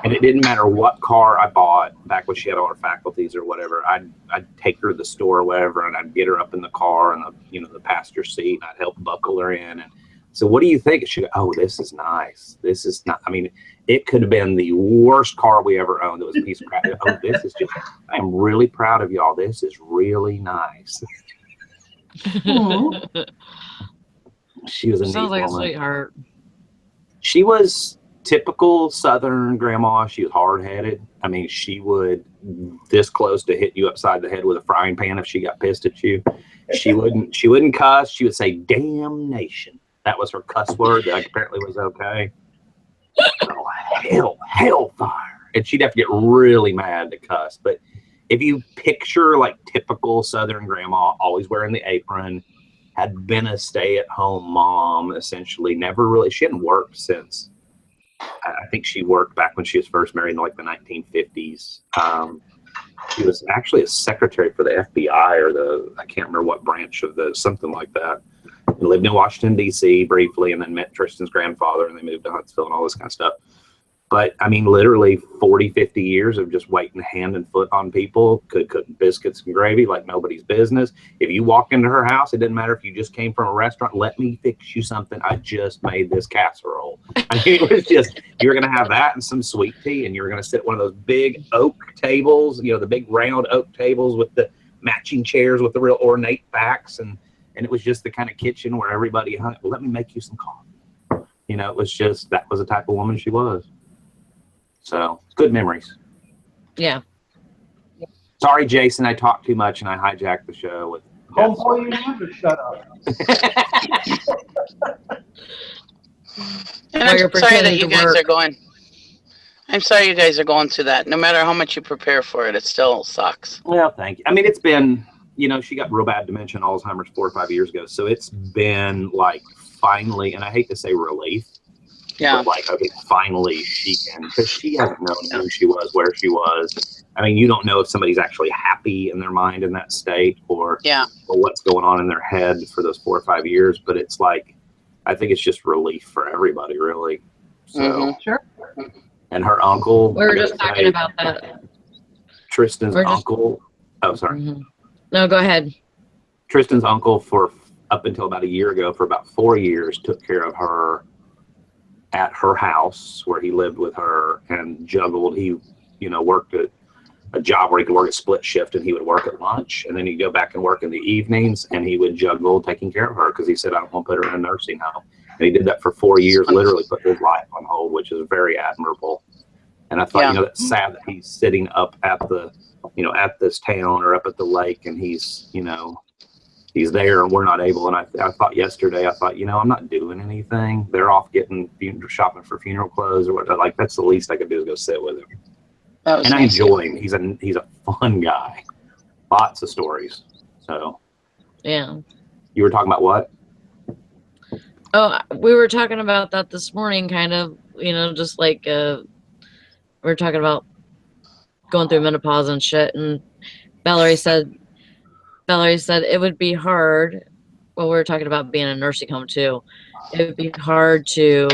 And it didn't matter what car I bought back when she had all her faculties or whatever. I'd take her to the store or whatever, and I'd get her up in the car and the passenger seat, and I'd help buckle her in. And so, what do you think? She'd go, oh, this is nice. This is not. I mean, it could have been the worst car we ever owned. It was a piece of crap. Oh, this is just. I am really proud of y'all. This is really nice. She was a neat Sounds like woman. a sweetheart. She was typical Southern grandma. She was hard-headed. I mean, she would this close to hit you upside the head with a frying pan if she got pissed at you. She wouldn't cuss. She would say damnation. That was her cuss word that apparently was okay. Oh, hellfire. And she'd have to get really mad to cuss. But if you picture like typical Southern grandma, always wearing the apron, had been a stay-at-home mom, essentially, she hadn't worked since, I think she worked back when she was first married in like the 1950s. She was actually a secretary for the FBI or I can't remember what branch of something like that. And lived in Washington, D.C. briefly, and then met Tristan's grandfather, and they moved to Huntsville and all this kind of stuff. But, I mean, literally 40, 50 years of just waiting hand and foot on people, cooking biscuits and gravy like nobody's business. If you walk into her house, it didn't matter if you just came from a restaurant. Let me fix you something. I just made this casserole. I mean, it was just, you were going to have that and some sweet tea, and you were going to sit at one of those big oak tables, you know, the big round oak tables with the matching chairs with the real ornate backs. And it was just the kind of kitchen where everybody hung. Well, let me make you some coffee. You know, it was just, that was the type of woman she was. So, good memories. Yeah. Sorry, Jason, I talked too much and I hijacked the show with. Hopefully you never shut up. And While you're I'm sorry that pretending you to guys work. are going. I'm sorry you guys are going through that. No matter how much you prepare for it, it still sucks. Well, thank you. I mean, it's been, you know, she got real bad dementia and Alzheimer's 4 or 5 years ago. So it's been like finally, and I hate to say relief. Yeah. But like, okay, finally she can, because she hasn't known who she was, where she was. I mean, you don't know if somebody's actually happy in their mind in that state or what's going on in their head for those 4 or 5 years. But it's like, I think it's just relief for everybody, really. So, Sure. And her uncle. We were just talking about that. Tristan's uncle. Oh, sorry. Mm-hmm. No, go ahead. Tristan's uncle, for up until about a year ago, for about 4 years, took care of her at her house where he lived with her and juggled. He, you know, worked at a job where he could work a split shift and he would work at lunch and then he'd go back and work in the evenings and he would juggle taking care of her because he said, I don't want to put her in a nursing home. And he did that for 4 years, literally put his life on hold, which is very admirable. And I thought, you know, that's sad that he's sitting up at the, you know, at this town or up at the lake and he's, you know, he's there and we're not able. And I thought yesterday, you know, I'm not doing anything. They're off shopping for funeral clothes or what. Like, that's the least I could do is go sit with him. And I enjoy him. He's a fun guy. Lots of stories. So. Yeah. You were talking about what? Oh, we were talking about that this morning, kind of, you know, just like we were talking about going through menopause and shit. And Valerie said it would be hard. Well, we were talking about being in a nursing home too. It would be hard to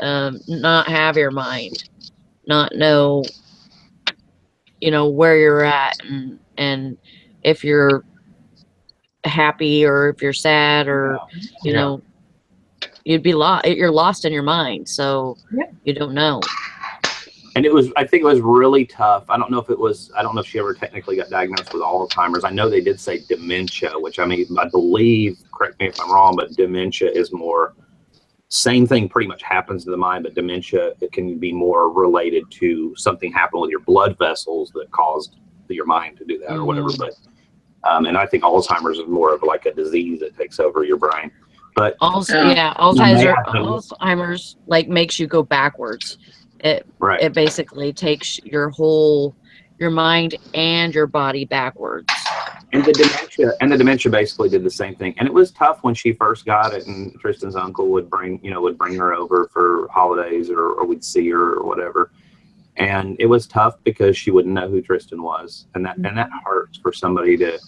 not have your mind, not know, you know, where you're at and if you're happy or if you're sad or, you know, you'd be lost. You're lost in your mind. So you don't know. And I think it was really tough. I don't know if she ever technically got diagnosed with Alzheimer's. I know they did say dementia, which I mean, I believe, correct me if I'm wrong, but dementia is more same thing pretty much happens to the mind, but dementia, it can be more related to something happened with your blood vessels that caused your mind to do that or whatever. But and I think Alzheimer's is more of like a disease that takes over your brain. But Alzheimer's like makes you go backwards. It basically takes your mind and your body backwards. And the dementia basically did the same thing. And it was tough when she first got it, and Tristan's uncle would bring her over for holidays, or we'd see her or whatever. And it was tough because she wouldn't know who Tristan was. And that hurts for somebody to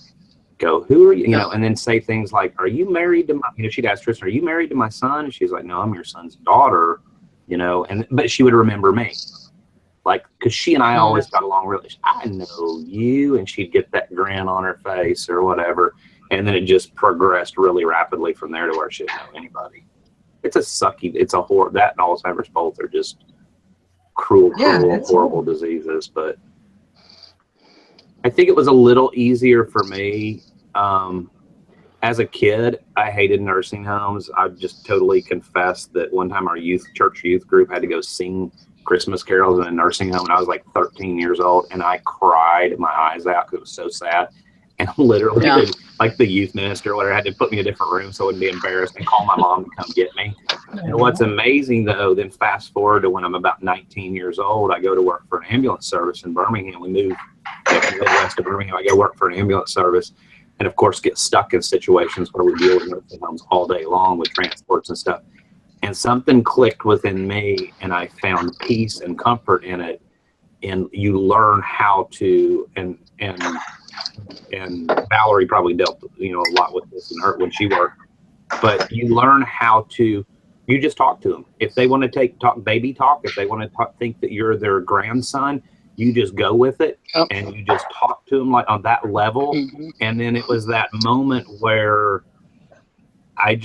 go, who are you? You know, and then say things like, are you married to my, she'd ask Tristan, are you married to my son? And she's like, no, I'm your son's daughter, but she would remember me. Like, because she and I always got along really. I know you, and she'd get that grin on her face or whatever, and then it just progressed really rapidly from there to where she didn't know anybody. It's a horror. That and Alzheimer's both are just cruel, horrible diseases. But I think it was a little easier for me. As a kid, I hated nursing homes. I just totally confessed that one time our church youth group had to go sing Christmas carols in a nursing home, and I was like 13 years old, and I cried my eyes out because it was so sad. And literally, the youth minister or whatever had to put me in a different room so I wouldn't be embarrassed and call my mom to come get me. And what's amazing, though, then fast forward to when I'm about 19 years old, I go to work for an ambulance service in Birmingham. We moved to the Midwest of Birmingham. I go work for an ambulance service, and of course get stuck in situations where we deal with nursing homes all day long with transports and stuff. And something clicked within me, and I found peace and comfort in it. And you learn how to, and Valerie probably dealt, a lot with this in her when she worked. But you learn how to, you just talk to them. If they want to talk baby talk, if they want to think that you're their grandson, you just go with it, and you just talk to them like on that level. Mm-hmm. And then it was that moment where I'm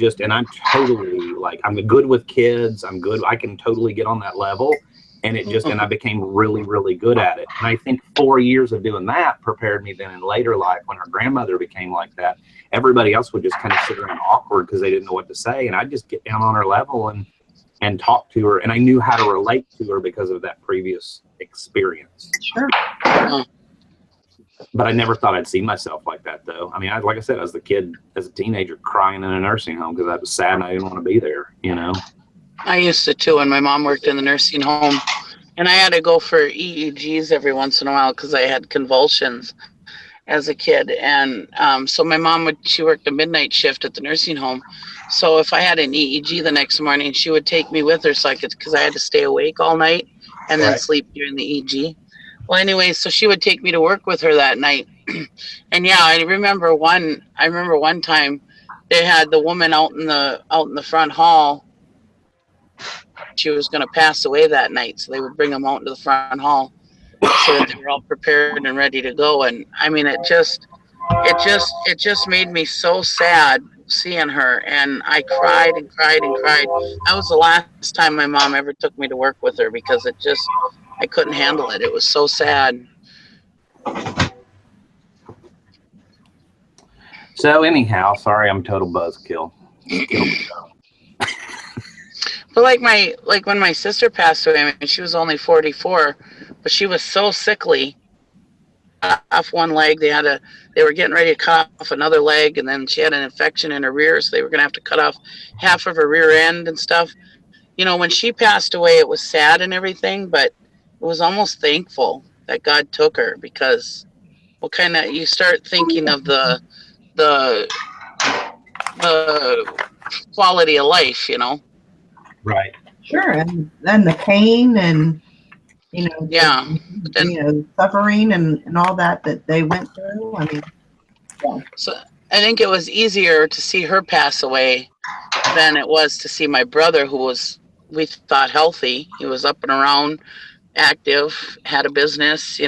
totally like, I'm good with kids. I'm good. I can totally get on that level. And and I became really, really good at it. And I think 4 years of doing that prepared me then in later life when her grandmother became like that. Everybody else would just kind of sit around awkward because they didn't know what to say. And I'd just get down on her level and talk to her. And I knew how to relate to her because of that previous experience. Sure. But I never thought I'd see myself like that, though. I mean, like I said, I was the kid as a teenager crying in a nursing home because I was sad and I didn't want to be there, I used to, too, when my mom worked in the nursing home. And I had to go for EEGs every once in a while because I had convulsions as a kid. And so my mom she worked a midnight shift at the nursing home. So if I had an EEG the next morning, she would take me with her because I had to stay awake all night and then sleep during the EEG. Well, anyway, so she would take me to work with her that night. And I remember one time they had the woman out in the front hall. She was going to pass away that night, so they would bring them out into the front hall so that they were all prepared and ready to go. And I mean, it just made me so sad seeing her, and I cried and cried and cried. That was the last time my mom ever took me to work with her because I couldn't handle it. It was so sad. So anyhow, sorry, I'm total buzzkill. But like when my sister passed away, I mean, she was only 44, but she was so sickly. Off one leg, they were getting ready to cut off another leg, and then she had an infection in her rear, so they were going to have to cut off half of her rear end and stuff. When she passed away, it was sad and everything, but it was almost thankful that God took her because you start thinking of the quality of life, Right. Sure. And then the pain and, suffering and all that they went through. I mean, So I think it was easier to see her pass away than it was to see my brother, who was, we thought, healthy. He was up and around, active, had a business,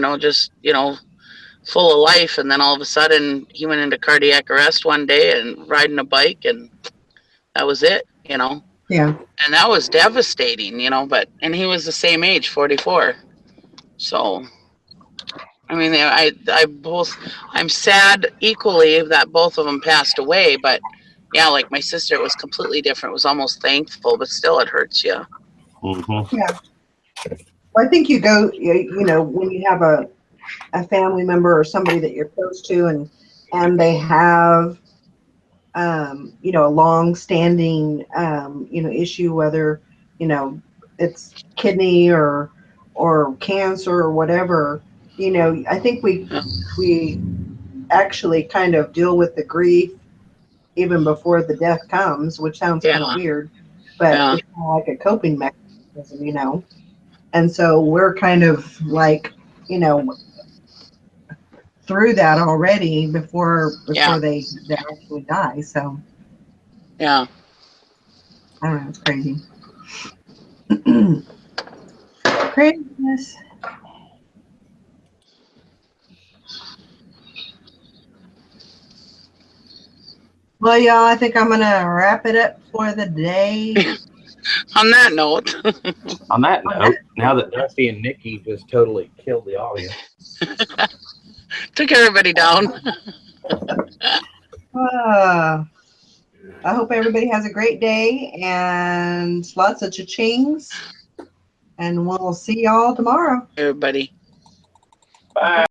full of life. And then all of a sudden he went into cardiac arrest one day and riding a bike, and that was it, Yeah. And that was devastating, and he was the same age, 44. So, I mean, I'm sad equally that both of them passed away, but yeah, like my sister, it was completely different. It was almost thankful, but still it hurts you. Mm-hmm. Yeah. Well, I think you go, you know, when you have a family member or somebody that you're close to, and they have, you know, a long-standing, you know, issue, whether, you know, it's kidney or cancer or whatever. You know, I think we actually kind of deal with the grief even before the death comes, which sounds kind of Yeah. weird, but Yeah. it's kind of like a coping mechanism, you know. And so we're kind of like, you know, through that already before Yeah. they actually die. So Yeah. I don't know, it's crazy. Craziness. Well, y'all, I think I'm gonna wrap it up for the day. On that note, On that note, now that Dusty and Nikki just totally killed the audience. took everybody down. I hope everybody has a great day and lots of cha-chings. And we'll see y'all tomorrow. Everybody. Bye.